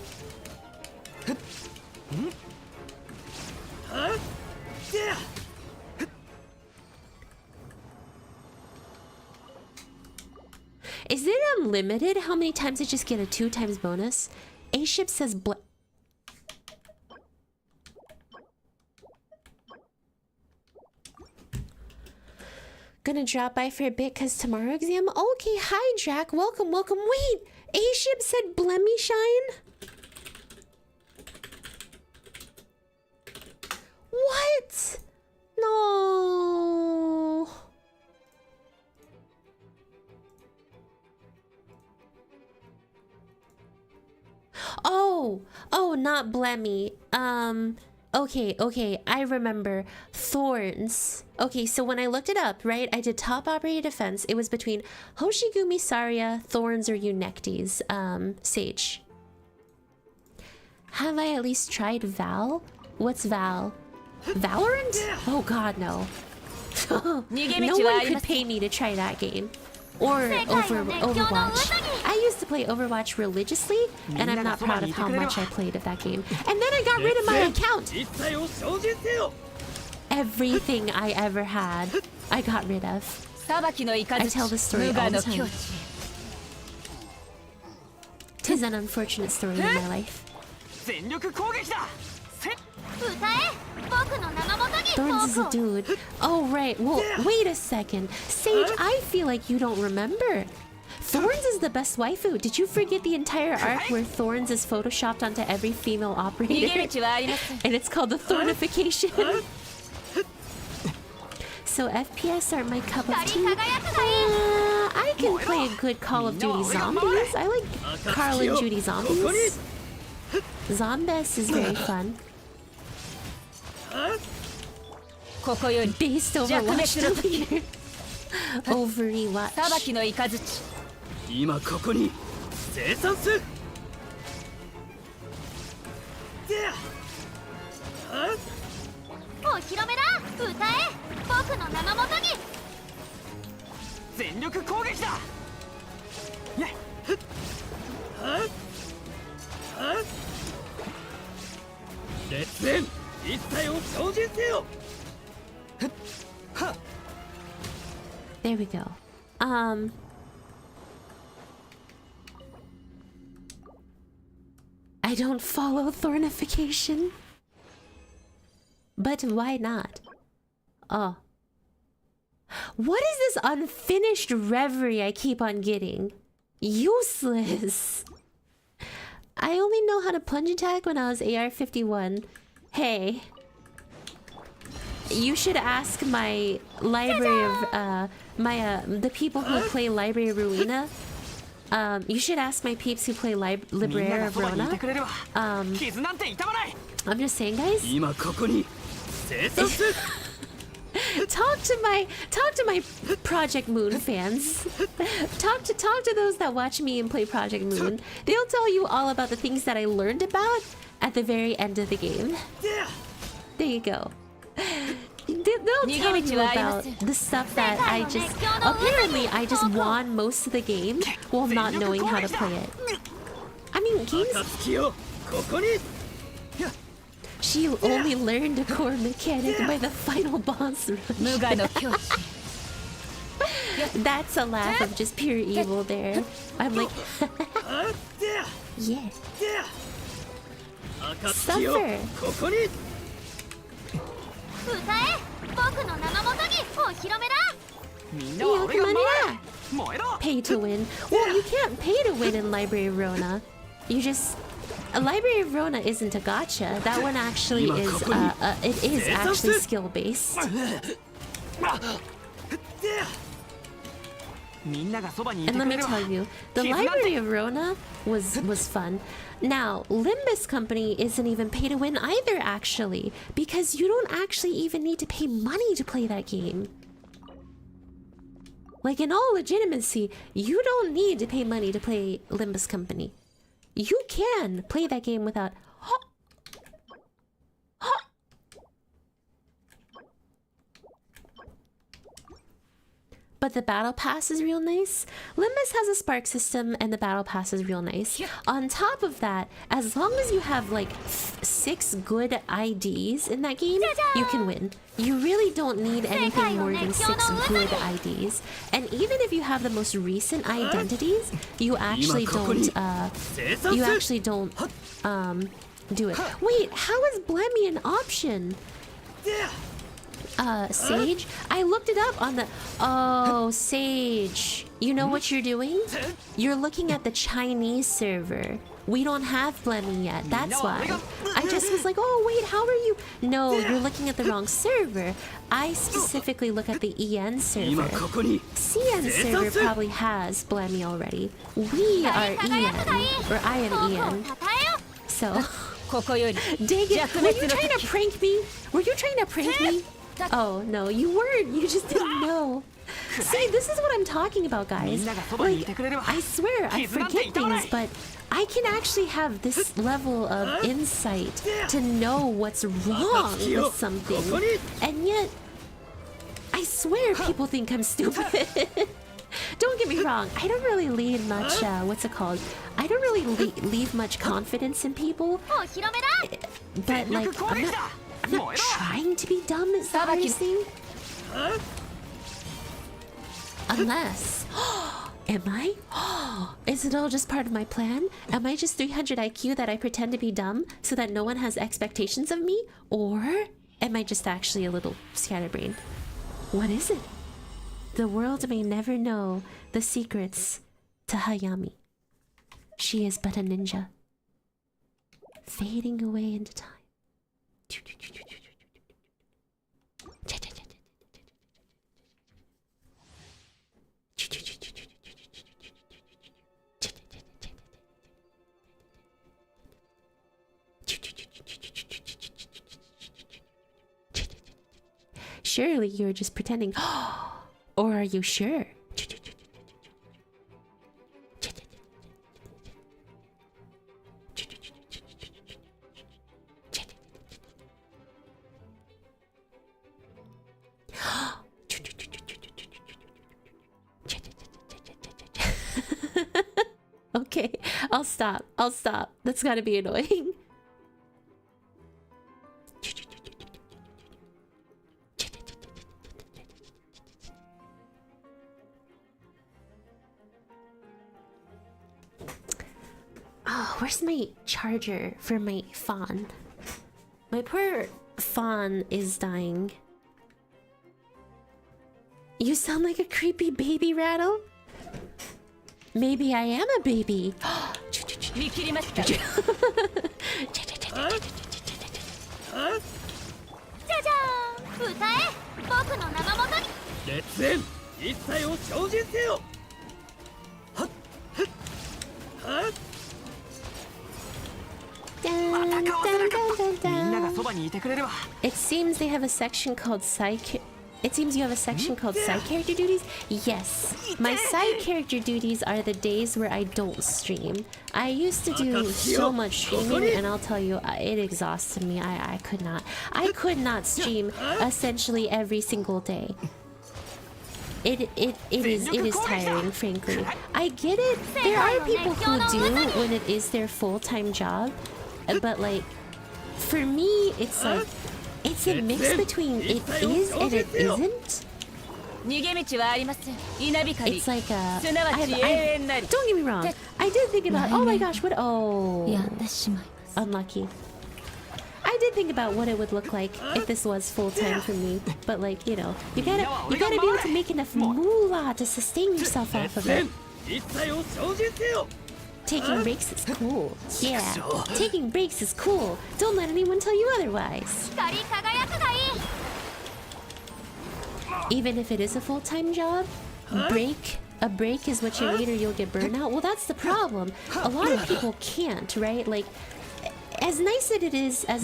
Is it unlimited how many times I just get a 2 times bonus? A-Ship says gonna drop by for a bit cause tomorrow exam? Okay, hi Jack, welcome. Wait, A-Ship said Blemmy Shine? What? No. Oh, not Blemmy. Okay, I remember. Thorns. Okay, so when I looked it up, right, I did top operating defense. It was between Hoshigumi Saria, Thorns, or Eunectes, Sage. Have I at least tried Val? What's Val? Valorant? Oh god, no. No one could pay me to try that game. Or Overwatch. I used to play Overwatch religiously, and I'm not proud of how much I played of that game. And then I got rid of my account! Everything I ever had, I got rid of. I tell this story all the time. 'Tis an unfortunate story in my life. Thorns is a dude. Oh, right. Well, wait a second. Sage, I feel like you don't remember. Thorns is the best waifu. Did you forget the entire arc where Thorns is photoshopped onto every female operator? And it's called the Thornification. So FPS aren't my cup of tea. I can play a good Call of Duty Zombies. I like Carl and Judy Zombies. Zombies is very fun. Based Overwatch deleter. Overwatch. 今ここに生産するお披露目だ歌え僕の名のもとに全力攻撃だ列伝一切を精進せよ There we go. I don't follow Thornification. But why not? Oh. What is this unfinished reverie I keep on getting? Useless. I only know how to punch attack when I was AR-51. Hey. You should ask my library of, the people who play Library of Ruina. You should ask my peeps who play Library of Rona. I'm just saying, guys. Talk to my Project Moon fans. Talk to those that watch me and play Project Moon. They'll tell you all about the things that I learned about at the very end of the game. There you go. They'll tell you about the stuff that I just... Apparently, I just won most of the game while not knowing how to play it. I mean, games... She only learned a core mechanic by the final boss run. That's a laugh of just pure evil there. I'm like... yeah. Suffer. Pay to win. Well, you can't pay to win in Library of Rona. You just... Library of Rona isn't a gacha. That one actually is, it is actually skill-based. And let me tell you, the Library of Rona was fun. Now, Limbus Company isn't even pay to win either, actually, because you don't actually even need to pay money to play that game. Like, in all legitimacy, you don't need to pay money to play Limbus Company. You can play that game without... But the battle pass is real nice. Limbus has a spark system and the battle pass is real nice. On top of that, as long as you have like 6 good IDs in that game, you can win. You really don't need anything more than 6 good IDs. And even if you have the most recent identities, you actually don't do it. Wait, how is Blemmy an option? Sage? I looked it up on the... Oh, Sage. You know what you're doing? You're looking at the Chinese server. We don't have Blemmy yet. That's why. I just was like, oh wait, how are you? No, you're looking at the wrong server. I specifically look at the EN server. CN server probably has Blammy already. We are EN, or I am EN. So, dang it, were you trying to prank me? Were you trying to prank me? Oh no, you weren't. You just didn't know. See, this is what I'm talking about, guys. Like, I swear, I forget things, but I can actually have this level of insight to know what's wrong with something. And yet, I swear people think I'm stupid. Don't get me wrong, I don't really leave much, what's it called? I don't really leave much confidence in people. But, like, I'm not trying to be dumb, is the hardest thing. Unless... Am I? Is it all just part of my plan? Am I just 300 IQ that I pretend to be dumb so that no one has expectations of me? Or am I just actually a little scatterbrained? What is it? The world may never know the secrets to Hayami. She is but a ninja, fading away into time. Surely you're just pretending. Or are you sure? Okay, I'll stop. I'll stop. That's gotta be annoying. Oh, where's my charger for my fawn? My poor fawn is dying. You sound like a creepy baby rattle. Maybe I am a baby. It seems they have a section called side. It seems you have a section called side character duties? Yes. My side character duties are the days where I don't stream. I used to do so much streaming, and I'll tell you, it exhausted me. I could not. I could not stream essentially every single day. It is tiring, frankly. I get it. There are people who do when it is their full-time job, but like, for me, it's like, it's a mix between it is and it isn't. It's like don't get me wrong. I did think about, oh my gosh, what? Oh, unlucky. I did think about what it would look like if this was full time for me, but like, you know, you gotta be able to make enough moolah to sustain yourself off of it. Taking breaks is cool. Yeah, taking breaks is cool. Don't let anyone tell you otherwise. Even if it is a full-time job, a break is what you need or you'll get burnout. Well, that's the problem. A lot of people can't, right? Like, as nice as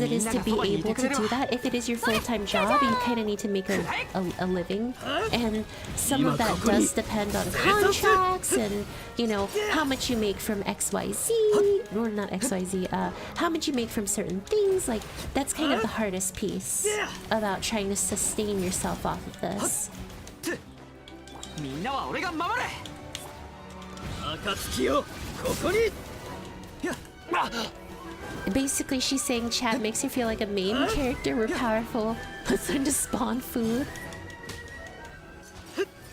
it is to be able to do that, if it is your full-time job, you kind of need to make a living. And some of that does depend on contracts and, you know, how much you make from XYZ, or not XYZ, how much you make from certain things. Like, that's kind of the hardest piece about trying to sustain yourself off of this. Basically, she's saying chat makes her feel like a main character. We're powerful. Let's learn to spawn food.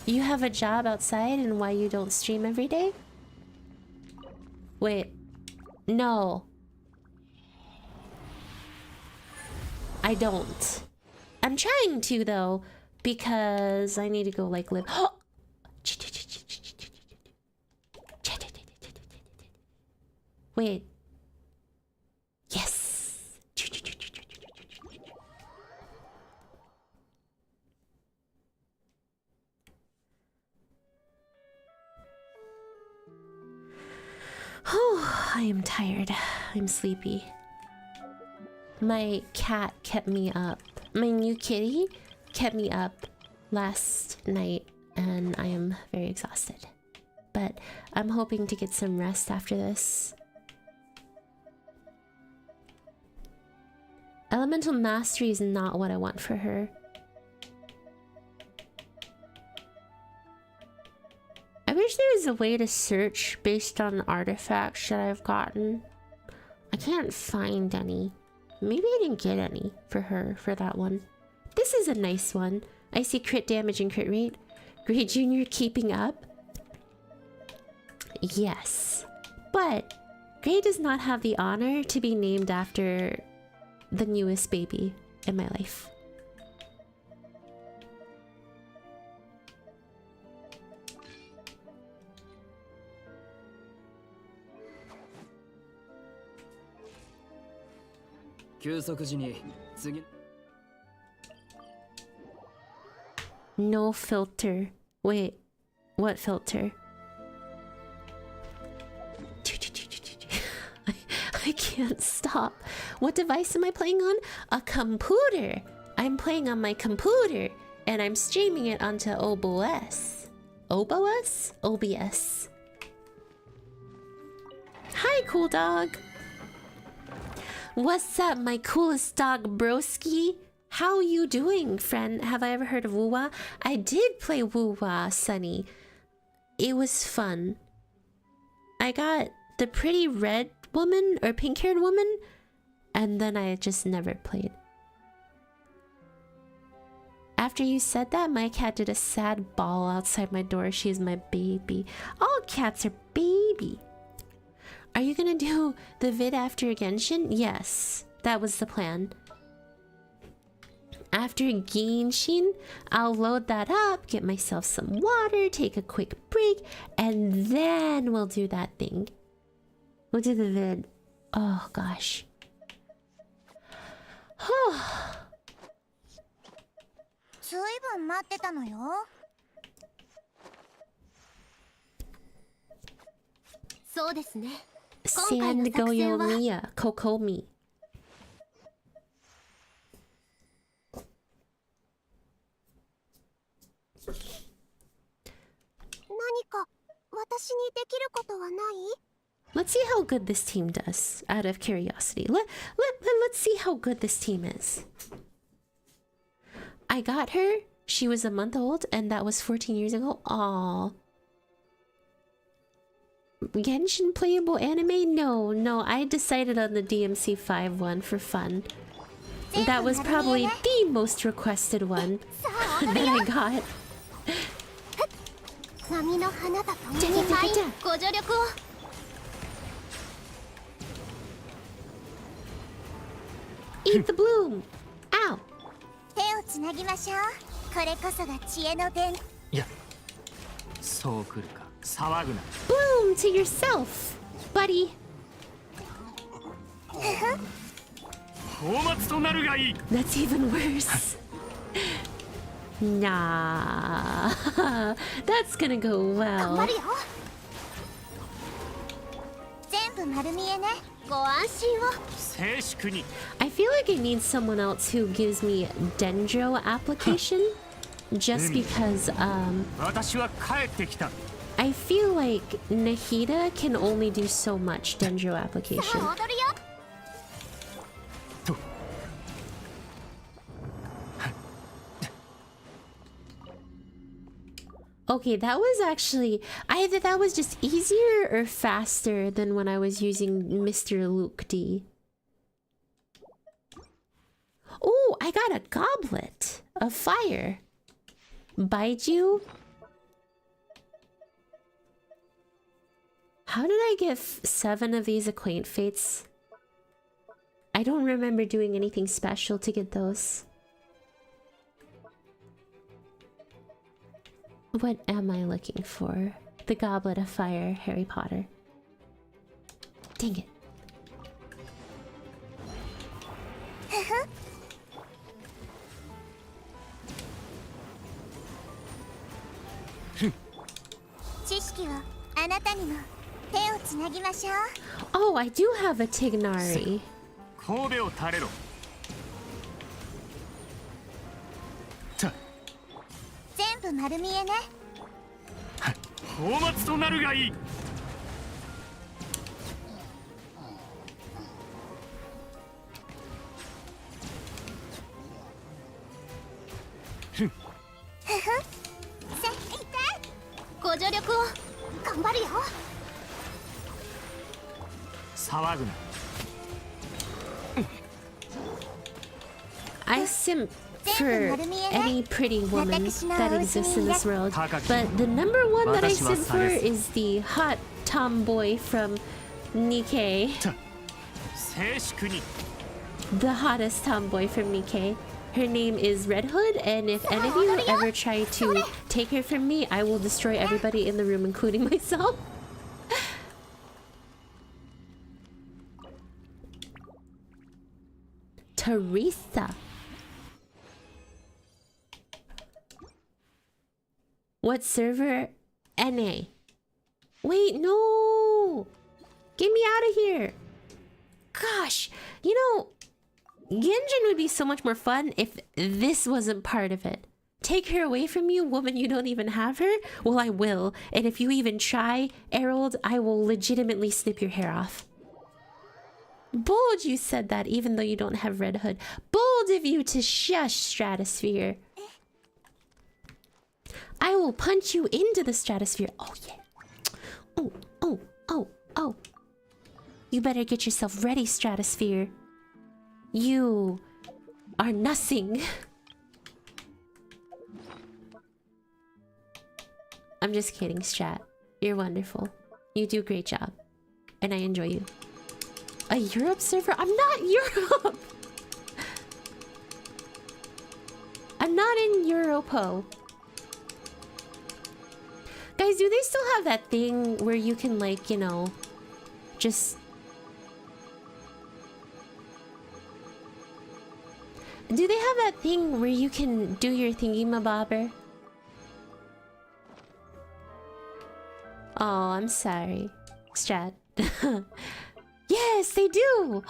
You have a job outside and why you don't stream every day? Wait. No. I don't. I'm trying to, though, because I need to go, like, live. Wait. Yes. I am tired. I'm sleepy. My cat kept me up. My new kitty kept me up last night, and I am very exhausted. But I'm hoping to get some rest after this. Elemental mastery is not what I want for her. I wish there was a way to search based on artifacts that I've gotten. I can't find any. Maybe I didn't get any for her for that one. This is a nice one. I see crit damage and crit rate. Grey Junior keeping up? Yes. But Grey does not have the honor to be named after the newest baby in my life. No filter. Wait, what filter? I can't stop. What device am I playing on? A computer. I'm playing on my computer and I'm streaming it onto OBS. OBS? OBS. Hi, cool dog. What's up, my coolest dog, broski? How you doing, friend? Have I ever heard of Woowa? I did play Woowa, Sunny. It was fun. I got the pretty red woman or pink-haired woman, and then I just never played. After you said that, my cat did a sad bawl outside my door. She's my baby. All cats are baby. Are you gonna do the vid after Genshin? Yes, that was the plan. After Genshin, I'll load that up, get myself some water, take a quick break, and then we'll do that thing. We'll do the vid. Oh gosh. Sangoyo Mia, Kokomi. Let's see how good this team does, out of curiosity. Let's see how good this team is. I got her. She was a month old, and that was 14 years ago. Aww. Genshin playable anime? No, I decided on the DMC5 one for fun. That was probably the most requested one that I got. Eat the bloom! Ow! Bloom to yourself, buddy! That's even worse. Nah, that's gonna go well. I feel like I need someone else who gives me Dendro application, just because I feel like Nahida can only do so much Dendro application. Okay, that was actually either that was just easier or faster than when I was using Mr. Luke D. Oh, I got a goblet of fire. Baiju? How did I get 7 of these Acquaint Fates? I don't remember doing anything special to get those. What am I looking for? The Goblet of Fire, Harry Potter. Dang it. 手をつなぎましょう。 Oh, I do have a Tignari. 神戸を垂れろ。た全部丸見えね。放末となるがいい。ご助力を頑張るよ。騒ぐな。 I simp for any pretty woman that exists in this world, but the number one that I simp for is the hot tomboy from Nikkei. 静粛に。 The hottest tomboy from Nikkei. Her name is Red Hood, and if any of you ever try to take her from me, I will destroy everybody in the room, including myself. Teresa. What server? NA. Wait, no! Get me out of here! Gosh, you know, Genshin would be so much more fun if this wasn't part of it. Take her away from you, woman, you don't even have her? Well, I will. And if you even try, Errol, I will legitimately snip your hair off. Bold you said that even though you don't have Red Hood. Bold of you to shush, Stratosphere. I will punch you into the Stratosphere. Oh, yeah. Oh, oh, oh, oh. You better get yourself ready, Stratosphere. You are nothing. I'm just kidding, Strat. You're wonderful. You do a great job. And I enjoy you. A Europe server? I'm not Europe! I'm not in Europo. Guys, do they still have that thing where you can, like, you know, just... Do they have that thing where you can do your thingy-mabobber? Oh, I'm sorry. Strat. Yes, they do!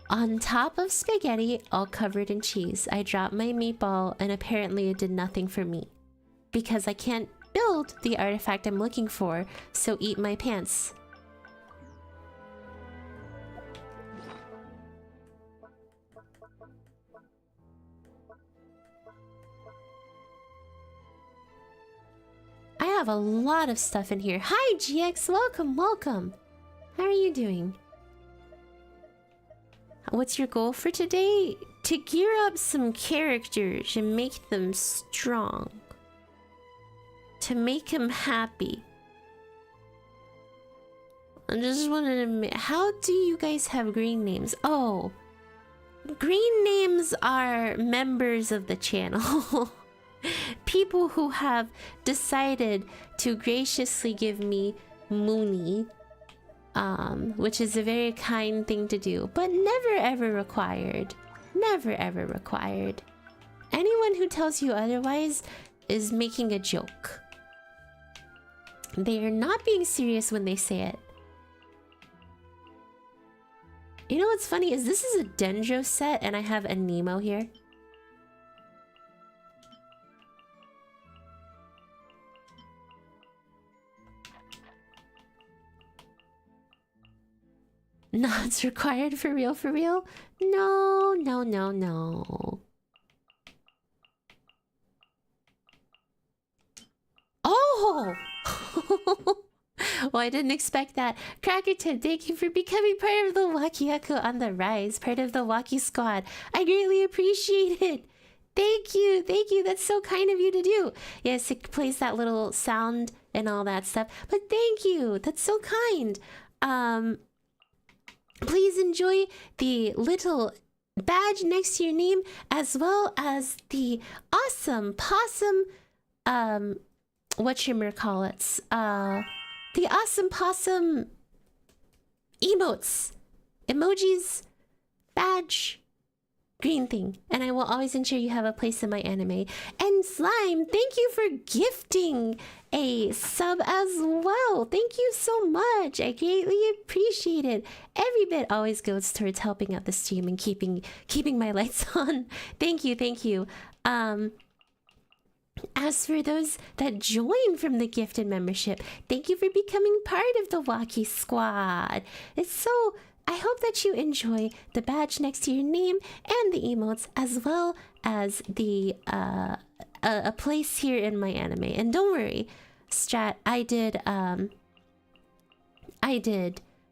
On top of spaghetti, all covered in cheese, I dropped my meatball and apparently it did nothing for me. Because I can't build the artifact I'm looking for, so eat my pants. I have a lot of stuff in here. Hi, GX. Welcome, welcome. How are you doing? What's your goal for today? To gear up some characters and make them strong. To make them happy. I just wanted to admit, how do you guys have green names? Oh, green names are members of the channel. People who have decided to graciously give me Mooney, which is a very kind thing to do, but never ever required. Never ever required. Anyone who tells you otherwise is making a joke. They are not being serious when they say it. You know what's funny is this is a Dendro set and I have a Nemo here. Nods required for real, for real? No, no, no, no. Oh! Well, I didn't expect that. Crackerton, thank you for becoming part of the Wakiyaku on the rise, part of the Waki squad. I greatly appreciate it. Thank you, thank you. That's so kind of you to do. Yes, it plays that little sound and all that stuff. But thank you. That's so kind. Please enjoy the little badge next to your name, as well as the awesome possum, whatchamacallits, the awesome possum emotes, emojis, badge, Green thing. And I will always ensure you have a place in my anime. And Slime, thank you for gifting a sub as well. Thank you so much. I greatly appreciate it. Every bit always goes towards helping out the stream and keeping my lights on. Thank you, thank you. As for those that join from the gifted membership, thank you for becoming part of the Waki Squad. It's so... I hope that you enjoy the badge next to your name and the emotes, as well as the a place here in my anime. And don't worry, Strat, I did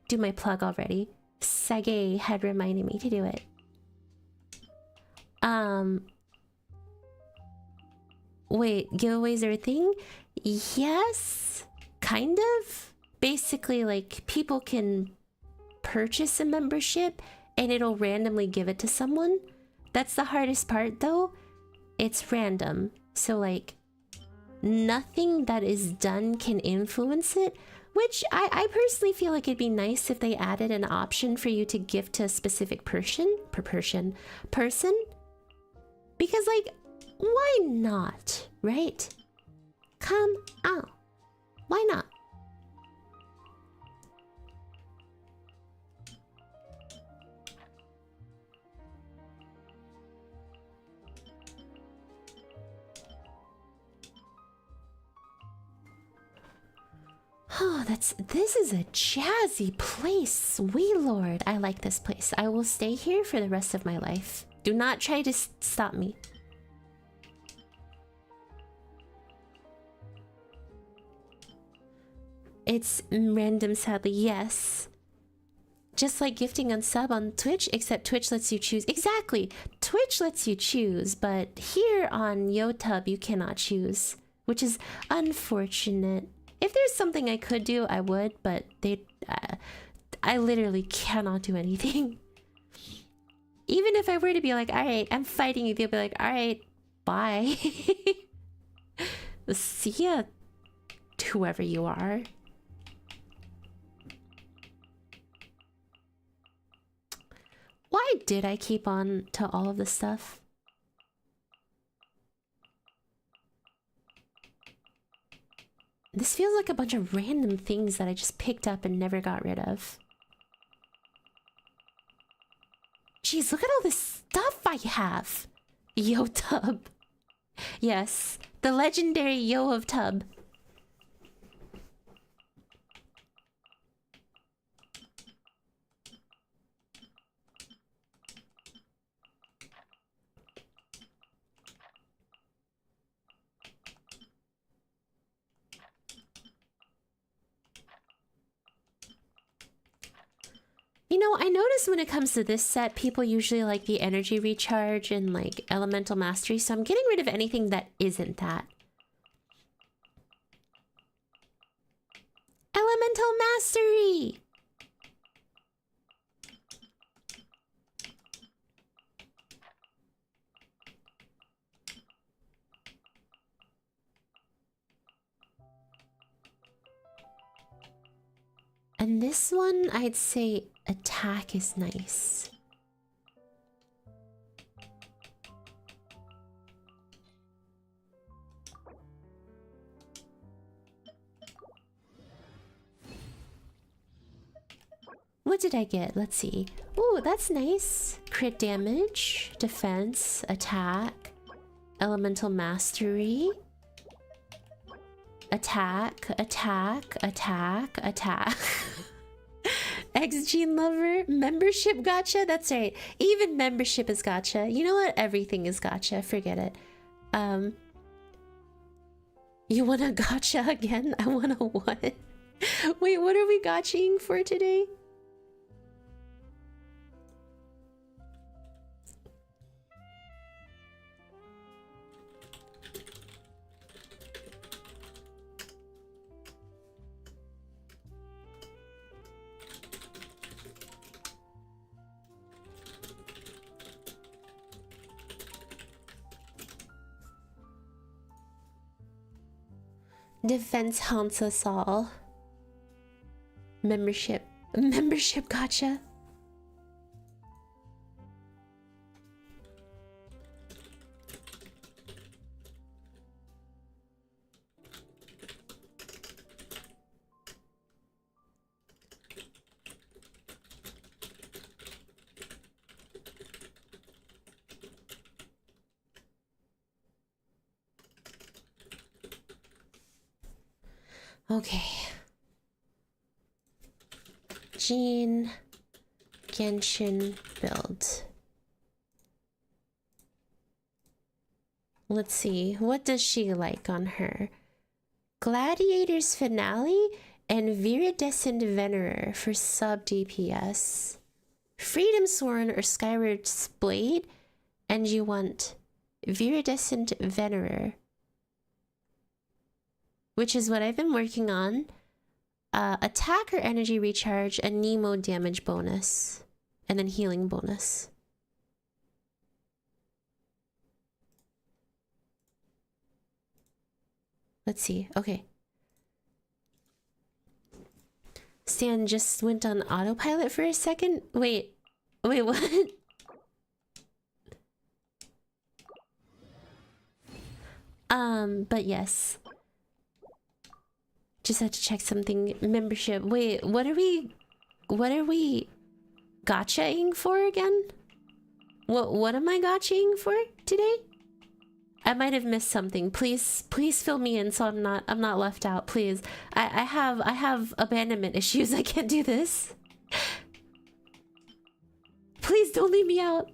do my plug already. Sage had reminded me to do it. Wait, giveaways are a thing? Yes, kind of. Basically, like, people can purchase a membership and it'll randomly give it to someone. That's the hardest part though. It's random, so like nothing that is done can influence it, which I personally feel like it'd be nice if they added an option for you to gift to a specific person, because like, why not, right? Come on, why not? Oh, this is a jazzy place, sweet lord. I like this place. I will stay here for the rest of my life. Do not try to stop me. It's random, sadly, yes. Just like gifting on sub on Twitch, except Twitch lets you choose. Exactly! Twitch lets you choose, but here on YouTube you cannot choose, which is unfortunate. If there's something I could do, I would, but I literally cannot do anything. Even if I were to be like, alright, I'm fighting you, they'll be like, alright, bye. See ya, whoever you are. Why did I keep on to all of this stuff? This feels like a bunch of random things that I just picked up and never got rid of. Jeez, look at all this stuff I have! Yo Tub. Yes, the legendary Yo of Tub. You know, I notice when it comes to this set, people usually like the energy recharge and like elemental mastery, so I'm getting rid of anything that isn't that. Elemental mastery! And this one, I'd say attack is nice. What did I get? Let's see. Ooh, that's nice. Crit damage, defense, attack, elemental mastery. Attack, attack, attack, attack. X-Gene Lover, membership gacha? That's right. Even membership is gacha. You know what? Everything is gacha. Forget it. You want a gacha again? I want a what? Wait, what are we gachaing for today? Defense haunts us all. Membership gacha. Okay. Jean Genshin build. Let's see. What does she like on her? Gladiator's Finale and Viridescent Venerer for sub DPS. Freedom Sworn or Skyward's Blade. And you want Viridescent Venerer, which is what I've been working on. Attack or energy recharge, a Nemo damage bonus, and then healing bonus. Let's see. Okay. Stan just went on autopilot for a second. Wait, what? But yes. Just had to check something. Membership. Wait, what are we gachaing for again? What am I gachaing for today? I might have missed something. Please fill me in so I'm not left out, please. I have abandonment issues. I can't do this. Please don't leave me out.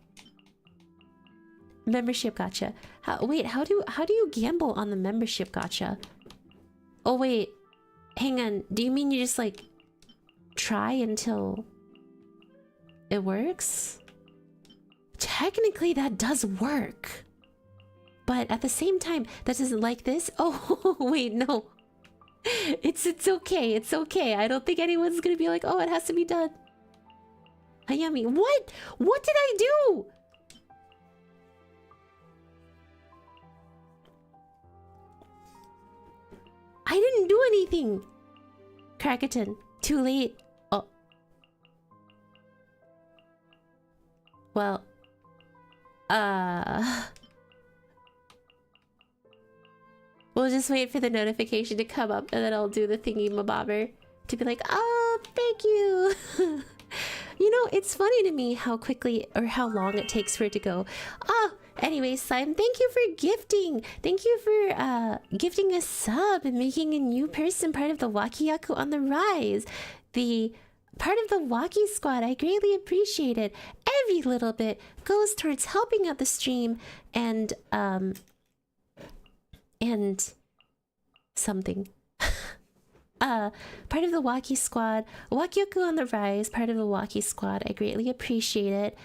Membership gacha. Wait, how do you gamble on the membership gacha? Oh wait. Hang on. Do you mean you just like try until it works? Technically that does work. But at the same time, that doesn't like this. Oh, wait, no. It's okay. It's okay. I don't think anyone's gonna be like, oh, it has to be done. Hayami, what? What did I do? I didn't do anything. Krakaton, too late. Oh. Well. We'll just wait for the notification to come up and then I'll do the thingy mabobber to be like, oh, thank you. You know, it's funny to me how quickly or how long it takes for it to go. Oh, anyway, Slime, thank you for gifting. Thank you for gifting a sub and making a new person part of the Wakiyaku on the Rise. The part of the Waki squad, I greatly appreciate it. Every little bit goes towards helping out the stream and something. Part of the Waki squad. Wakioku on the Rise, part of the Waki squad. I greatly appreciate it.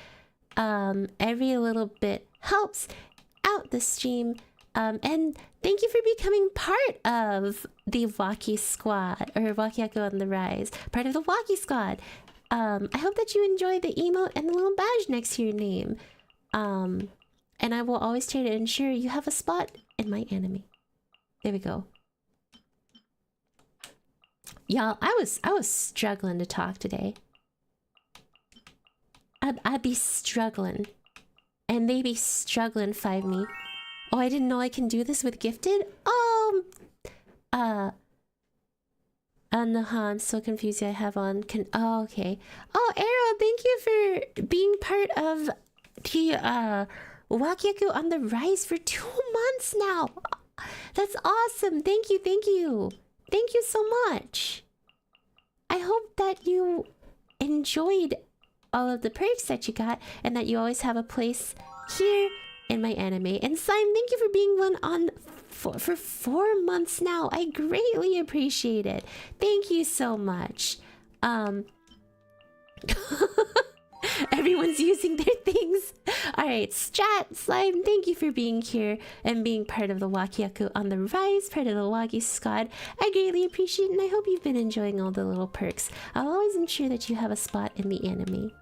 Every little bit helps out the stream. And thank you for becoming part of the Waki squad, or Wakioku on the Rise, part of the Waki squad. I hope that you enjoy the emote and the little badge next to your name. And I will always try to ensure you have a spot in my anime. There we go. Y'all, I was struggling to talk today. I'd be struggling. And they be struggling, 5me. Oh, I didn't know I can do this with gifted? No, I'm so confused. I have on... Oh, okay. Oh, Arrow, thank you for being part of the Wakyaku on the Rise for 2 months now. That's awesome. Thank you, thank you. Thank you so much. I hope that you enjoyed all of the perks that you got and that you always have a place here in my anime. And Slime, thank you for being one on for 4 months now. I greatly appreciate it. Thank you so much. Everyone's using their things. Alright, Strat, Slime, thank you for being here and being part of the Wakyaku on the Rise, part of the Waki squad. I greatly appreciate it and I hope you've been enjoying all the little perks. I'll always ensure that you have a spot in the anime.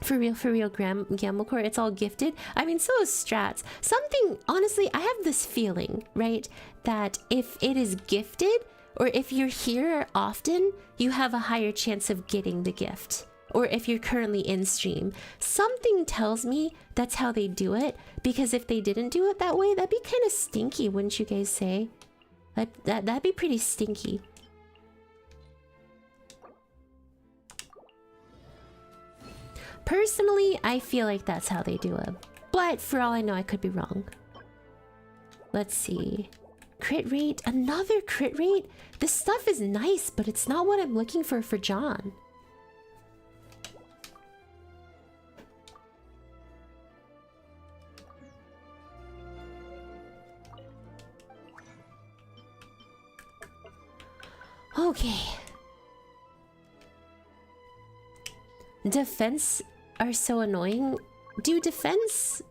For real, Gamblecore, it's all gifted. I mean, so is Strats. Something, honestly, I have this feeling, right? That if it is gifted, or if you're here often, you have a higher chance of getting the gift. Or if you're currently in stream. Something tells me that's how they do it. Because if they didn't do it that way, that'd be kind of stinky, wouldn't you guys say? That'd be pretty stinky. Personally, I feel like that's how they do it. But for all I know, I could be wrong. Let's see. Crit rate, another crit rate? This stuff is nice, but it's not what I'm looking for John. Okay. Defense are so annoying. Do defense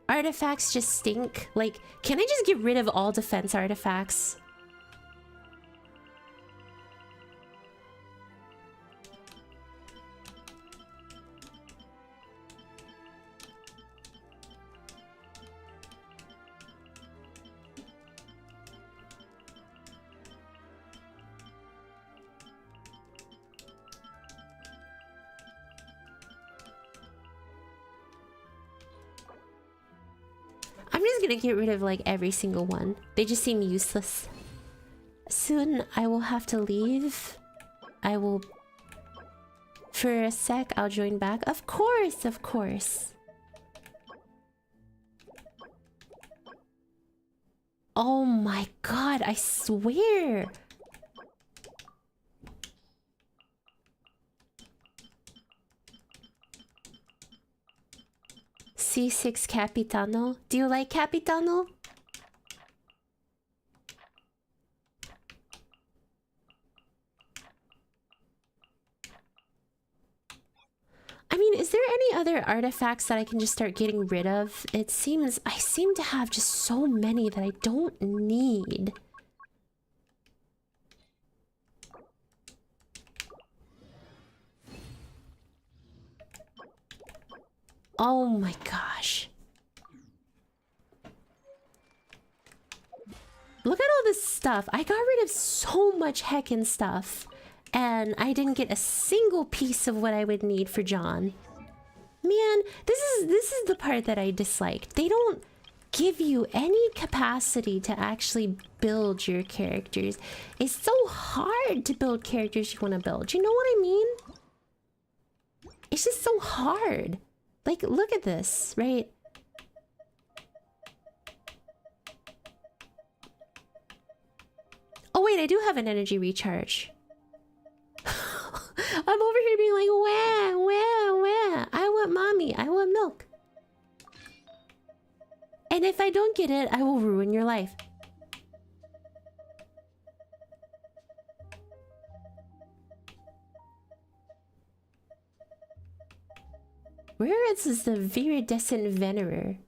artifacts just stink? Like, can I just get rid of all defense artifacts? I'm just gonna get rid of like every single one. They just seem useless. Soon I will have to leave. I will... For a sec, I'll join back. Of course, of course. Oh my god, I swear. C6 Capitano. Do you like Capitano? I mean, is there any other artifacts that I can just start getting rid of? It seems I seem to have just so many that I don't need. Oh my gosh. Look at all this stuff. I got rid of so much heckin' stuff. And I didn't get a single piece of what I would need for John. Man, this is the part that I disliked. They don't give you any capacity to actually build your characters. It's so hard to build characters you want to build. You know what I mean? It's just so hard. Like, look at this, right? Oh wait, I do have an energy recharge. I'm over here being like, wah. I want mommy. I want milk. And if I don't get it, I will ruin your life. Where is the viridescent venerer?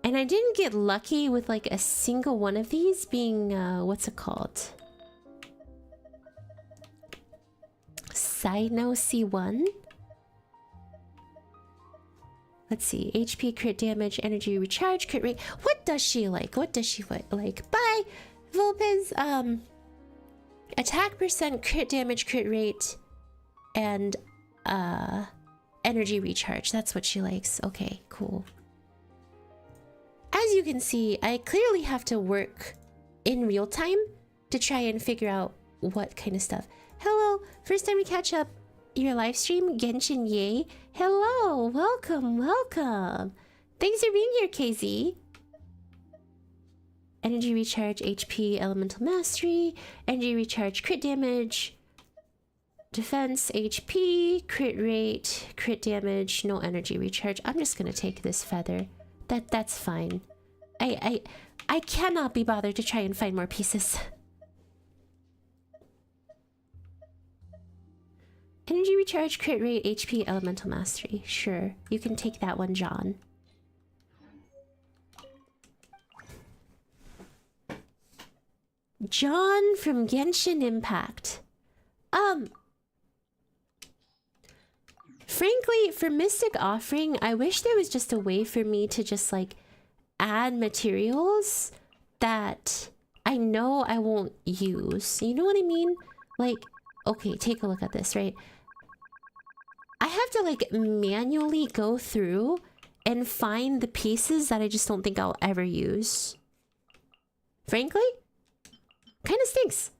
And I didn't get lucky with like a single one of these being, what's it called? Sino C1? Let's see, HP, crit damage, energy recharge, crit rate. What does she like? What does she like? Bye! Volpez, attack percent, crit damage, crit rate, and, energy recharge. That's what she likes. Okay, cool. As you can see, I clearly have to work in real time to try and figure out what kind of stuff. Hello, first time to catch up your live stream, Genshin yay. Hello, welcome. Thanks for being here, KZ. Energy recharge, HP, elemental mastery, energy recharge, crit damage, defense, HP, crit rate, crit damage, no energy recharge. I'm just gonna take this feather. That's fine. I cannot be bothered to try and find more pieces. Energy recharge, crit rate, HP, elemental mastery. Sure, you can take that one, John. John from Genshin Impact. Frankly, for Mystic Offering, I wish there was just a way for me to just like add materials that I know I won't use. You know what I mean? Like, okay, take a look at this, right? I have to like manually go through and find the pieces that I just don't think I'll ever use. Frankly, kind of stinks.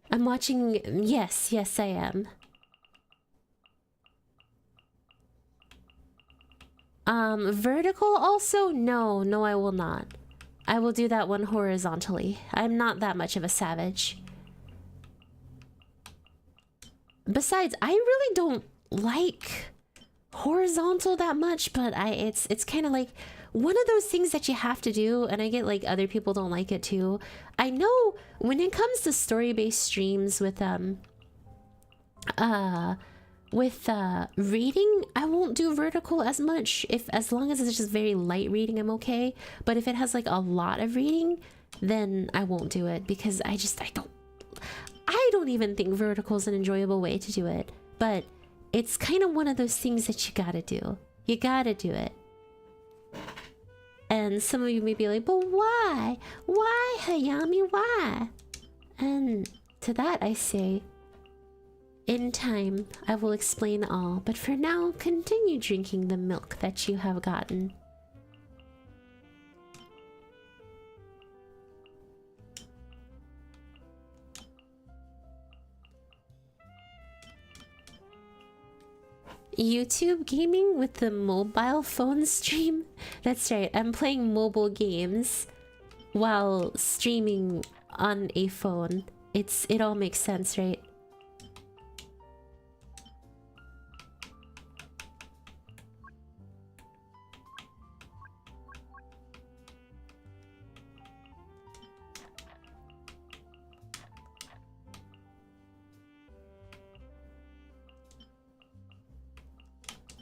I'm watching... Yes, I am. Vertical also? No, I will not. I will do that one horizontally. I'm not that much of a savage. Besides, I really don't like horizontal that much, but it's kind of like one of those things that you have to do, and I get like other people don't like it too. I know when it comes to story-based streams with reading, I won't do vertical as much. As long as it's just very light reading, I'm okay. But if it has like a lot of reading, then I won't do it, because I don't even think vertical is an enjoyable way to do it. But it's kind of one of those things that you gotta do. You gotta do it. And some of you may be like, but why? Why, Hayami, why? And to that I say, in time, I will explain all. But for now, continue drinking the milk that you have gotten. YouTube gaming with the mobile phone stream? That's right, I'm playing mobile games while streaming on a phone. It all makes sense, right?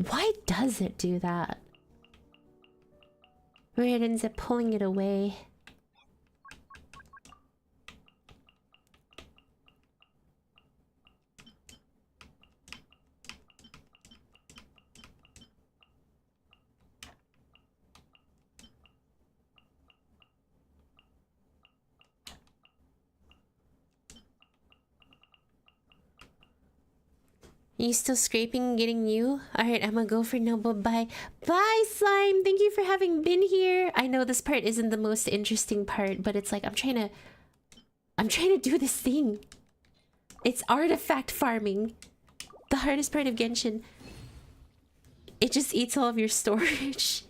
Why does it do that? Where it ends up pulling it away. You still scraping and getting new? Alright, I'm gonna go for no, but bye. Bye, Slime! Thank you for having been here. I know this part isn't the most interesting part, but it's like I'm trying to do this thing. It's artifact farming. The hardest part of Genshin. It just eats all of your storage.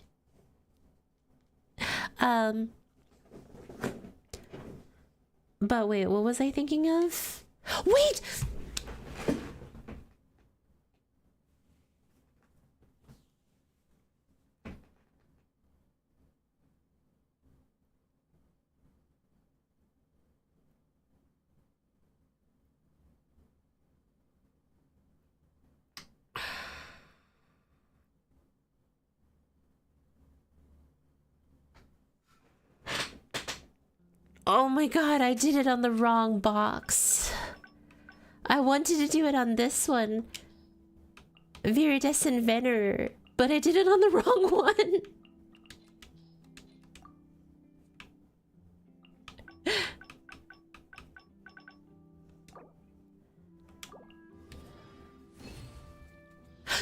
But wait, what was I thinking of? Wait! Oh my god, I did it on the wrong box. I wanted to do it on this one. Viridescent Venerer. But I did it on the wrong one.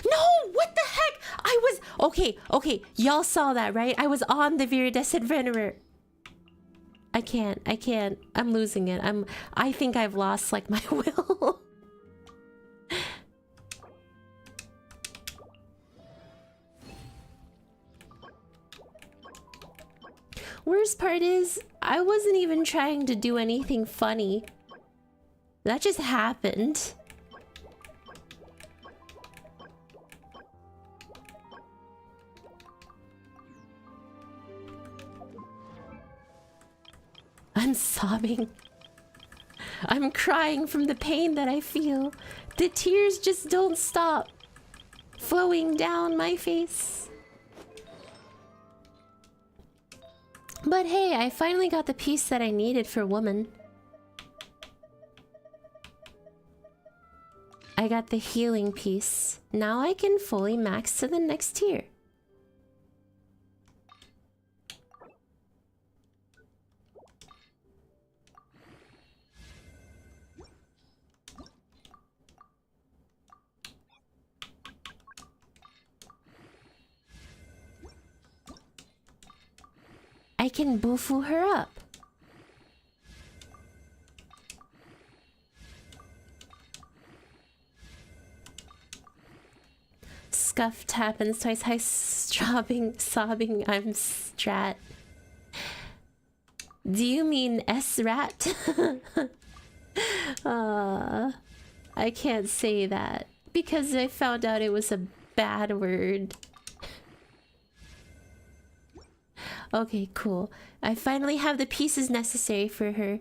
No! What the heck? I was... Okay. Y'all saw that, right? I was on the Viridescent Venerer. I can't. I'm losing it. I think I've lost, like, my will. Worst part is, I wasn't even trying to do anything funny. That just happened. I'm sobbing. I'm crying from the pain that I feel. The tears just don't stop flowing down my face. But hey, I finally got the piece that I needed for woman. I got the healing piece. Now I can fully max to the next tier. I can bufu her up. Scuffed happens twice. Hi, sobbing, I'm strat. Do you mean S-rat? I can't say that because I found out it was a bad word. Okay, cool. I finally have the pieces necessary for her.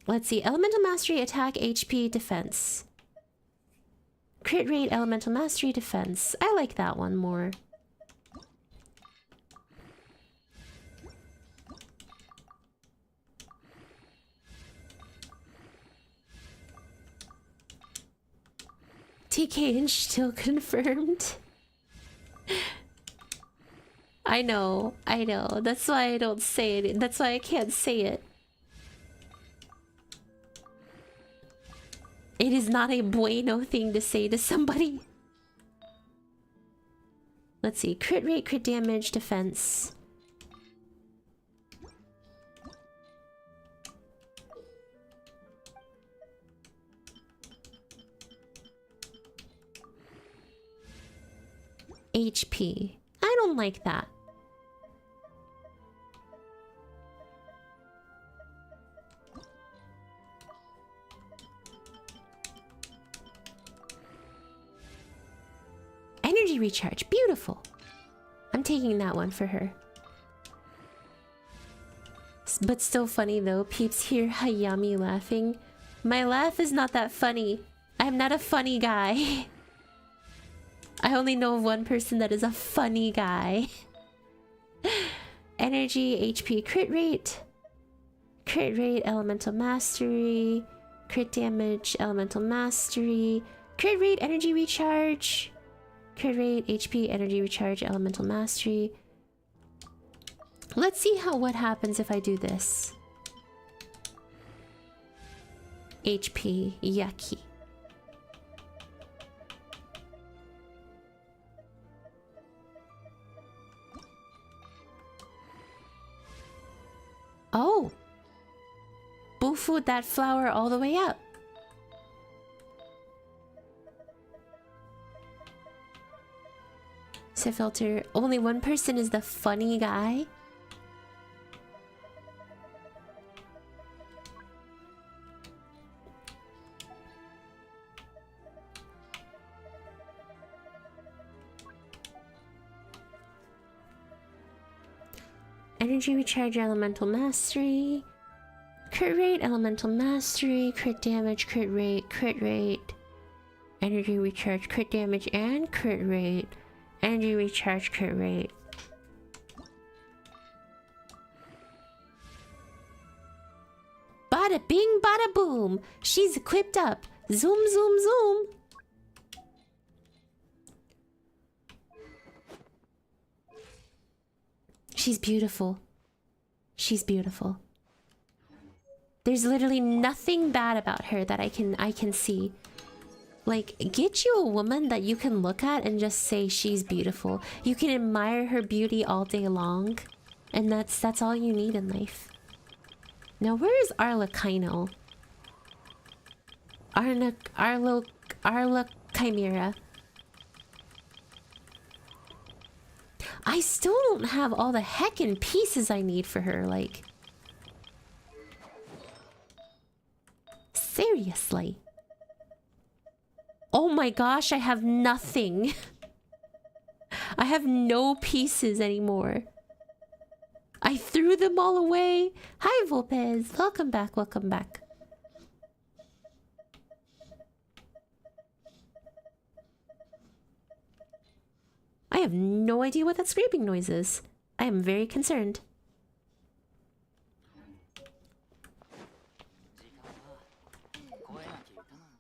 Let's see. Elemental Mastery, Attack, HP, Defense. Crit Rate, Elemental Mastery, Defense. I like that one more. TK and still confirmed. I know. That's why I don't say it. That's why I can't say it. It is not a bueno thing to say to somebody. Let's see. Crit rate, crit damage, defense. HP. I don't like that. Energy recharge. Beautiful. I'm taking that one for her. But still funny though. Peeps hear Hayami laughing. My laugh is not that funny. I'm not a funny guy. I only know of one person that is a funny guy. Energy, HP, crit rate. Crit rate, elemental mastery. Crit damage, elemental mastery. Crit rate, energy recharge. Crit rate, HP, energy recharge, elemental mastery. Let's see what happens if I do this. HP, yucky. Oh! Bufu'd that flower all the way up. Set filter. Only one person is the funny guy. Energy recharge, elemental mastery. Crit rate, elemental mastery. Crit damage, crit rate. Energy recharge, crit damage, and crit rate. Energy recharge, crit rate. Bada bing, bada boom. She's equipped up. Zoom, zoom, zoom. She's beautiful. She's beautiful. There's literally nothing bad about her that I can see. Like, get you a woman that you can look at and just say she's beautiful. You can admire her beauty all day long. And that's all you need in life. Now, where is Arlecchino? Arla Chimera. I still don't have all the heckin' pieces I need for her, like... Seriously. Oh my gosh, I have nothing. I have no pieces anymore. I threw them all away. Hi, Volpez. Welcome back, welcome back. I have no idea what that scraping noise is. I am very concerned.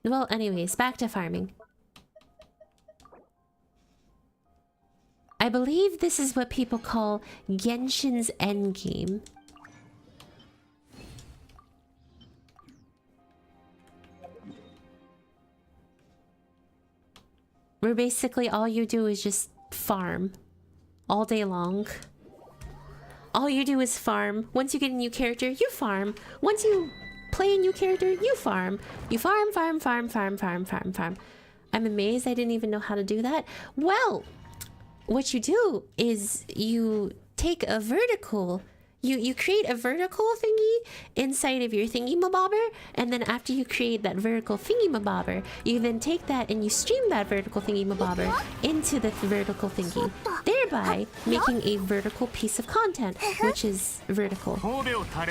Well, anyways, back to farming. I believe this is what people call Genshin's endgame. Where basically all you do is just farm all day long. all you do is farm. Once you get a new character, you farm. Once you play a new character, you farm. You farm, farm, farm, farm, farm, farm, farm. I'm amazed I didn't even know how to do that. Well, what you do is you take a vertical, you create a vertical thingy inside of your thingy-mabobber, and then after you create that vertical thingy-mabobber, you then take that and you stream that vertical thingy-mabobber into the vertical thingy, thereby making a vertical piece of content, which is vertical.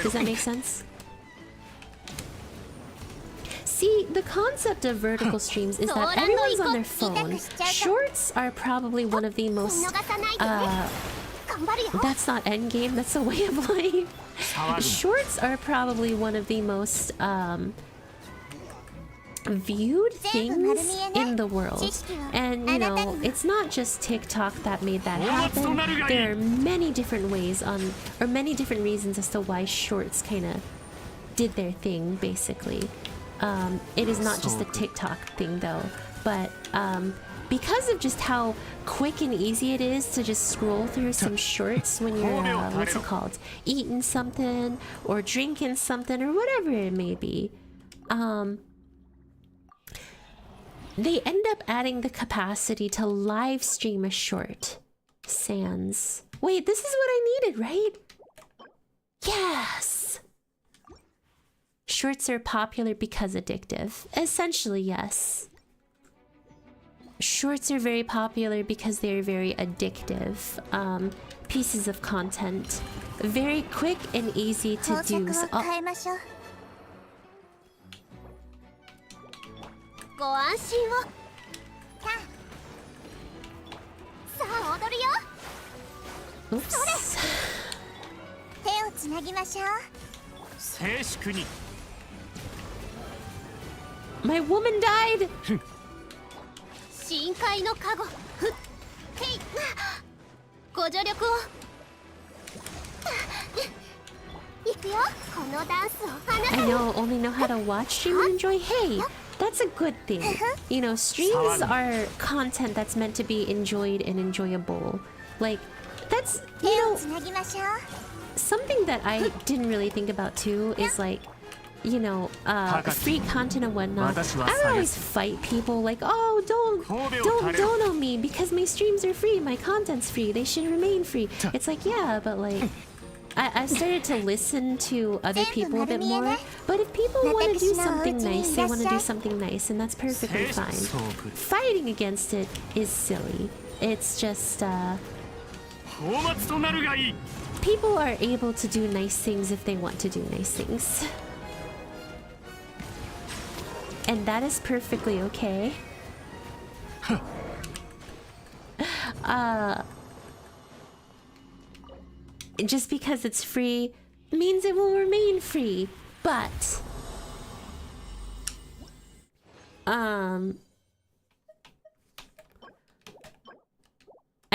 Does that make sense? See, the concept of vertical streams is that everyone's on their phone. Shorts are probably one of the most... that's not endgame, that's a way of life. Shorts are probably one of the most viewed things in the world. And, you know, it's not just TikTok that made that happen. There are many different ways on... or many different reasons as to why shorts kind of did their thing, basically. It is not just a TikTok thing though, but because of just how quick and easy it is to just scroll through some shorts when you're, what's it called, eating something or drinking something or whatever it may be, they end up adding the capacity to live stream a short. Sans. Wait, this is what I needed, right? Yes! Shorts are popular because addictive. Essentially, yes. Shorts are very popular because they're very addictive pieces of content. Very quick and easy to do. So, oops. My woman died! I only know how to watch, stream, and enjoy. Hey, that's a good thing. You know, streams are content that's meant to be enjoyed and enjoyable. Like, that's, you know, something that I didn't really think about too is like, you know, free content and whatnot. I would always fight people like, oh, don't on me because my streams are free, my content's free, they should remain free. It's like, yeah, but like, I started to listen to other people a bit more. But if people want to do something nice, they want to do something nice, and that's perfectly fine. Fighting against it is silly. It's just, people are able to do nice things if they want to do nice things. And that is perfectly okay. Just because it's free means it will remain free, but I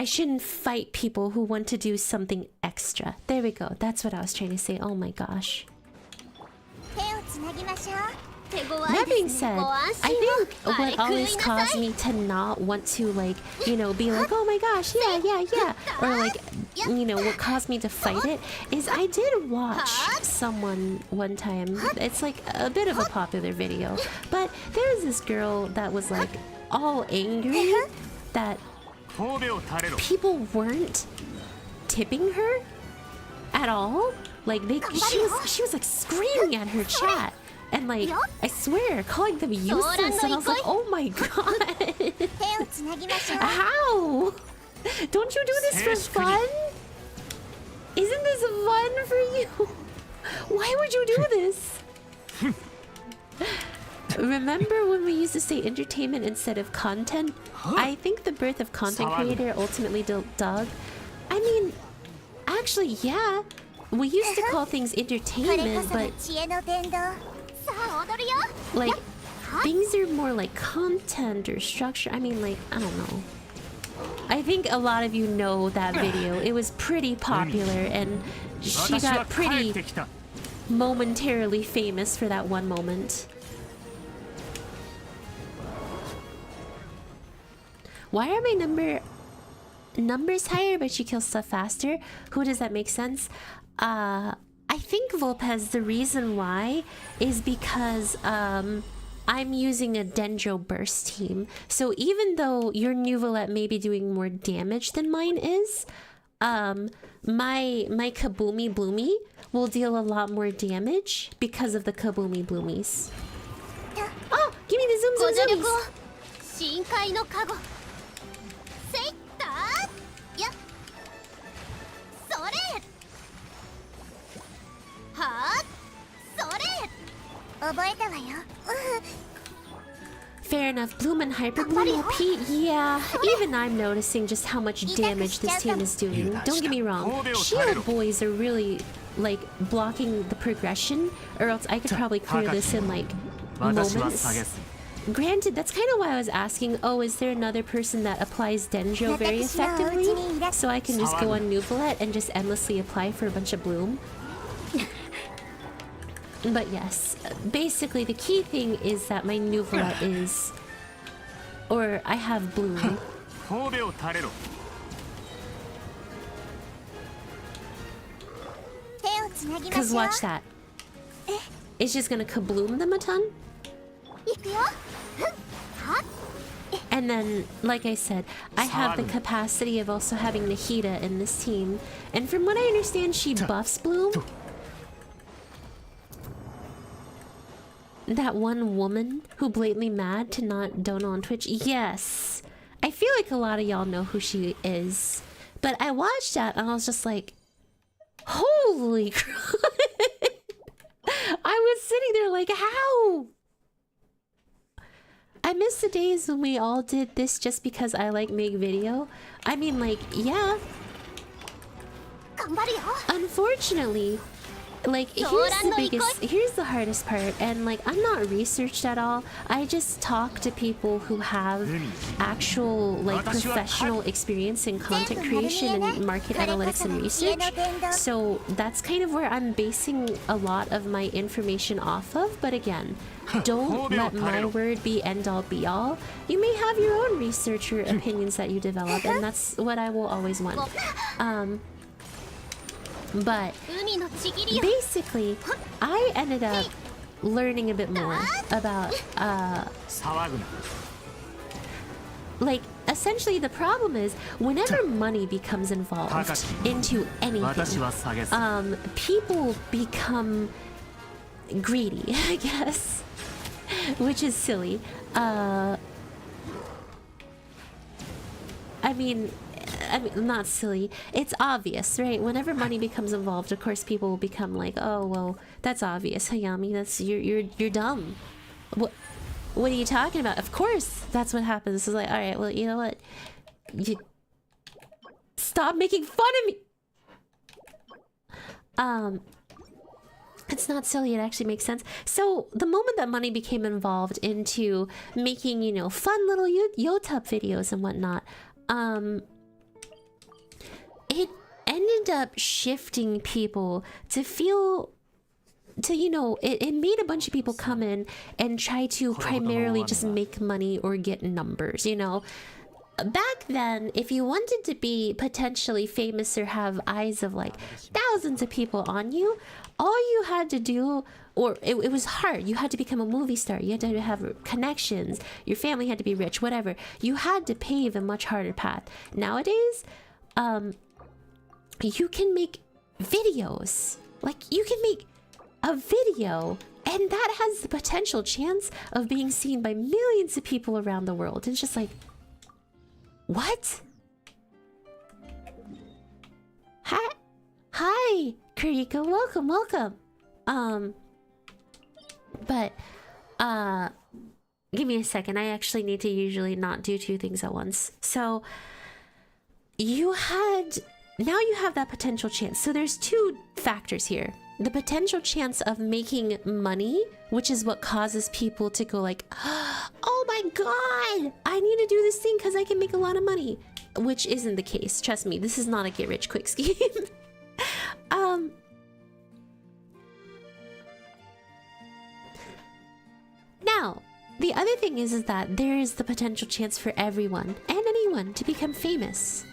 shouldn't fight people who want to do something extra. There we go. That's what I was trying to say. Oh my gosh. That being said, I think what always caused me to not want to, like, you know, be like, oh my gosh, yeah, or like, you know, what caused me to fight it is I did watch someone one time. It's like a bit of a popular video, but there was this girl that was like all angry that people weren't tipping her at all. Like she was like screaming at her chat. And like, I swear, calling them useless, and I was like, oh my god. How? Don't you do this for fun? Isn't this fun for you? Why would you do this? Remember when we used to say entertainment instead of content? I think the birth of content creator ultimately dug. I mean, actually, yeah. We used to call things entertainment, but like, things are more like content or structure. I mean, like, I don't know. I think a lot of you know that video. It was pretty popular, and she got pretty momentarily famous for that one moment. Why are my number numbers higher, but she kills stuff faster. Who does that make sense? I think Volpez, the reason why is because I'm using a Dendro Burst team. So even though your Nuvolette may be doing more damage than mine is, my Kaboomy Bloomy will deal a lot more damage because of the Kaboomy Bloomies. Oh, give me the zoom zoom zoomies! 深海のカゴせいったやそれはあそれ覚えたわよ Fair enough. Bloom and Hyper Bloom OP. Yeah, even I'm noticing just how much damage this team is doing. Don't get me wrong. Shield boys are really, like, blocking the progression, or else I could probably clear this in, like, moments. Granted, that's kind of why I was asking, oh, is there another person that applies Dendro very effectively? So I can just go on Nuvolette and just endlessly apply for a bunch of Bloom. But yes, basically the key thing is that my Nuvolette is... or I have Bloom. Because watch that. It's just gonna kabloom them a ton. And then, like I said, I have the capacity of also having Nahida in this team. And from what I understand, she buffs Bloom. That one woman who blatantly mad to not dono on Twitch. Yes. I feel like a lot of y'all know who she is. But I watched that and I was just like, holy crap. I was sitting there like, how? I miss the days when we all did this just because I like make video. I mean, like, yeah. Unfortunately, like, here's the hardest part, and like, I'm not researched at all. I just talk to people who have actual, like, professional experience in content creation and market analytics and research. So that's kind of where I'm basing a lot of my information off of. But again, don't let my word be end-all be-all. You may have your own research or opinions that you develop, and that's what I will always want. But basically, I ended up learning a bit more about, like, essentially the problem is whenever money becomes involved into anything, people become greedy, I guess, which is silly. I mean, not silly. It's obvious, right? Whenever money becomes involved, of course, people will become like, "Oh, well, that's obvious, Hayami. That's you're dumb. What are you talking about?" Of course, that's what happens. It's like, all right, well, you know what? You stop making fun of me. It's not silly. It actually makes sense. So the moment that money became involved into making, you know, fun little YouTube videos and whatnot, it ended up shifting people to feel, to, you know, it made a bunch of people come in and try to primarily just make money or get numbers, you know. Back then, if you wanted to be potentially famous or have eyes of like thousands of people on you, all you had to do, or it was hard. You had to become a movie star. You had to have connections. Your family had to be rich, whatever. You had to pave a much harder path. Nowadays, you can make videos. Like, you can make a video, and that has the potential chance of being seen by millions of people around the world. It's just like, what? Hi, Kuriko. Welcome. But, give me a second. I actually need to usually not do two things at once. So, now you have that potential chance. So there's two factors here. The potential chance of making money, which is what causes people to go like, oh my god, I need to do this thing because I can make a lot of money. Which isn't the case. Trust me, this is not a get-rich-quick scheme. Now, the other thing is that there is the potential chance for everyone and anyone to become famous.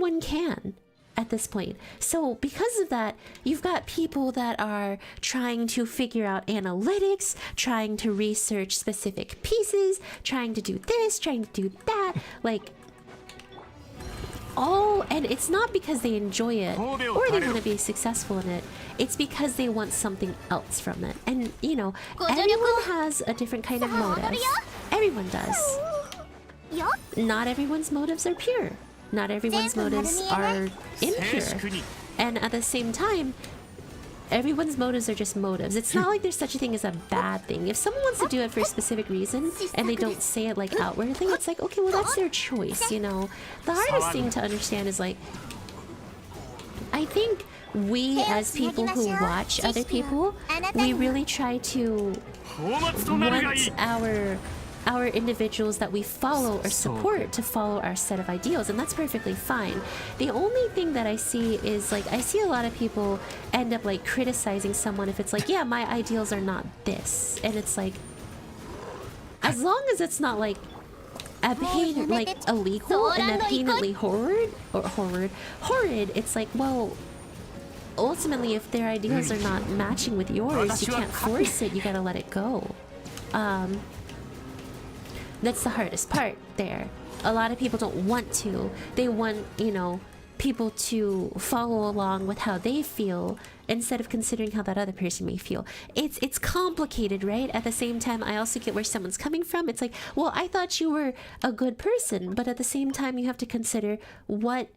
anyone can at this point. So because of that, you've got people that are trying to figure out analytics, trying to research specific pieces, trying to do this, trying to do that, like all, and it's not because they enjoy it or they want to be successful in it. It's because they want something else from it. And you know, everyone has a different kind of motive. Everyone does. Not everyone's motives are pure. Not everyone's motives are impure. And at the same time, everyone's motives are just motives. It's not like there's such a thing as a bad thing. If someone wants to do it for a specific reason and they don't say it like outwardly, it's like, okay, well, that's their choice, you know? The hardest thing to understand is like, I think we as people who watch other people, we really try to want our individuals that we follow or support to follow our set of ideals, and that's perfectly fine. The only thing that I see is like, I see a lot of people end up like criticizing someone if it's like, yeah, my ideals are not this, and it's like, as long as it's not like like illegal and obscenely horrid, it's like, well, ultimately if their ideals are not matching with yours, you can't force it, you gotta let it go. That's the hardest part there. A lot of people don't want to. They want, you know, people to follow along with how they feel instead of considering how that other person may feel. It's complicated, right? At the same time, I also get where someone's coming from. It's like, well, I thought you were a good person, but at the same time, you have to consider what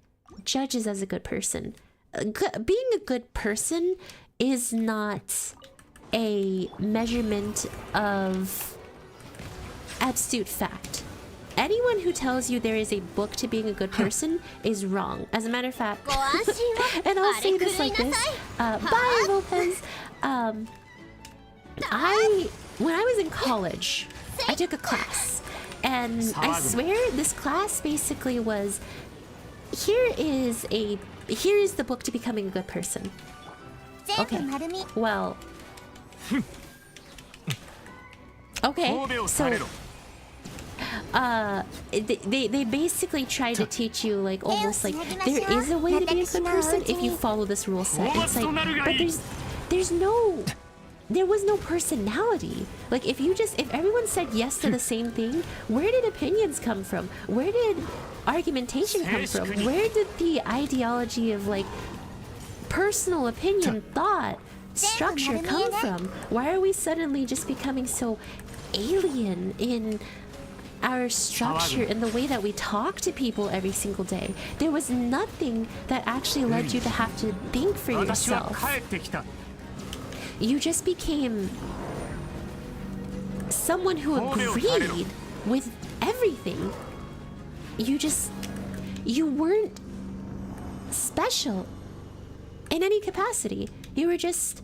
judges as a good person. Being a good person is not a measurement of absolute fact. Anyone who tells you there is a book to being a good person is wrong. As a matter of fact, and I'll say this like this, bye Lopez. When I was in college, I took a class, and I swear this class basically was, here is the book to becoming a good person. Okay, well, okay, so they basically try to teach you like almost like there is a way to be a good person if you follow this rule set. It's like, but there was no personality. Like if everyone said yes to the same thing, where did opinions come from? Where did argumentation come from? Where did the ideology of like personal opinion, thought, structure come from? Why are we suddenly just becoming so alien in our structure and the way that we talk to people every single day? There was nothing that actually led you to have to think for yourself. You just became someone who agreed with everything. You weren't special in any capacity. You were just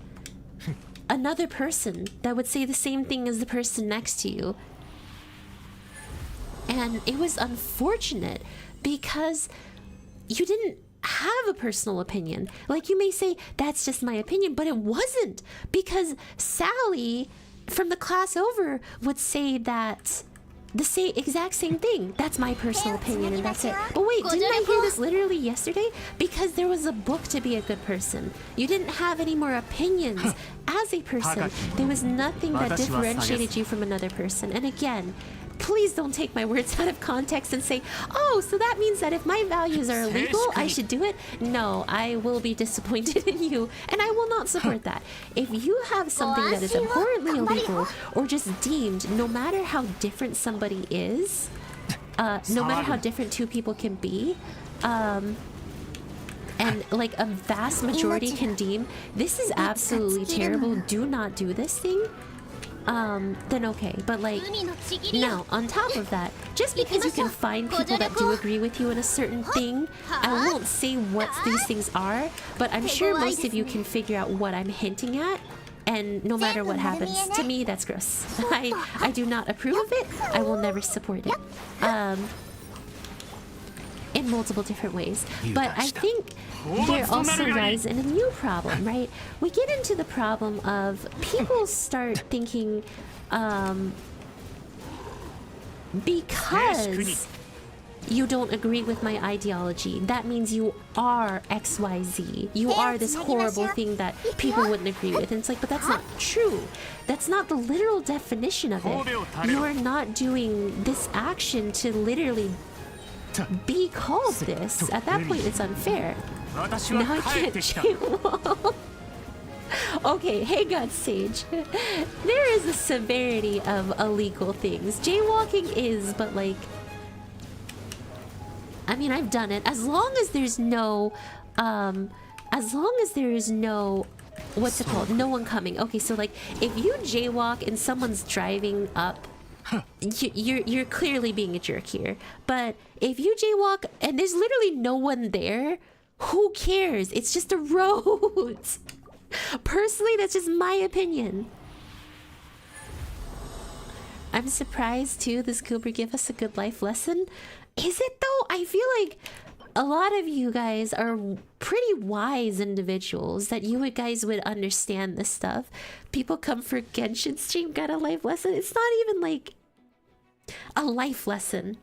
another person that would say the same thing as the person next to you. And it was unfortunate because you didn't have a personal opinion. Like you may say, that's just my opinion, but it wasn't, because Sally from the class over would say that the exact same thing. That's my personal opinion and that's it. But wait, didn't I hear this literally yesterday? Because there was a book to be a good person. You didn't have any more opinions as a person. There was nothing that differentiated you from another person. And again, please don't take my words out of context and say, oh, so that means that if my values are illegal, I should do it? No, I will be disappointed in you, and I will not support that. If you have something that is abhorrently illegal, or just deemed, no matter how different somebody is, no matter how different two people can be, and like a vast majority can deem, this is absolutely terrible, do not do this thing, then okay. But like, now on top of that, just because you can find people that do agree with you in a certain thing, I won't say what these things are, but I'm sure most of you can figure out what I'm hinting at, and no matter what happens, to me that's gross. I do not approve of it. I will never support it. In multiple different ways. But I think there also lies in a new problem, right? We get into the problem of people start thinking, because you don't agree with my ideology. That means you are XYZ. You are this horrible thing that people wouldn't agree with. And it's like, but that's not true. That's not the literal definition of it. You are not doing this action to literally be called this. At that point, it's unfair. Now I can't jaywalk. Okay, hang on, Sage. There is a severity of illegal things. Jaywalking is, but like... I mean, I've done it. As long as there's no... as long as there is no... What's it called? No one coming. Okay, so like, if you jaywalk and someone's driving up, you're clearly being a jerk here. But if you jaywalk and there's literally no one there, who cares? It's just a road. Personally, that's just my opinion. I'm surprised too this Cooper gave us a good life lesson. Is it though? I feel like a lot of you guys are pretty wise individuals that you guys would understand this stuff. People come for Genshin stream, got a life lesson. It's not even like a life lesson.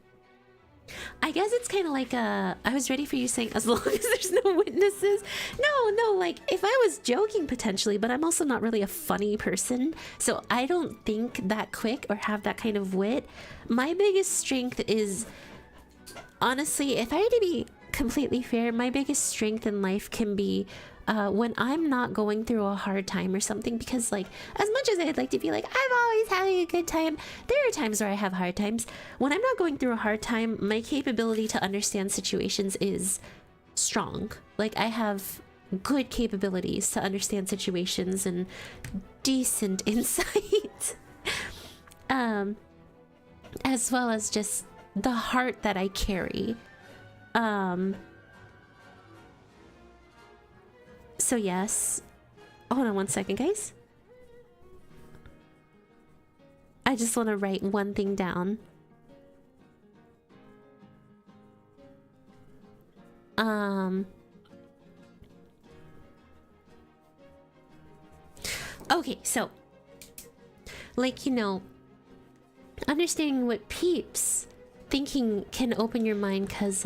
I guess it's kind of like a... I was ready for you saying, as long as there's no witnesses. No, like, if I was joking potentially, but I'm also not really a funny person, so I don't think that quick or have that kind of wit. My biggest strength is... Honestly, if I had to be completely fair, my biggest strength in life can be when I'm not going through a hard time or something, because like, as much as I'd like to be like, I'm always having a good time, there are times where I have hard times. When I'm not going through a hard time, my capability to understand situations is strong. Like, I have good capabilities to understand situations and decent insight. As well as just the heart that I carry. So yes. Hold on one second, guys. I just want to write one thing down. Okay, so like, you know, understanding what peeps thinking can open your mind, because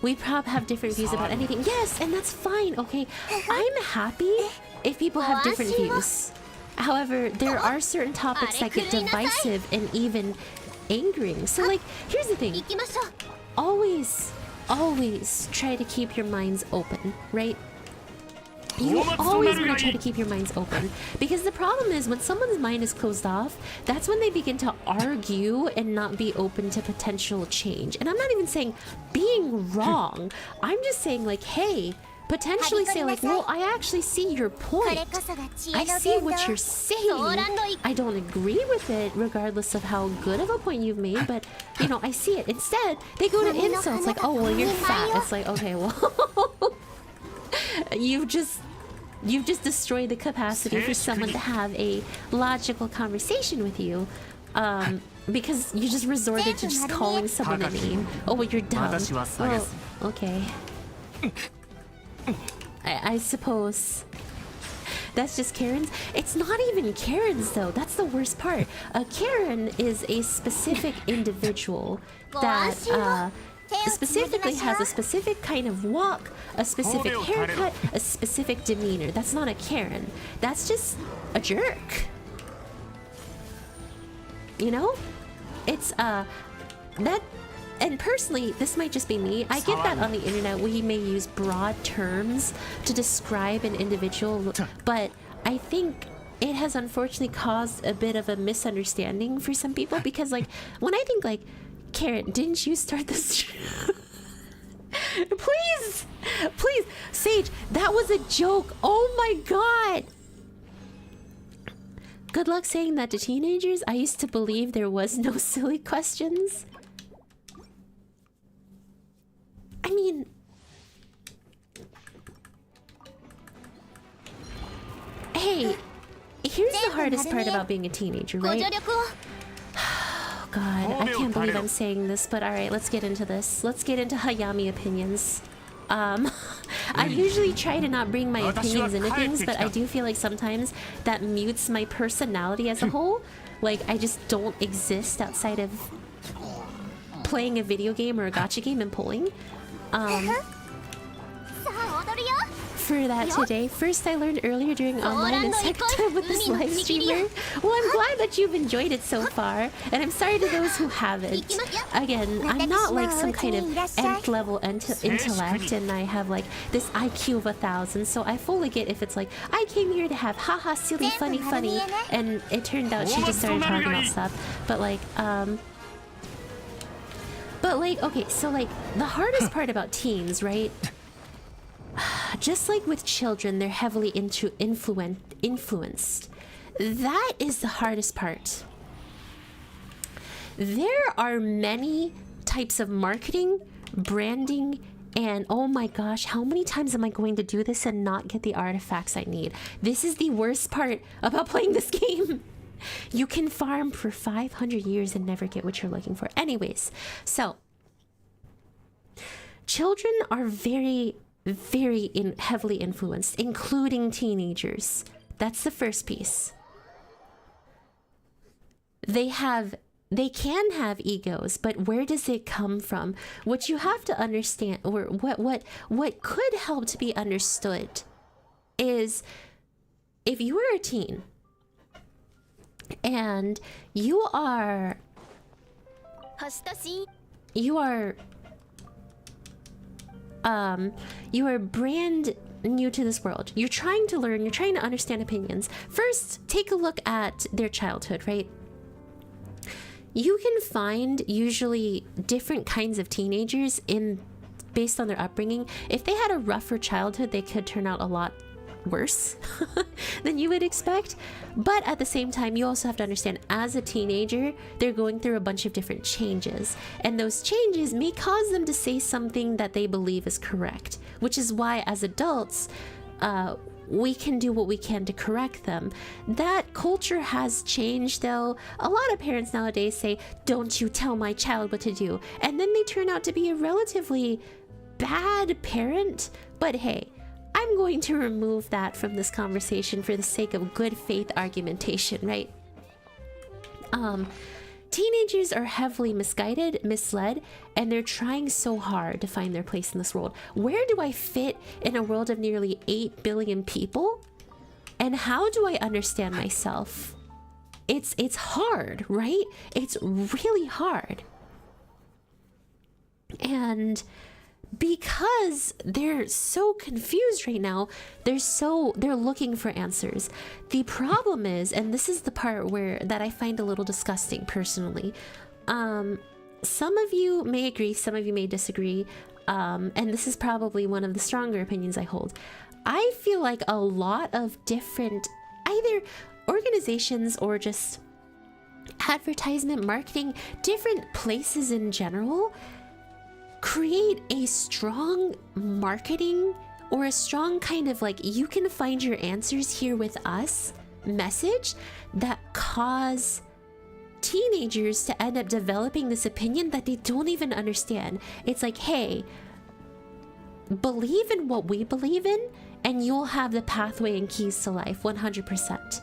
we probably have different views about anything. Yes, and that's fine, okay? I'm happy if people have different views. However, there are certain topics that get divisive and even angering. So like, here's the thing. Always try to keep your minds open, right? You always want to try to keep your minds open, because the problem is when someone's mind is closed off, that's when they begin to argue and not be open to potential change. And I'm not even saying being wrong. I'm just saying like, hey, potentially say like, well, I actually see your point. I see what you're saying. I don't agree with it regardless of how good of a point you've made, but you know, I see it. Instead, they go to insults like, oh, well, you're fat. It's like, okay, well, you've just destroyed the capacity for someone to have a logical conversation with you, because you just resorted to just calling someone a name. Oh, well, you're dumb. Well, okay. I suppose that's just Karen's. It's not even Karen's though. That's the worst part. A Karen is a specific individual that specifically has a specific kind of walk, a specific haircut, a specific demeanor. That's not a Karen. That's just a jerk. You know? It's that, and personally, this might just be me. I get that on the internet we may use broad terms to describe an individual, but I think it has unfortunately caused a bit of a misunderstanding for some people, because like, when I think like, Karen, didn't you start this? Please, Sage, that was a joke. Oh my god. Good luck saying that to teenagers. I used to believe there was no silly questions. I mean, hey, here's the hardest part about being a teenager, right? Oh god, I can't believe I'm saying this, but alright, let's get into this. Let's get into Hayami opinions. I usually try to not bring my opinions into things, but I do feel like sometimes that mutes my personality as a whole. Like, I just don't exist outside of playing a video game or a gacha game and pulling. さあ踊るよ For that today, first I learned earlier during online and second time with this live streamer. Well, I'm glad that you've enjoyed it so far, and I'm sorry to those who haven't. Again, I'm not like some kind of nth level intellect, and I have like this IQ of 1,000, so I fully get if it's like, I came here to have haha silly funny funny, and it turned out she just started talking about stuff. But like, okay, so like, the hardest part about teens, right? Just like with children, they're heavily influenced. That is the hardest part. There are many types of marketing, branding, and oh my gosh, how many times am I going to do this and not get the artifacts I need? This is the worst part about playing this game. You can farm for 500 years and never get what you're looking for. Anyways, so children are very heavily influenced, including teenagers. That's the first piece. They can have egos, but where does it come from? What you have to understand, or what could help to be understood, is if you are a teen and you are brand new to this world. You're trying to learn, you're trying to understand opinions. First, take a look at their childhood, right? You can find usually different kinds of teenagers based on their upbringing. If they had a rougher childhood, they could turn out a lot worse than you would expect. But at the same time, you also have to understand, as a teenager, they're going through a bunch of different changes, and those changes may cause them to say something that they believe is correct, which is why as adults we can do what we can to correct them. That culture has changed though. A lot of parents nowadays say, don't you tell my child what to do, and then they turn out to be a relatively bad parent. But hey, I'm going to remove that from this conversation for the sake of good faith argumentation, right? Teenagers are heavily misguided, misled, and they're trying so hard to find their place in this world. Where do I fit in a world of nearly 8 billion people? And how do I understand myself? It's hard, right? It's really hard. And because they're so confused right now, they're looking for answers. The problem is, and this is the part that I find a little disgusting personally, some of you may agree, some of you may disagree, and this is probably one of the stronger opinions I hold. I feel like a lot of different either organizations or just advertisement, marketing, different places in general create a strong marketing or a strong kind of like, you can find your answers here with us message that cause teenagers to end up developing this opinion that they don't even understand. It's like, hey, believe in what we believe in and you'll have the pathway and keys to life 100%.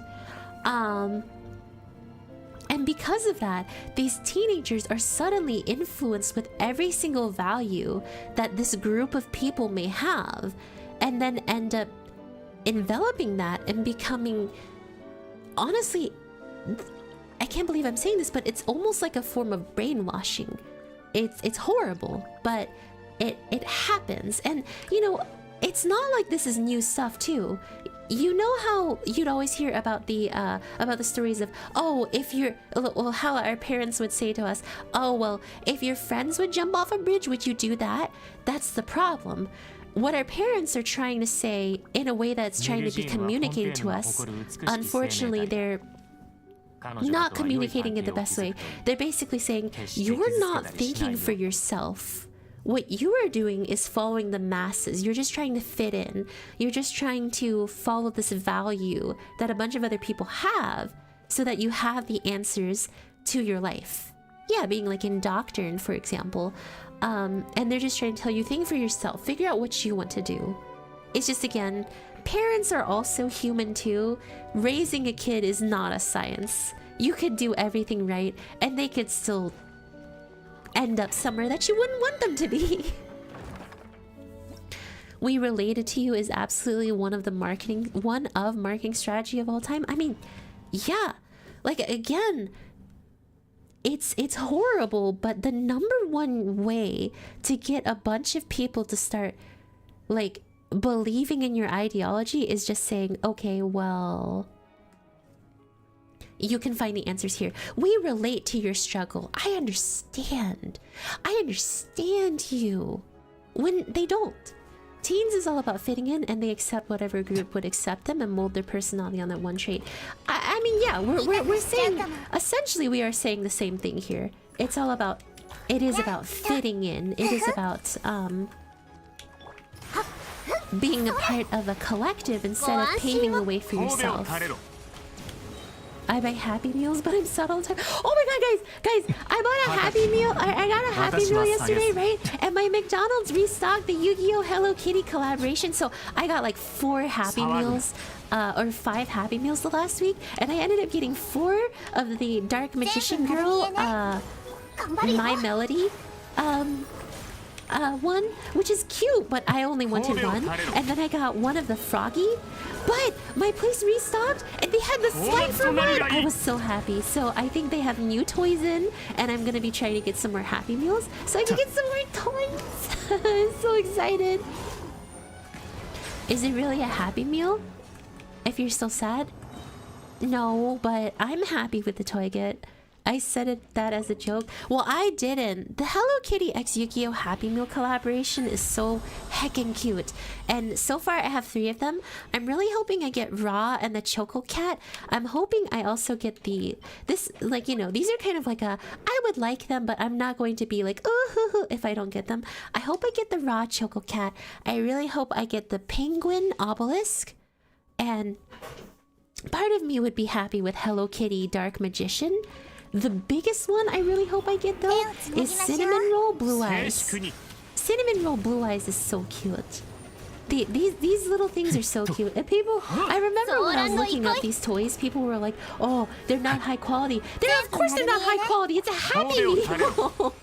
And because of that, these teenagers are suddenly influenced with every single value that this group of people may have, and then end up enveloping that and becoming, honestly, I can't believe I'm saying this, but it's almost like a form of brainwashing. It's horrible, but it happens. And you know, it's not like this is new stuff too. You know how you'd always hear about the stories of, oh, if you're, well, how our parents would say to us, oh, well, if your friends would jump off a bridge, would you do that? That's the problem. What our parents are trying to say in a way that's trying to be communicated to us, unfortunately, they're not communicating it the best way. They're basically saying, you're not thinking for yourself. What you are doing is following the masses. You're just trying to fit in. You're just trying to follow this value that a bunch of other people have so that you have the answers to your life. Yeah, being like indoctrined, for example. And they're just trying to tell you, think for yourself. Figure out what you want to do. It's just, again, parents are also human too. Raising a kid is not a science. You could do everything right and they could still end up somewhere that you wouldn't want them to be. We related to you is absolutely one of marketing strategy of all time. I mean, yeah, like again, it's horrible, but the number one way to get a bunch of people to start like believing in your ideology is just saying, okay, well, you can find the answers here. We relate to your struggle. I understand you. When they don't. Teens is all about fitting in, and they accept whatever group would accept them and mold their personality on that one trait. I mean, yeah, we're saying, essentially we are saying the same thing here. It's all about, it is about fitting in. It is about being a part of a collective instead of paving the way for yourself. I buy Happy Meals, but I'm sad all the time. Oh my god, guys, I bought a Happy Meal. I got a Happy Meal yesterday, right? And my McDonald's restocked the Yu-Gi-Oh! Hello Kitty collaboration, so I got like 4 Happy Meals, or 5 Happy Meals the last week, and I ended up getting 4 of the Dark Magician Girl, My Melody, one, which is cute, but I only wanted one. And then I got one of the Froggy, but my place restocked and they had the Slifer one. I was so happy. So I think they have new toys in, and I'm gonna be trying to get some more Happy Meals so I can get some more toys. I'm so excited. Is it really a Happy Meal if you're still sad? No, but I'm happy with the toy get. I said that as a joke. Well, I didn't. The Hello Kitty x Yu-Gi-Oh! Happy Meal collaboration is so heckin' cute. And so far, I have 3 of them. I'm really hoping I get Raw and the Choco Cat. I'm hoping I also get this, like, you know, these are kind of like a, I would like them, but I'm not going to be like, oh, if I don't get them. I hope I get the Raw Choco Cat. I really hope I get the Penguin Obelisk. And part of me would be happy with Hello Kitty Dark Magician. The biggest one I really hope I get though is Cinnamon Roll Blue Eyes. Cinnamon Roll Blue Eyes is so cute. These little things are so cute. And people, I remember when I was looking up these toys, people were like, "Oh, they're not high quality." Of course they're not high quality. It's a Happy Meal.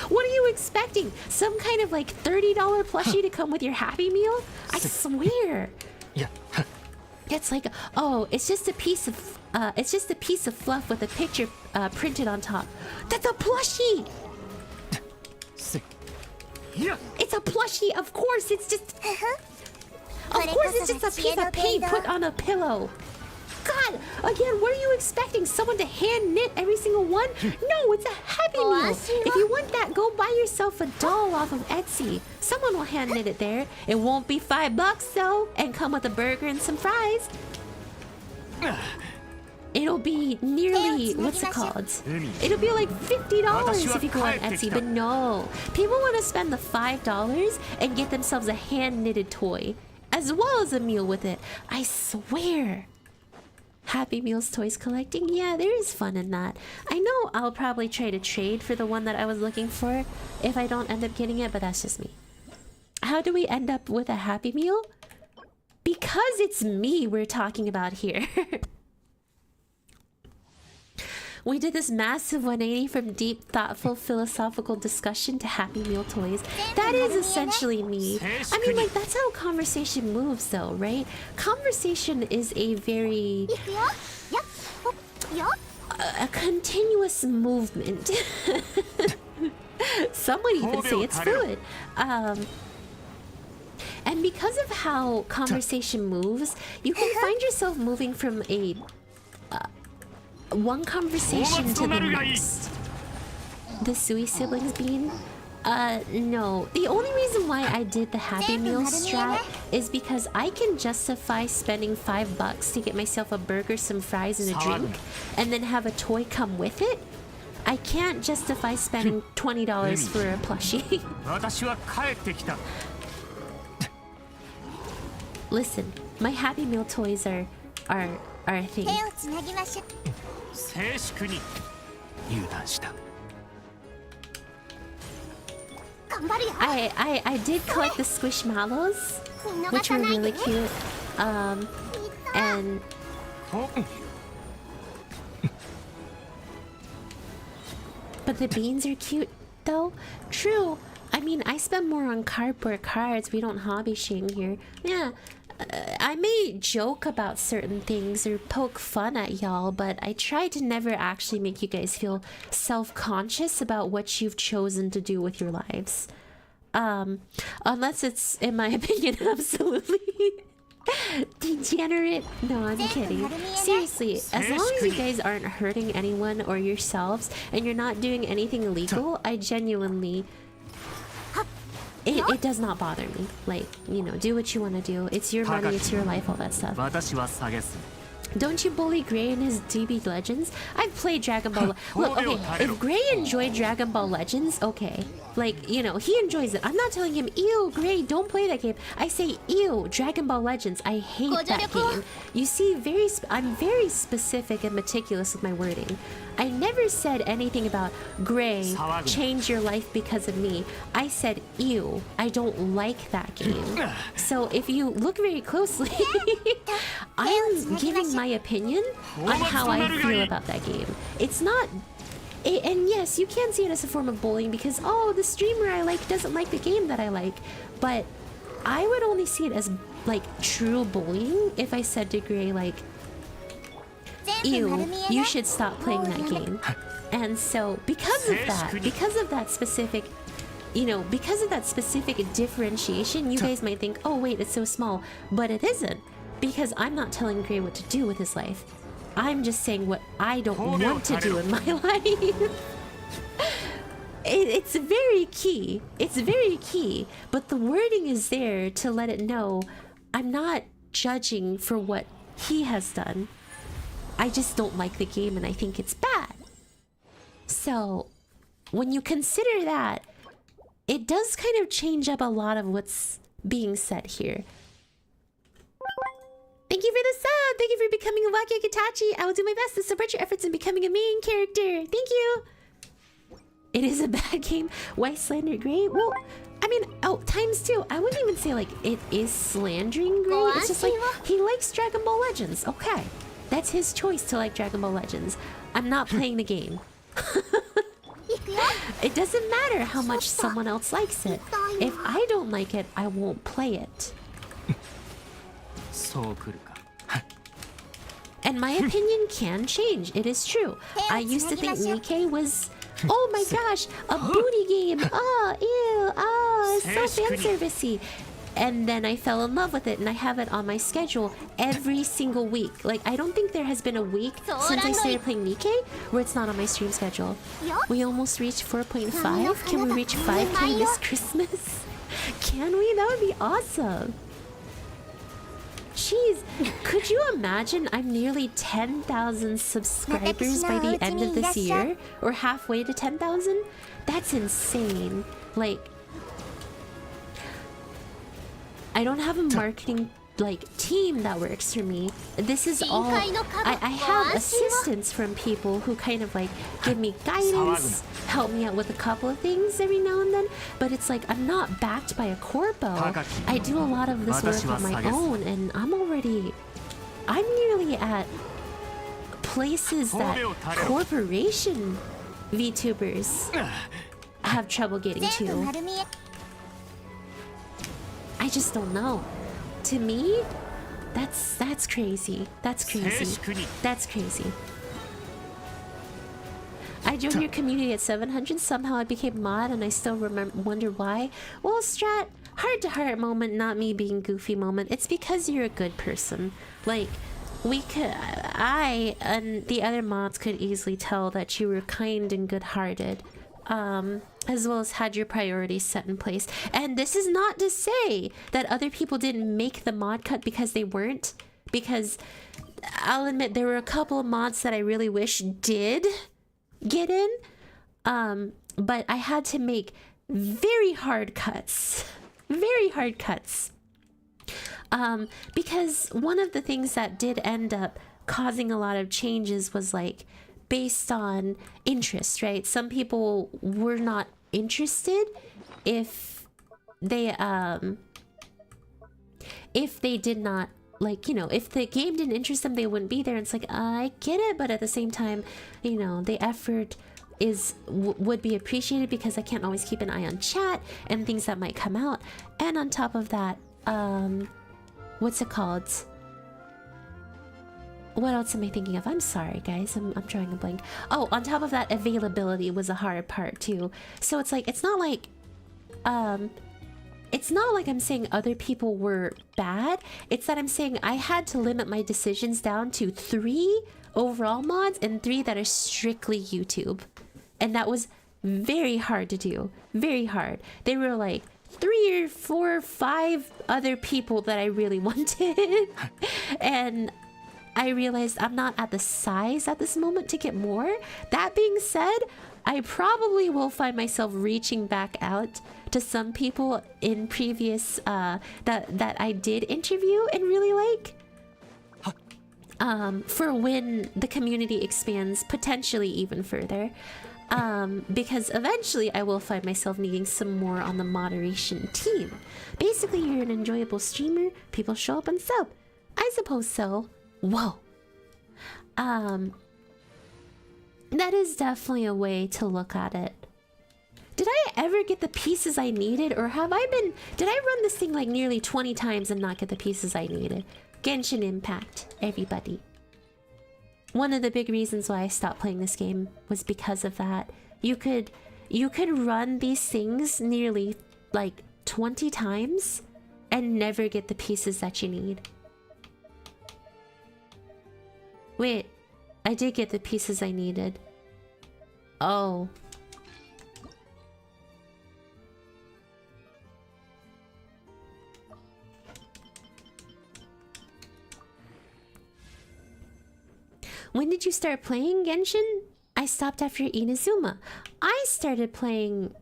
What are you expecting? Some kind of like $30 plushie to come with your Happy Meal? I swear. Yeah. It's like, oh, it's just a piece of fluff with a picture printed on top. That's a plushie. It's a plushie. Of course, it's just. Of course, it's just a piece of paint put on a pillow. God, again, what are you expecting? Someone to hand knit every single one? No, it's a Happy Meal. If you want that, go buy yourself a doll off of Etsy. Someone will hand knit it there. It won't be $5 though, and come with a burger and some fries. It'll be nearly, what's it called? It'll be like $50 if you go on Etsy, but no. People want to spend the $5 and get themselves a hand-knitted toy, as well as a meal with it. I swear. Happy Meals toys collecting? Yeah, there is fun in that. I know I'll probably try to trade for the one that I was looking for if I don't end up getting it, but that's just me. How do we end up with a Happy Meal? Because it's me we're talking about here. We did this massive 180 from deep, thoughtful, philosophical discussion to Happy Meal toys. That is essentially me. I mean, like, that's how conversation moves, though, right? Conversation is a very... a continuous movement. Some would even say it's fluid. And because of how conversation moves, you can find yourself moving from a... one conversation to the next. The Sui siblings bean? No. The only reason why I did the Happy Meal strat is because I can justify spending $5 to get myself a burger, some fries, and a drink, and then have a toy come with it. I can't justify spending $20 for a plushie. Listen, my Happy Meal toys are a thing. I did collect the Squishmallows, which were really cute. And but the beans are cute. though. True. I mean, I spend more on cardboard cards. We don't hobby shame here. Yeah. I may joke about certain things or poke fun at y'all, but I try to never actually make you guys feel self-conscious about what you've chosen to do with your lives. Unless it's, in my opinion, absolutely degenerate. No, I'm kidding. Seriously, as long as you guys aren't hurting anyone or yourselves and you're not doing anything illegal, I genuinely... It does not bother me. Like, you know, do what you want to do. It's your money, it's your life, all that stuff. Don't you bully Gray in his DB Legends? I've played Dragon Ball... Look, okay, if Gray enjoyed Dragon Ball Legends, okay. Like, you know, he enjoys it. I'm not telling him, ew, Gray, don't play that game. I say, ew, Dragon Ball Legends. I hate that game. You see, I'm very specific and meticulous with my wording. I never said anything about, Gray, change your life because of me. I said, ew, I don't like that game. So if you look very closely, I'm giving my opinion on how I feel about that game. It's not... and yes, you can see it as a form of bullying because, oh, the streamer I like doesn't like the game that I like. But I would only see it as, like, true bullying if I said to Gray, like, ew, you should stop playing that game. And so, because of that specific, you know, because of that specific differentiation, you guys might think, oh wait, it's so small. But it isn't. Because I'm not telling Gray what to do with his life. I'm just saying what I don't want to do in my life. It's very key. It's very key. But the wording is there to let it know I'm not judging for what he has done. I just don't like the game and I think it's bad. So, when you consider that, it does kind of change up a lot of what's being said here. Thank you for the sub! Thank you for becoming a Waki Kitachi! I will do my best to support your efforts in becoming a main character! Thank you! It is a bad game. Why slander Gray? Well, I mean, oh, ×2. I wouldn't even say, like, it is slandering Gray. It's just like, he likes Dragon Ball Legends. Okay. That's his choice to like Dragon Ball Legends. I'm not playing the game. It doesn't matter how much someone else likes it. If I don't like it, I won't play it. And my opinion can change. It is true. I used to think Nikkei was, oh my gosh, a booty game. Oh, ew, oh, it's so fan-servicey. And then I fell in love with it and I have it on my schedule every single week. Like, I don't think there has been a week since I started playing Nikkei where it's not on my stream schedule. We almost reached 4.5. Can we reach 5K this Christmas? Can we? That would be awesome. Jeez, could you imagine I'm nearly 10,000 subscribers by the end of this year? Or halfway to 10,000? That's insane. Like, I don't have a marketing, like, team that works for me. This is all... I have assistance from people who kind of, like, give me guidance, help me out with a couple of things every now and then, but it's like, I'm not backed by a corpo. I do a lot of this work on my own, and I'm nearly at places that corporation VTubers have trouble getting to. I just don't know. To me, that's crazy. That's crazy. That's crazy. I joined your community at 700. Somehow I became mod, and I still wonder why. Well, Strat, heart-to-heart moment, not me being goofy moment. It's because you're a good person. Like, I and the other mods could easily tell that you were kind and good-hearted. As well as had your priorities set in place. And this is not to say that other people didn't make the mod cut because they weren't. Because I'll admit there were a couple of mods that I really wish did get in. But I had to make very hard cuts. Very hard cuts. Because one of the things that did end up causing a lot of changes was like based on interest, right? Some people were not interested if they did not, like, you know, if the game didn't interest them, they wouldn't be there. And it's like, I get it, but at the same time, you know, the effort would be appreciated because I can't always keep an eye on chat and things that might come out. And on top of that, what's it called? What else am I thinking of? I'm sorry, guys. I'm drawing a blank. Oh, on top of that, availability was a hard part too. So it's like it's not like I'm saying other people were bad. It's that I'm saying I had to limit my decisions down to 3 overall mods and 3 that are strictly YouTube. And that was very hard to do. Very hard. They were like 3 or 4 or 5 other people that I really wanted. And I realized I'm not at the size at this moment to get more. That being said, I probably will find myself reaching back out to some people in previous that I did interview and really like. For when the community expands potentially even further. Because eventually I will find myself needing some more on the moderation team. Basically, you're an enjoyable streamer, people show up and sub. I suppose so. Whoa. That is definitely a way to look at it. Did I ever get the pieces I needed, or have I been... Did I run this thing like nearly 20 times and not get the pieces I needed? Genshin Impact, everybody. One of the big reasons why I stopped playing this game was because of that. You could run these things nearly like 20 times and never get the pieces that you need. Wait, I did get the pieces I needed. Oh. When did you start playing Genshin? I stopped after Inazuma. I started playing...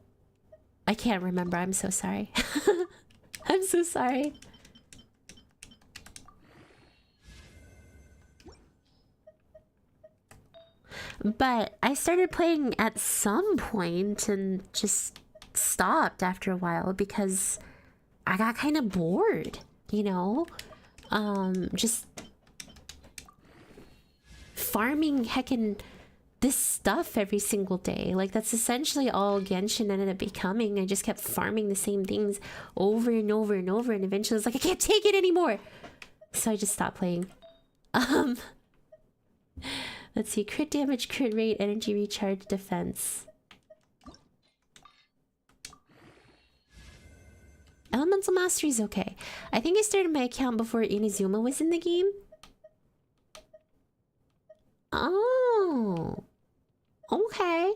I can't remember, I'm so sorry. I'm so sorry. But I started playing at some point and just stopped after a while because I got kind of bored, you know? Just farming heckin' this stuff every single day. Like, that's essentially all Genshin ended up becoming. I just kept farming the same things over and over and over, and eventually I was like, I can't take it anymore! So I just stopped playing. Let's see, crit damage, crit rate, energy recharge, defense. Elemental Mastery is okay. I think I started my account before Inazuma was in the game. Oh. Okay.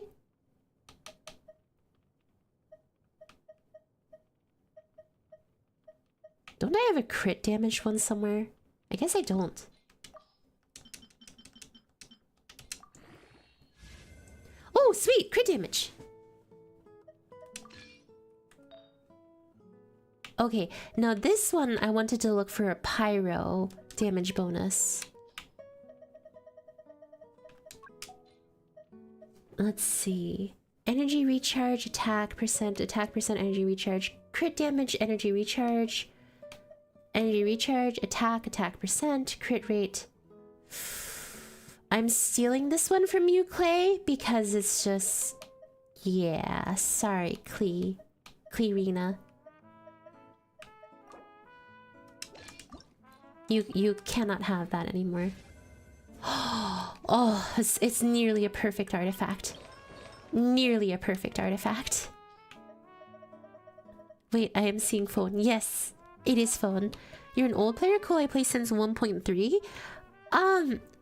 Don't I have a crit damage one somewhere? I guess I don't. Oh, sweet! Crit damage! Okay, now this one I wanted to look for a pyro damage bonus. Let's see. Energy recharge, attack percent, energy recharge, crit damage, energy recharge, attack percent, crit rate. I'm stealing this one from you, Clay, because it's just... Yeah, sorry, Clearina. You cannot have that anymore. Oh, it's nearly a perfect artifact. Nearly a perfect artifact. Wait, I am seeing phone. Yes, it is phone. You're an old player? Cool, I play since 1.3.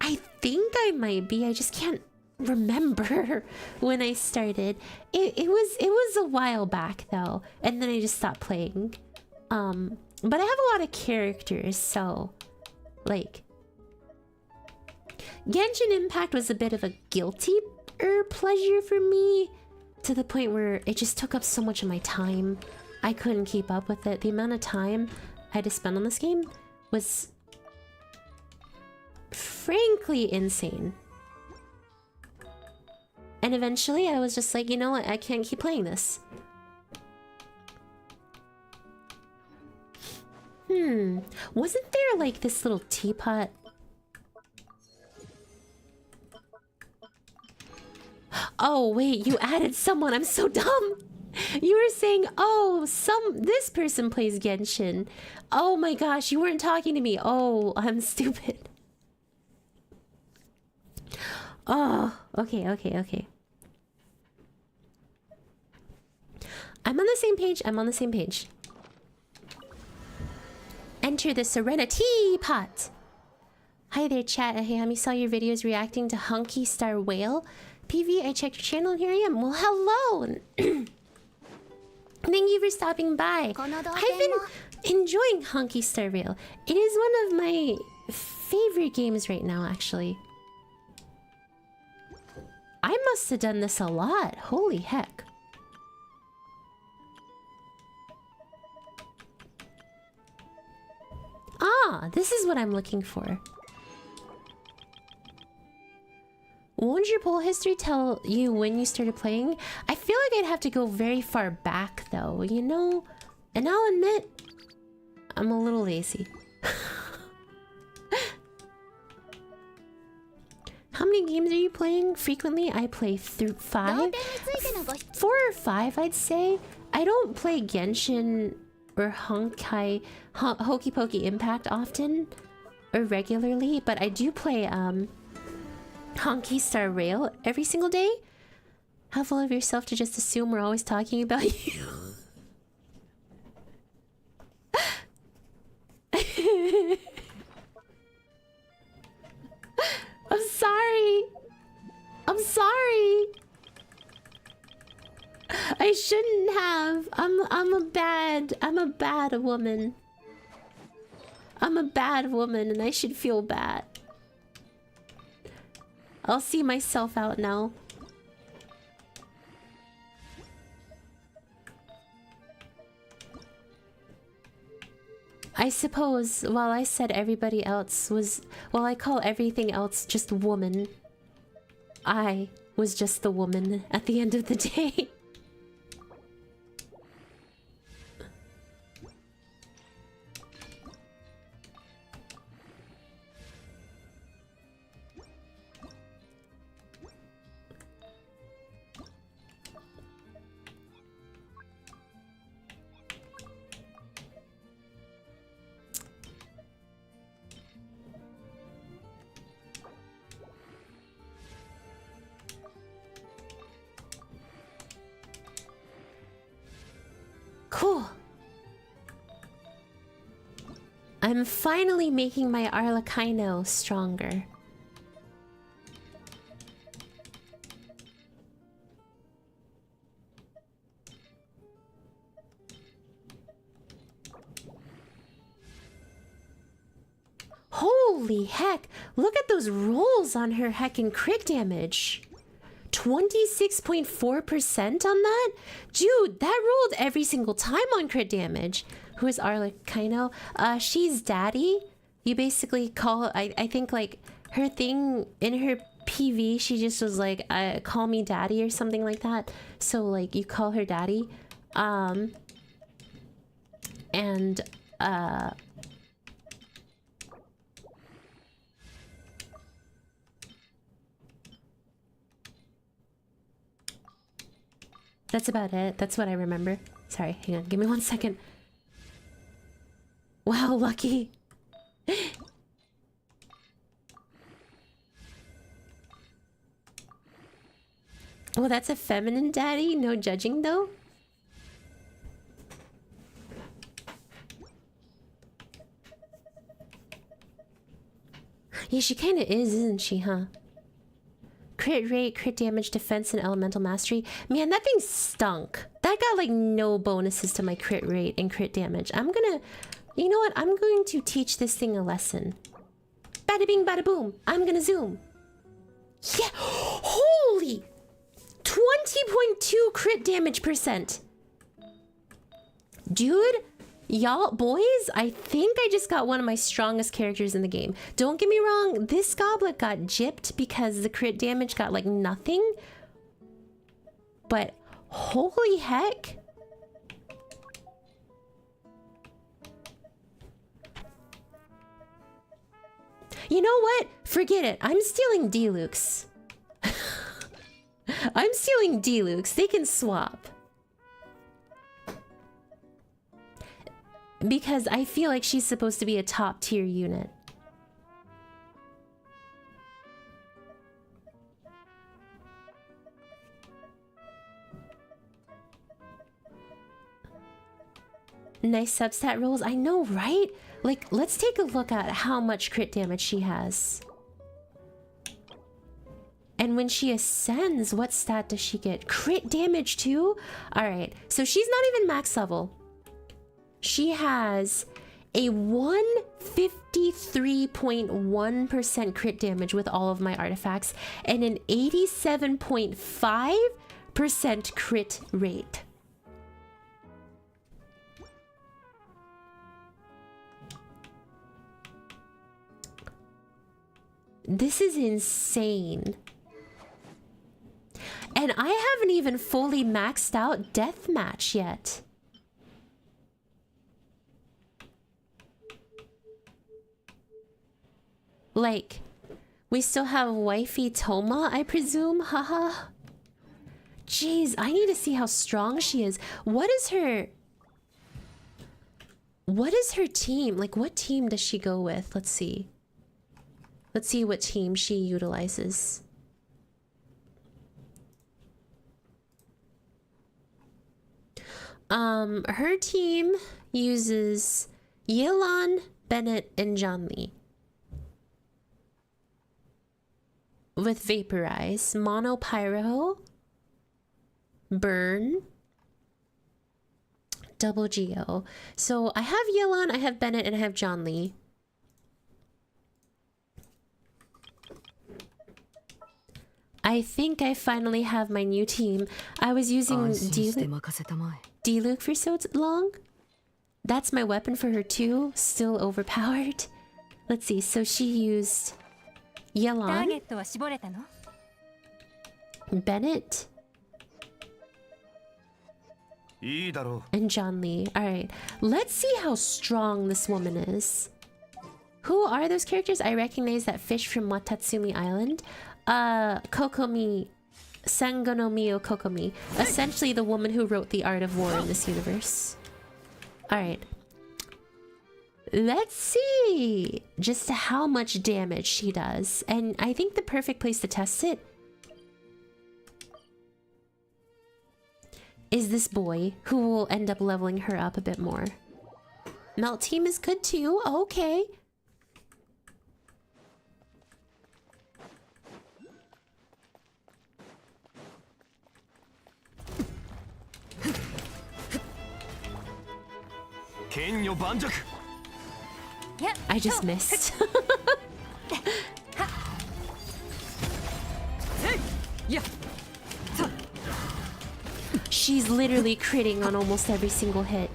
I think I might be. I just can't remember when I started. It was a while back though, and then I just stopped playing. But I have a lot of characters, so like Genshin Impact was a bit of a guilty pleasure for me, to the point where it just took up so much of my time. I couldn't keep up with it. The amount of time I had to spend on this game was frankly insane. And eventually I was just like, you know what, I can't keep playing this. Wasn't there like this little teapot? Oh, wait, you added someone. I'm so dumb. You were saying, oh, this person plays Genshin. Oh my gosh, you weren't talking to me. Oh, I'm stupid. Oh, okay. I'm on the same page. Enter the Serenity Pot. Hi there, chat. Hayami saw your videos reacting to Hunky Star Whale. PV, I checked your channel and here I am. Well, hello. Thank you for stopping by. I've been enjoying Hunky Star Rail. It is one of my favorite games right now, actually. I must have done this a lot. Holy heck. Ah, this is what I'm looking for. Won't your poll history tell you when you started playing? I feel like I'd have to go very far back though, you know? And I'll admit, I'm a little lazy. How many games are you playing frequently? I play through 5. 4 or 5, I'd say. I don't play Genshin or Hokey Pokey Impact often or regularly, but I do play Hunky Star Rail every single day. How full of yourself to just assume we're always talking about you. I'm sorry. I shouldn't have. I'm a bad woman. I'm a bad woman and I should feel bad. I'll see myself out now. I suppose while I said everybody else was... Well, I call everything else just woman. I was just the woman at the end of the day. Cool. I'm finally making my Arlecchino stronger. Holy heck! Look at those rolls on her heckin' crit damage. 26.4% on that? Dude, that rolled every single time on crit damage. Who is Arlecchino? She's daddy. You basically call... I think, like, her thing in her PV, she just was like, call me daddy or something like that. So, like, you call her daddy. That's about it. That's what I remember. Sorry, hang on. Give me 1 second. Wow, lucky. Oh, that's a feminine daddy? No judging, though? Yeah, she kind of is, isn't she, huh? Crit rate, crit damage, defense, and elemental mastery. Man, that thing stunk. That got like no bonuses to my crit rate and crit damage. I'm gonna... You know what? I'm going to teach this thing a lesson. Bada bing, bada boom. I'm gonna zoom. Yeah! Holy! 20.2 crit damage percent. Dude, y'all, boys, I think I just got one of my strongest characters in the game. Don't get me wrong, this goblet got gypped because the crit damage got like nothing. But holy heck. You know what? Forget it. I'm stealing Deluxe. I'm stealing D-Lukes. They can swap. Because I feel like she's supposed to be a top tier unit. Nice substat rolls. I know, right? Like, let's take a look at how much crit damage she has. And when she ascends, what stat does she get? Crit damage too? Alright, so she's not even max level. She has a 153.1% crit damage with all of my artifacts and an 87.5% crit rate. This is insane. And I haven't even fully maxed out deathmatch yet. Like, we still have wifey Toma, I presume? Haha. Jeez, I need to see how strong she is. What is her team? Like, what team does she go with? Let's see. Let's see what team she utilizes. Her team uses Yelan, Bennett, and Zhongli. With Vaporize, Mono Pyro, Burn, Double Geo. So I have Yelan, I have Bennett, and I have Zhongli. I think I finally have my new team. I was using D-Luke for so long. That's my weapon for her too. Still overpowered. Let's see. So she used Yelan, Bennett, and Zhongli. Alright. Let's see how strong this woman is. Who are those characters? I recognize that fish from Watatsumi Island. Kokomi, Sango no Mio Kokomi. Essentially the woman who wrote The Art of War in this universe. Alright. Let's see just how much damage she does. And I think the perfect place to test it is this boy, who will end up leveling her up a bit more. Melt team is good too. Okay. I just missed. She's literally critting on almost every single hit.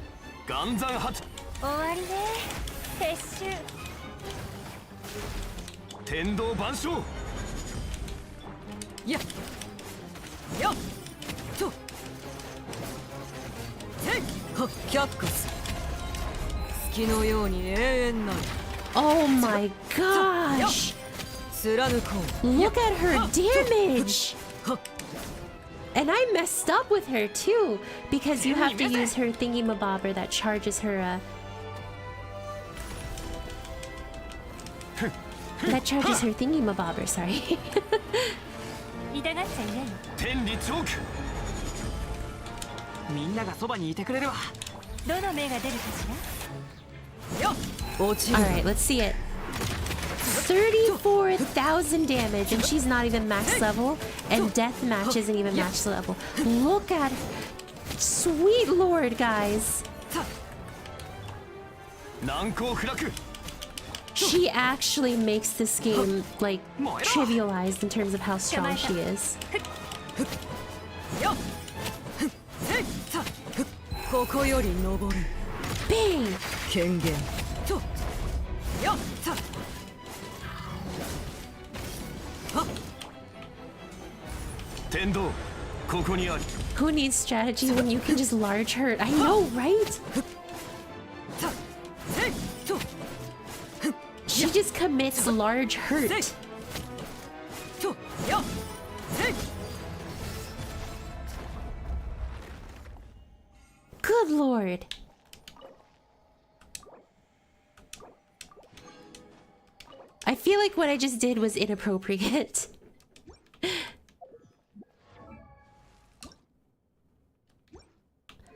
Oh my gosh! Look at her damage! And I messed up with her too, because you have to use her thingy-mabobber that charges her, that charges her thingy-mabobber, sorry. Alright, let's see it. 34,000 damage, and she's not even max level, and deathmatch isn't even max level. Look at her. Sweet lord, guys. She actually makes this game, like, trivialized in terms of how strong she is. Bang! Who needs strategy when you can just large hurt? I know, right? She just commits large hurt. lord. I feel like what I just did was inappropriate.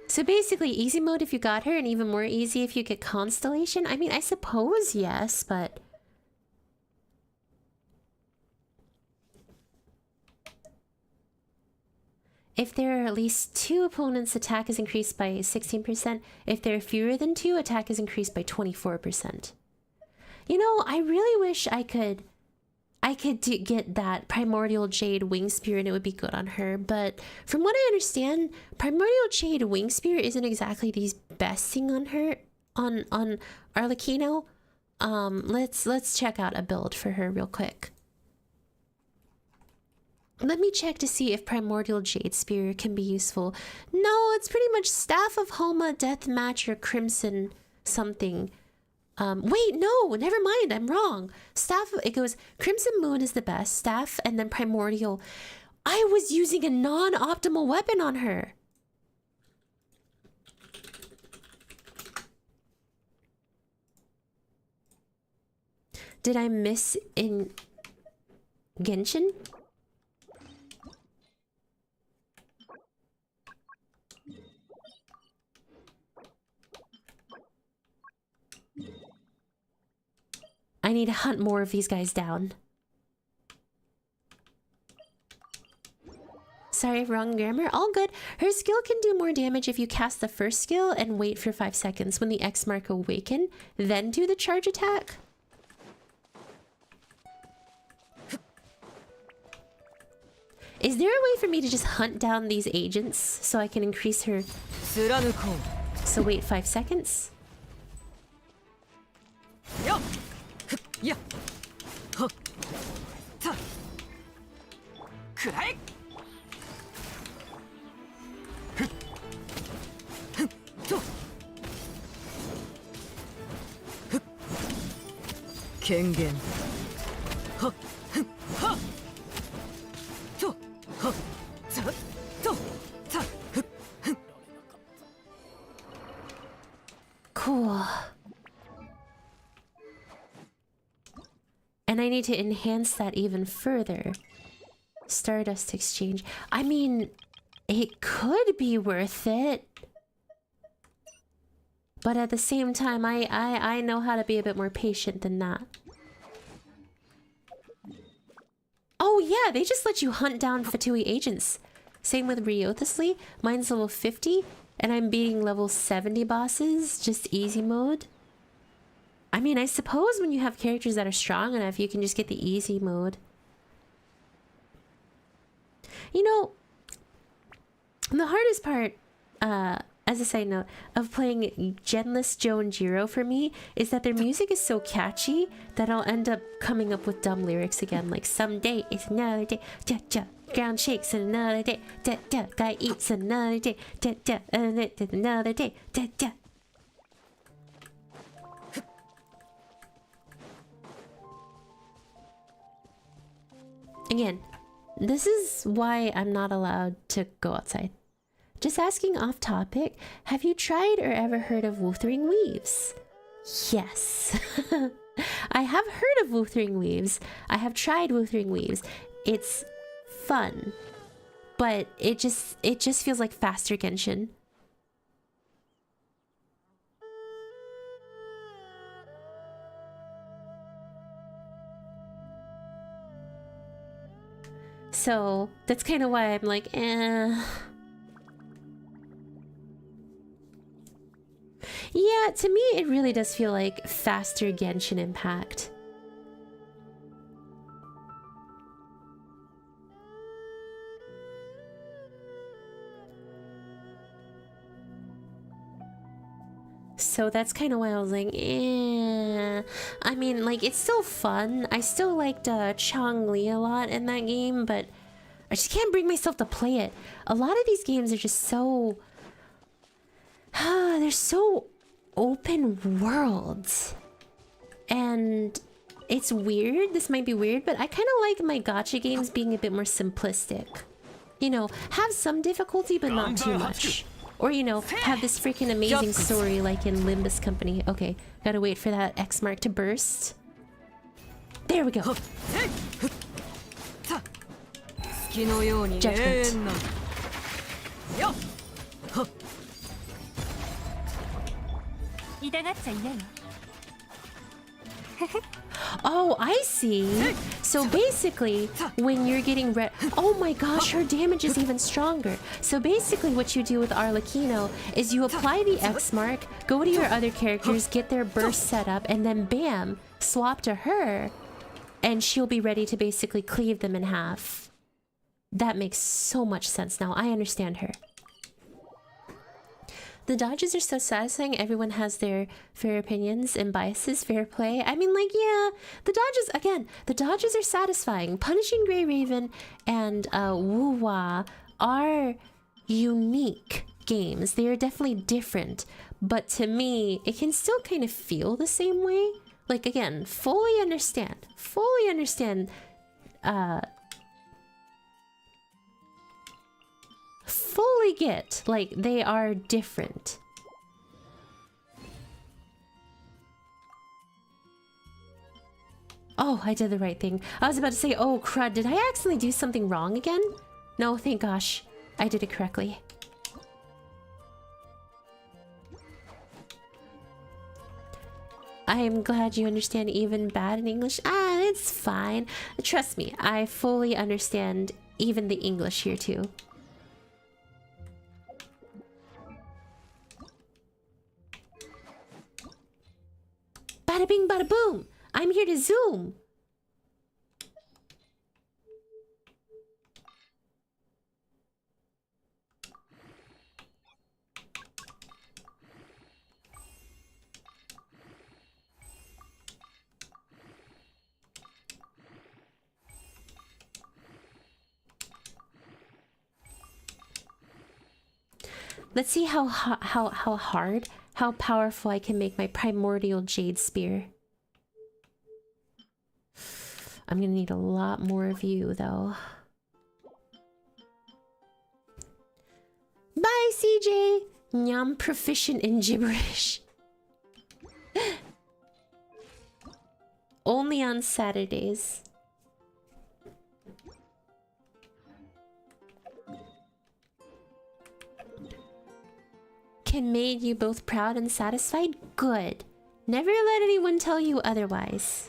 So basically, easy mode if you got her, and even more easy if you get Constellation? I mean, I suppose yes, but... If there are at least 2 opponents, attack is increased by 16%. If there are fewer than 2, attack is increased by 24%. You know, I really wish I could get that Primordial Jade Wing Spear and it would be good on her, but from what I understand, Primordial Jade Wing Spear isn't exactly the best thing on her, on Arlecchino. Let's check out a build for her real quick. Let me check to see if Primordial Jade Spear can be useful. No, it's pretty much Staff of Homa, Deathmatch, or Crimson something. Wait, no, never mind, I'm wrong. Staff, it goes, Crimson Moon is the best, Staff, and then Primordial. I was using a non-optimal weapon on her. Did I miss in Genshin? I need to hunt more of these guys down. Sorry, wrong grammar. All good. Her skill can do more damage if you cast the first skill and wait for 5 seconds. When the X mark awaken, then do the charge attack. Is there a way for me to just hunt down these agents so I can increase her? So wait 5 seconds. Yeah. Huh. Ta. Kurai. Kengen. Ha. Ha. To. Ha. Za. To. Ta. Cool. And I need to enhance that even further. Stardust Exchange. I mean, it could be worth it. But at the same time, I know how to be a bit more patient than that. Oh yeah, they just let you hunt down Fatui agents. Same with Ryothisly. Mine's level 50, and I'm beating level 70 bosses, just easy mode. I mean, I suppose when you have characters that are strong enough, you can just get the easy mode. You know, the hardest part, as a side note, of playing Genless Joe and Jiro for me is that their music is so catchy that I'll end up coming up with dumb lyrics again, like someday it's another day, ja ja, ground shakes another day, ja ja, guy eats another day, ja ja, another day, ja ja. Again, this is why I'm not allowed to go outside. Just asking off topic, have you tried or ever heard of Wuthering Weaves? Yes. I have heard of Wuthering Weaves. I have tried Wuthering Weaves. It's fun, but it just feels like faster Genshin. So that's kind of why I'm like, eh. Yeah, to me it really does feel like faster Genshin Impact. So that's kind of why I was like, eh. I mean, like, it's still fun. I still liked Chong-Li a lot in that game, but I just can't bring myself to play it. A lot of these games are just so... they're so open worlds. And it's weird. This might be weird, but I kind of like my gacha games being a bit more simplistic. You know, have some difficulty, but not too much. Or, you know, have this freaking amazing story like in Limbus Company. Okay, gotta wait for that X mark to burst. There we go. Judgment. Oh, I see. So basically, when you're getting red... Oh my gosh, her damage is even stronger. So basically what you do with Arlecchino is you apply the X mark, go to your other characters, get their burst set up, and then bam, swap to her, and she'll be ready to basically cleave them in half. That makes so much sense now. I understand her. The dodges are so satisfying. Everyone has their fair opinions and biases. Fair play. I mean, like, yeah, the dodges, again, the dodges are satisfying. Punishing Grey Raven and Wuwa are unique games. They are definitely different. But to me, it can still kind of feel the same way. Like, again, fully understand, fully get, like, they are different. Oh, I did the right thing. I was about to say, oh crud, did I accidentally do something wrong again? No, thank gosh. I did it correctly. I am glad you understand even bad in English. Ah, it's fine. Trust me, I fully understand even the English here too. Bada bing, bada boom! I'm here to zoom! Let's see how hard, how powerful I can make my primordial jade spear. I'm gonna need a lot more of you, though. Bye, CJ! Nyam proficient in gibberish. Only on Saturdays. Can made you both proud and satisfied? Good. Never let anyone tell you otherwise.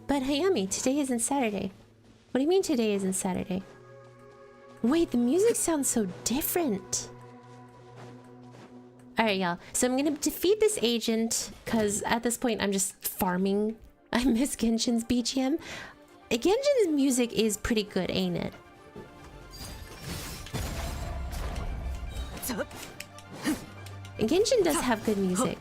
But Hayami, today isn't Saturday. What do you mean today isn't Saturday? Wait, the music sounds so different. Alright, y'all. So I'm gonna defeat this agent, because at this point I'm just farming. I miss Genshin's BGM. Genshin's music is pretty good, ain't it? And Genshin does have good music.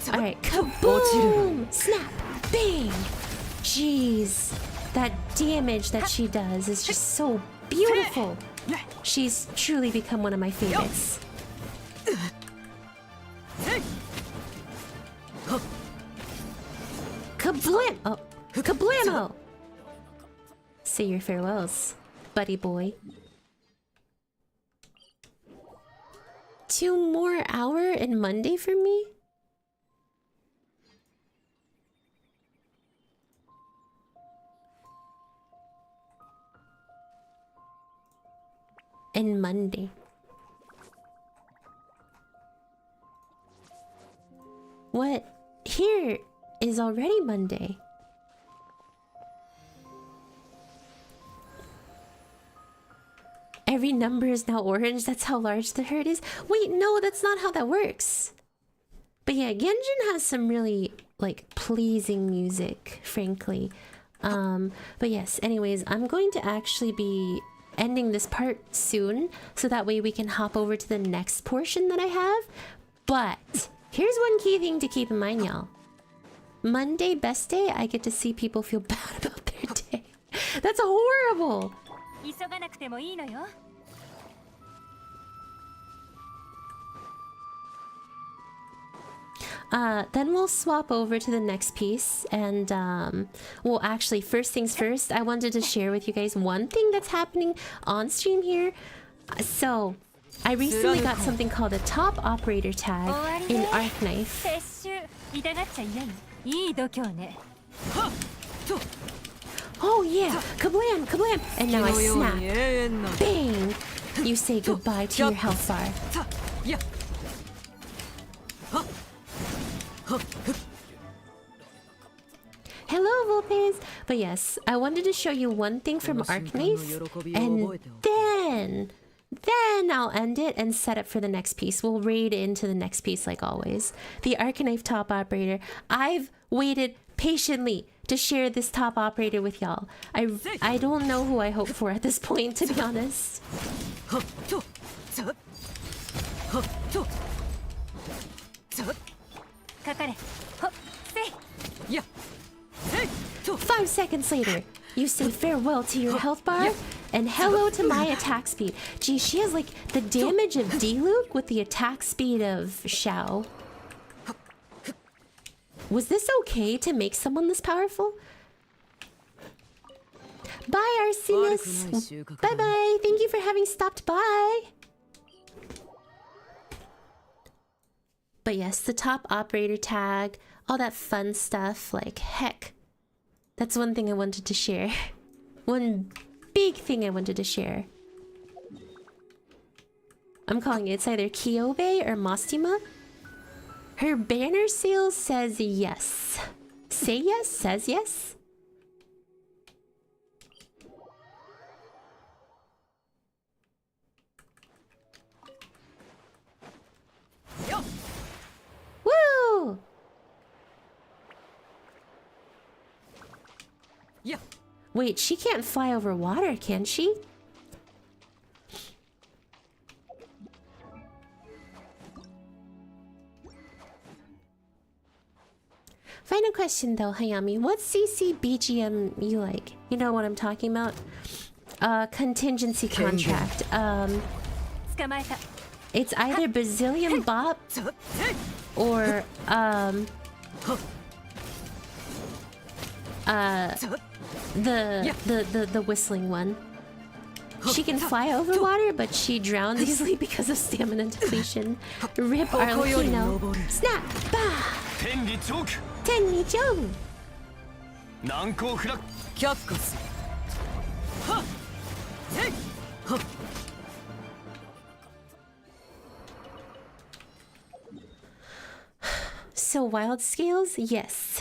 Alright, kaboom! Snap! Bang! Jeez. That damage that she does is just so beautiful. She's truly become one of my favorites. Kablam! Oh, kablamo! Say your farewells, buddy boy. 2 more hour and Monday for me? And Monday. What? Here is already Monday. every number is now orange. That's how large the herd is. Wait, no, that's not how that works. But yeah, Genshin has some really like pleasing music, frankly. But yes, anyways, I'm going to actually be ending this part soon, so that way we can hop over to the next portion that I have. But here's one key thing to keep in mind, y'all. Monday, best day, I get to see people feel bad about their day. That's horrible. 急がなくてもいいのよ。Then we'll swap over to the next piece, and well, actually, first things first, I wanted to share with you guys one thing that's happening on stream here. So I recently got something called a top operator tag in Arknights. 撤収痛がっちゃいない。いい度胸ね。 Oh yeah, kablam, kablam, and now I snap. Bang! You say goodbye to your health bar. Hello, Volpes! But yes, I wanted to show you one thing from Arknights, and then I'll end it and set up for the next piece. We'll raid into the next piece like always. The Arknight top operator. I've waited patiently to share this top operator with y'all. I don't know who I hope for at this point, to be honest. かかれ。ほっせい。 5 seconds later, you say farewell to your health bar and hello to my attack speed. Gee, she has like the damage of Diluc with the attack speed of Xiao. Was this okay to make someone this powerful? Bye, Arsenis. Bye bye. Thank you for having stopped by. But yes, the top operator tag, all that fun stuff, like heck. That's one thing I wanted to share. One big thing I wanted to share. I'm calling it, it's either Kyobe or Mostima. Her banner seal says yes. Say yes, says yes. Woo! Wait, she can't fly over water, can she? Final question though, Hayami. What CC BGM you like? You know what I'm talking about? Contingency contract. 捕まえた。 It's either Brazilian Bop or the whistling one. She can fly over water, but she drowns easily because of stamina depletion. Rip Arlecchino. Snap! Bah! Tenni Joke! So wild scales? Yes.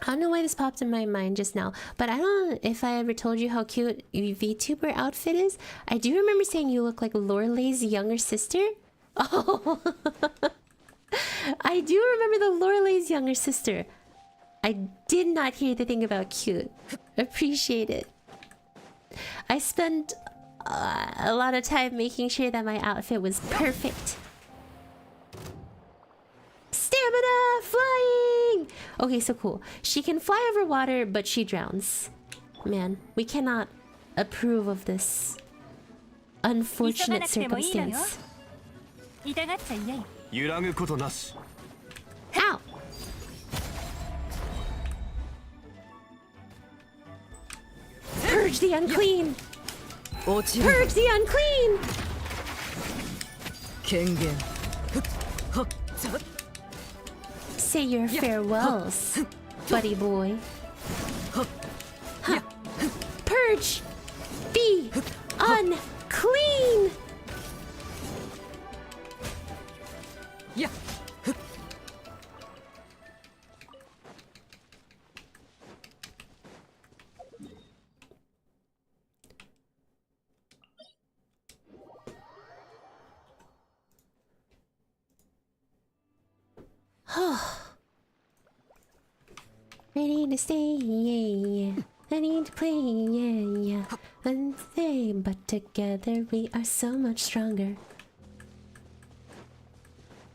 I don't know why this popped in my mind just now, but I don't know if I ever told you how cute your VTuber outfit is. I do remember saying you look like Lorelai's younger sister. Oh, I do remember the Lorelai's younger sister. I did not hear the thing about cute. Appreciate it. I spent a lot of time making sure that my outfit was perfect. Stamina! Flying! Okay, so cool. She can fly over water, but she drowns. Man, we cannot approve of this unfortunate circumstance. Ow! Purge the unclean! Purge the unclean! Say your farewells, buddy boy. Huh. Purge! Be unclean! Ready to stay, yeah, yeah. Ready to play, yeah, yeah. Let's stay, but together we are so much stronger.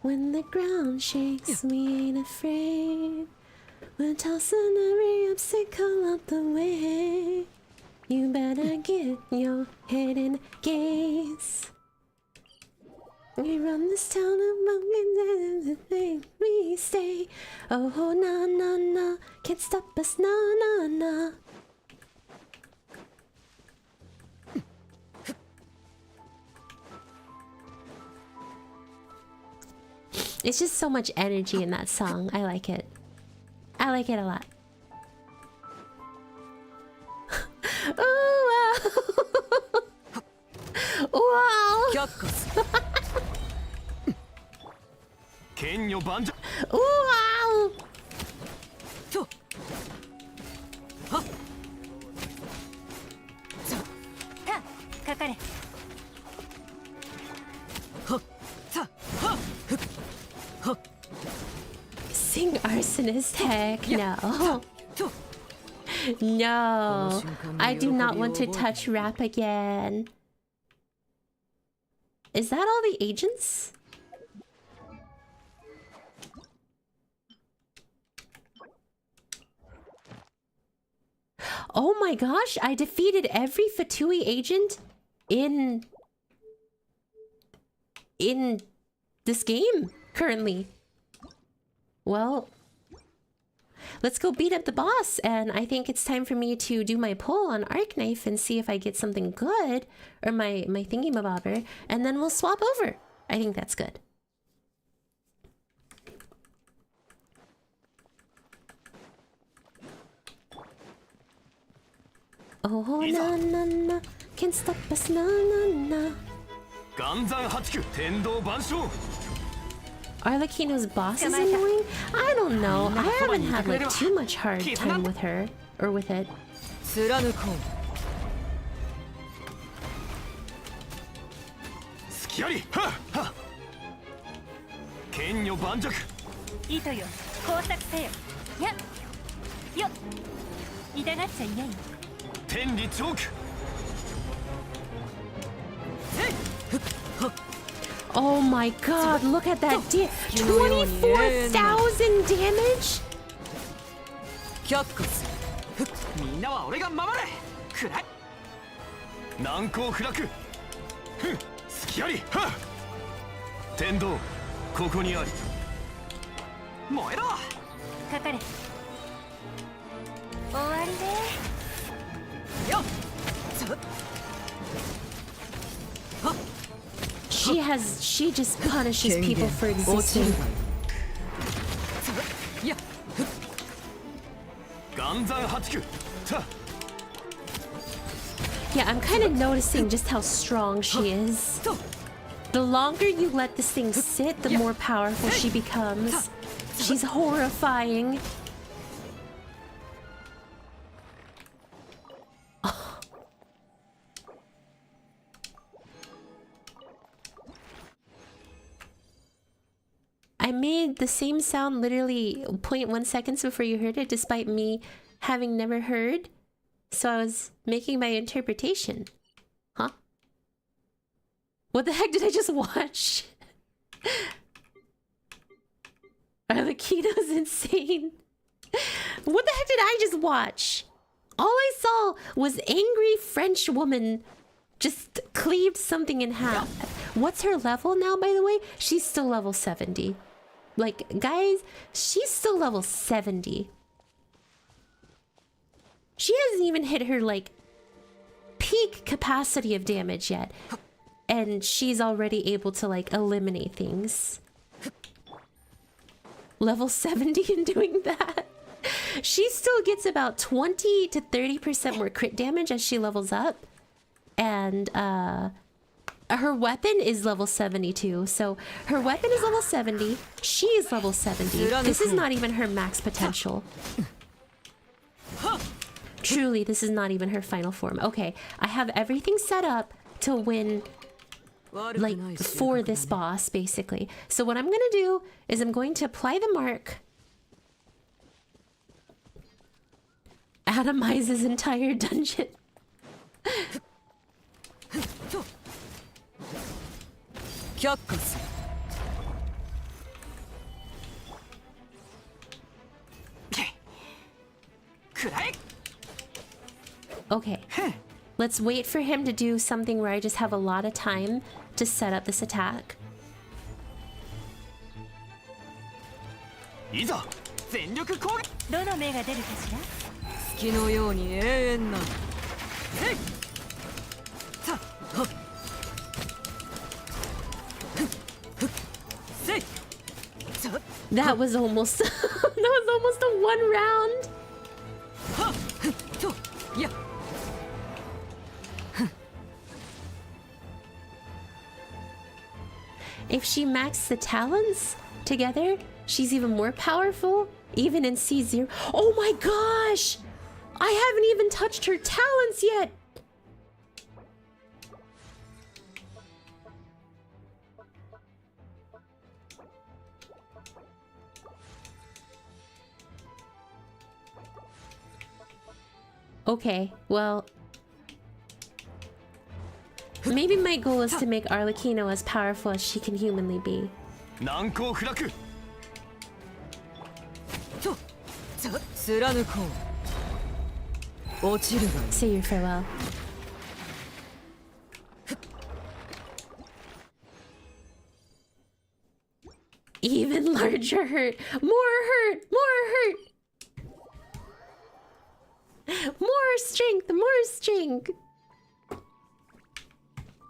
When the ground shakes, we ain't afraid. We're tossing every obstacle out the way. You better get your head in gaze. We run this town of monkeys and we stay. Oh, na na na, can't stop us, na na na. It's just so much energy in that song. I like it. I like it a lot. Oh wow! Wow! Wow! かかれ Sing arsonist, heck no. No, I do not want to touch rap again. Is that all the agents? Oh my gosh, I defeated every Fatui agent in this game currently. Well, let's go beat up the boss, and I think it's time for me to do my pull on Arknight and see if I get something good, or my thingy-mabobber, and then we'll swap over. I think that's good. Oh na na na, can't stop us, na na na. Arlecchino's boss is annoying? I don't know. I haven't had like too much hard time with her. Or with it. Oh my god, look at that 24,000 damage? She just punishes people for existing. Yeah, I'm kind of noticing just how strong she is. The longer you let this thing sit, the more powerful she becomes. She's horrifying. I made the same sound literally 0.1 seconds before you heard it, despite me having never heard. So I was making my interpretation. Huh? What the heck did I just watch? Arlecchino's insane. What the heck did I just watch? All I saw was angry French woman just cleaved something in half. What's her level now, by the way? She's still level 70. Like, guys, she's still level 70. She hasn't even hit her, like, peak capacity of damage yet. And she's already able to, like, eliminate things. Level 70 in doing that. She still gets about 20 to 30% more crit damage as she levels up. And, her weapon is level 72, so her weapon is level 70, she is level 70. This is not even her max potential. Truly, this is not even her final form. Okay, I have everything set up to win, like, for this boss, basically. So what I'm gonna do is I'm going to apply the mark. atomize his entire dungeon. Okay. Let's wait for him to do something where I just have a lot of time to set up this attack. いざ全力攻撃。どの目が出るかしら。月のように永遠な。せい。さあ。はっ。ふっ。ふっ。せい。さあ。 That was almost that was almost a one round. はっ。ふっ。と。いや。 If she maxed the talents together, she's even more powerful, even in C0. Oh my gosh! I haven't even touched her talents yet! Okay, well... maybe my goal is to make Arlecchino as powerful as she can humanly be. 難攻不落。と。貫こう。落ちるが。 Say your farewell. Even larger hurt. More hurt. More hurt. More strength. More strength.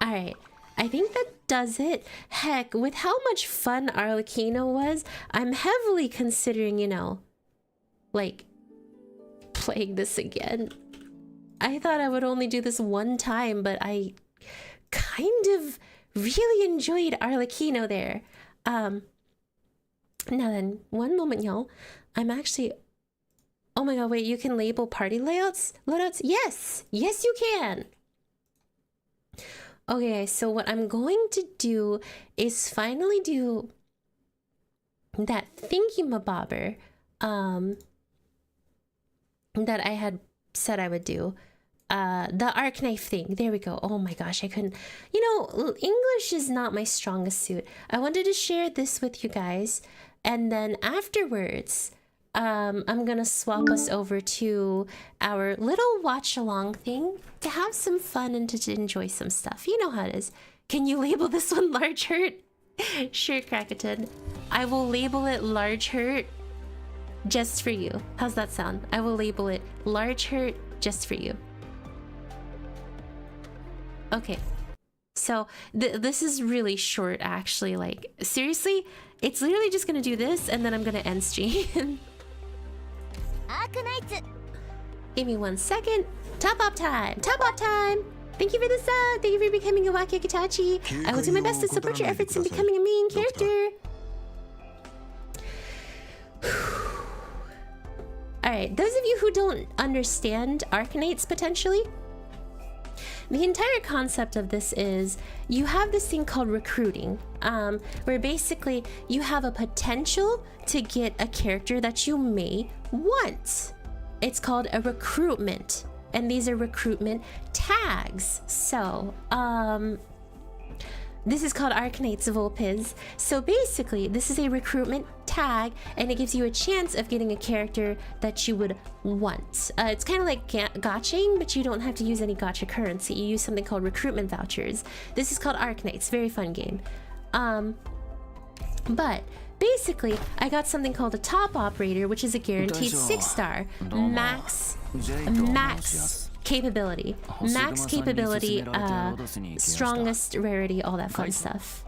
Alright. I think that does it. Heck, with how much fun Arlecchino was, I'm heavily considering, you know, like, playing this again. I thought I would only do this one time, but I kind of really enjoyed Arlecchino there. Now then, one moment, y'all. I'm actually... oh my god, wait, you can label party layouts? Loadouts? Yes! Yes, you can! Okay, so what I'm going to do is finally do that thingy-mabobber that I had said I would do. The Arknight thing. There we go. Oh my gosh, I couldn't... you know, English is not my strongest suit. I wanted to share this with you guys, and then afterwards, I'm gonna swap us over to our little watch-along thing to have some fun and to enjoy some stuff. You know how it is. Can you label this one large hurt? Sure, Crackaton. I will label it large hurt just for you. How's that sound? I will label it large hurt just for you. Okay. So this is really short, actually. Like, seriously, it's literally just gonna do this and then I'm gonna end stream. Arknights. Give me 1 second. Top up time! Top up time! Thank you for the sub! Thank you for becoming a Wakikitachi! I will do my best to support your efforts in becoming a main character! Alright, those of you who don't understand Arknights potentially, the entire concept of this is you have this thing called recruiting, where basically you have a potential to get a character that you may want. It's called a recruitment, and these are recruitment tags. So, this is called Arknights Volpiz. So basically, this is a recruitment tag, and it gives you a chance of getting a character that you would want. It's kind of like gaching, but you don't have to use any gacha currency. You use something called recruitment vouchers. This is called Arknights. Very fun game. But basically, I got something called a top operator, which is a guaranteed 6-star max capability. Max capability, strongest rarity, all that fun stuff.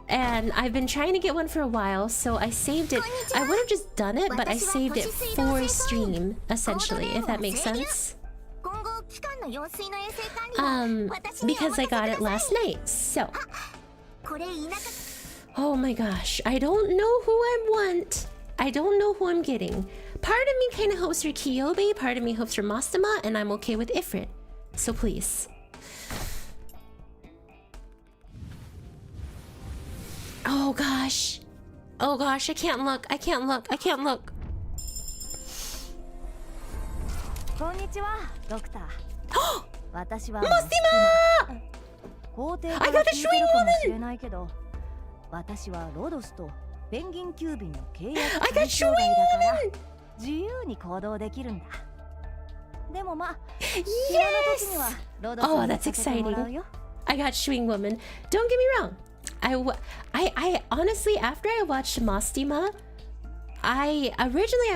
And I've been trying to get one for a while, so I saved it. I would have just done it, but I saved it for stream, essentially, if that makes sense. Because I got it last night, so... oh my gosh, I don't know who I want. I don't know who I'm getting. Part of me kind of hopes for Kyobei, part of me hopes for Mastama, and I'm okay with Ifrit. So please. Oh gosh. Oh gosh, I can't look. I can't look. I can't look. こんにちはドクター私はモスティマ皇帝から聞いてるかもしれないけど私はロドスとペンギン急便の契約対象外だから自由に行動できるんだでもまあ暇な時にはロドス Oh, に that's させてもらう exciting. よ I got Shwing Woman. Don't get me wrong. I honestly, after I watched Mostima, I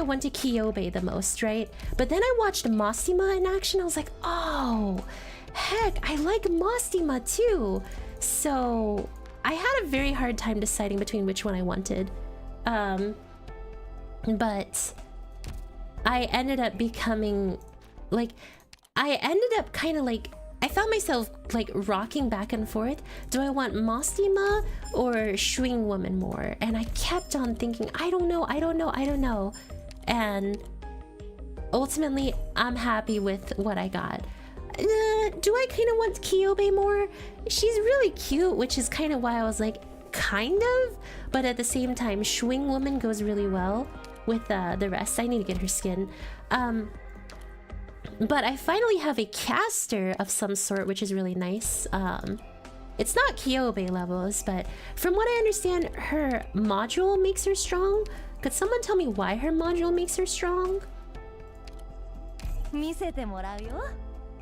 went to Kyobe the most, right? But then I watched Mostima in action. I was like, oh, heck, I like Mostima too. So I had a very hard time deciding between which one I wanted. But I ended up becoming like, I ended up kind of like, I found myself like rocking back and forth. Do I want Mostima or Shwing Woman more? And I kept on thinking, I don't know. And ultimately, I'm happy with what I got. Do I kind of want Kyobe more? She's really cute, which is kind of why I was like, kind of. But at the same time, Shwing Woman goes really well with the rest. I need to get her skin. But I finally have a caster of some sort, which is really nice. It's not Kyobe levels, but from what I understand, her module makes her strong. Could someone tell me why her module makes her strong? 見せてもらうよ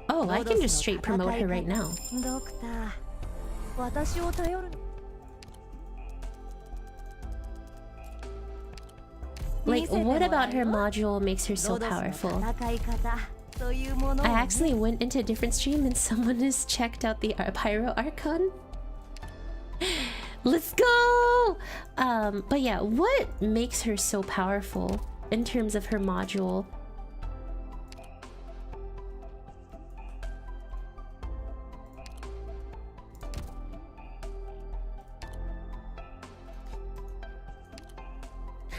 Oh, I can just straight promote her right now. ドクター私を頼る Like, what about her module makes her so powerful? I accidentally went into a different stream and someone has checked out the Pyro Archon. Let's go! But yeah, what makes her so powerful in terms of her module?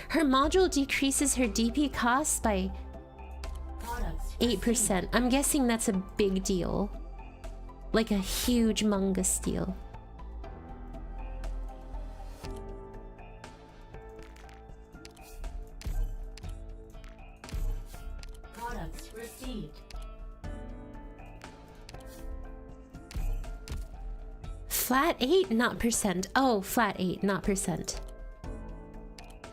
Her module decreases her DP cost by 8%. I'm guessing that's a big deal. Like a huge humongous deal. Products received. Flat 8, not percent. Oh, flat 8, not percent.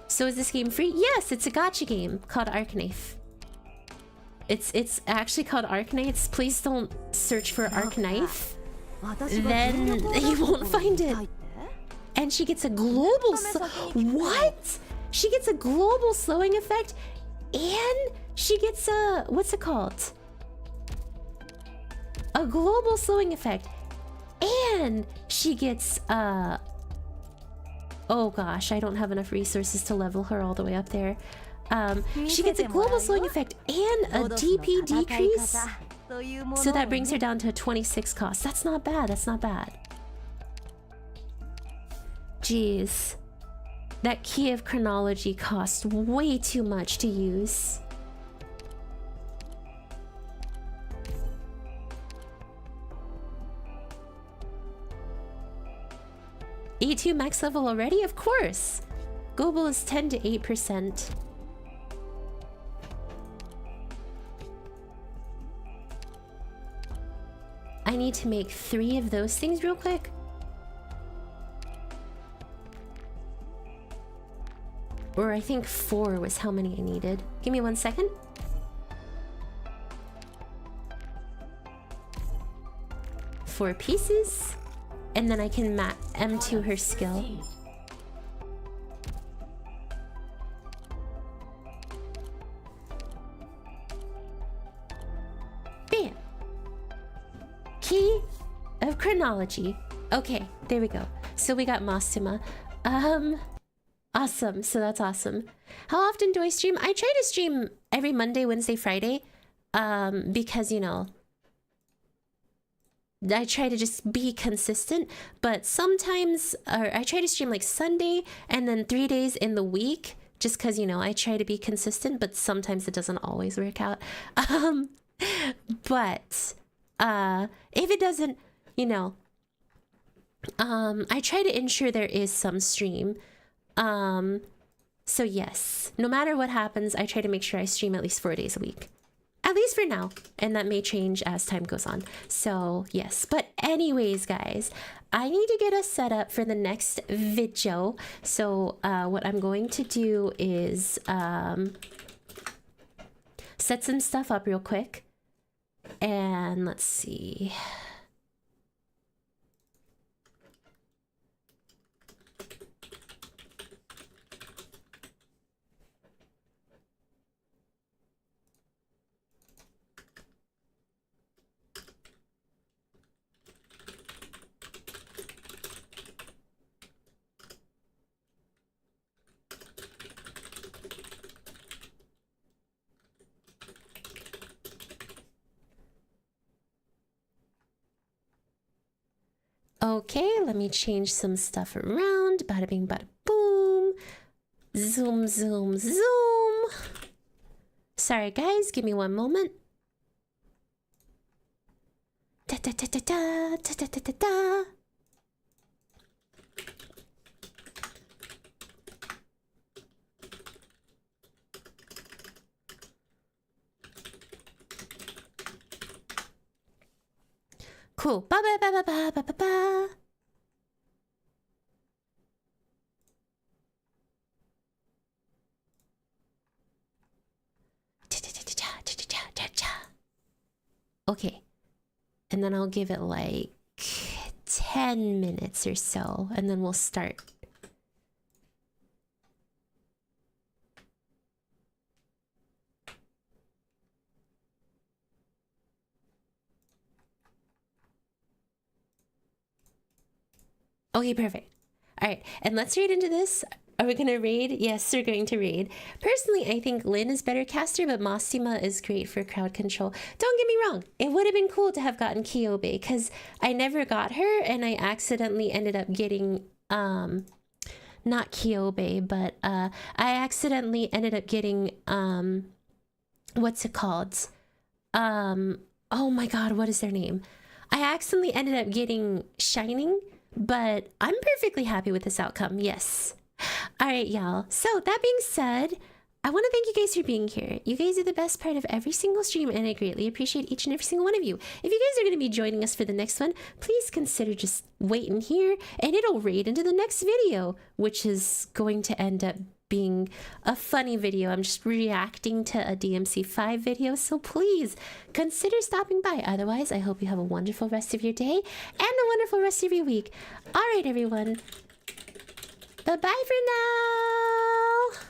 So is this game free? Yes, it's a gacha game called Arknights. It's actually called Arknights. Please don't search for Arknights. Then you won't find it. And she gets a global what? She gets a global slowing effect, and she gets a what's it called? A global slowing effect, and she gets oh gosh, I don't have enough resources to level her all the way up there. She gets a global slowing effect and a DP decrease. So that brings her down to a 26 cost. That's not bad, that's not bad. Jeez. That key of chronology costs way too much to use. E2 max level already? Of course! Global is 10 to 8%. I need to make 3 of those things real quick. Or I think 4 was how many I needed. Give me 1 second. Four pieces. And then I can M2 her skill. Bam! Key of chronology. Okay, there we go. So we got Mostima. Awesome. So that's awesome. How often do I stream? I try to stream every Monday, Wednesday, Friday. Because, you know, I try to just be consistent, but sometimes I try to stream like Sunday and then 3 days in the week, just because, you know, I try to be consistent, but sometimes it doesn't always work out. But if it doesn't, you know, I try to ensure there is some stream. So yes, no matter what happens, I try to make sure I stream at least 4 days a week. At least for now. And that may change as time goes on. So yes, but anyways, guys, I need to get us set up for the next video. So what I'm going to do is set some stuff up real quick. And let's see. Okay, let me change some stuff around. Bada bing, bada boom. Zoom, zoom, zoom. Sorry, guys, give me one moment. Da da da da da da da da da da. Cool. Ba ba ba ba ba ba ba ba. Okay. And then I'll give it like 10 minutes or so, and then we'll start. Okay, perfect. All right, and let's read into this. Are we going to raid? Yes, we're going to raid. Personally, I think Lynn is better caster, but Mastima is great for crowd control. Don't get me wrong. It would have been cool to have gotten Kyobe, because I never got her, and I accidentally ended up getting, not Kyobe, but I accidentally ended up getting, what's it called? Oh my god, what is their name? I accidentally ended up getting Shining, but I'm perfectly happy with this outcome, yes. All right, y'all. So that being said, I want to thank you guys for being here. You guys are the best part of every single stream, and I greatly appreciate each and every single one of you. If you guys are going to be joining us for the next one, please consider just waiting here, and it'll raid into the next video, which is going to end up being a funny video. I'm just reacting to a DMC5 video, so please consider stopping by. Otherwise, I hope you have a wonderful rest of your day and a wonderful rest of your week. All right, everyone. Bye-bye for now.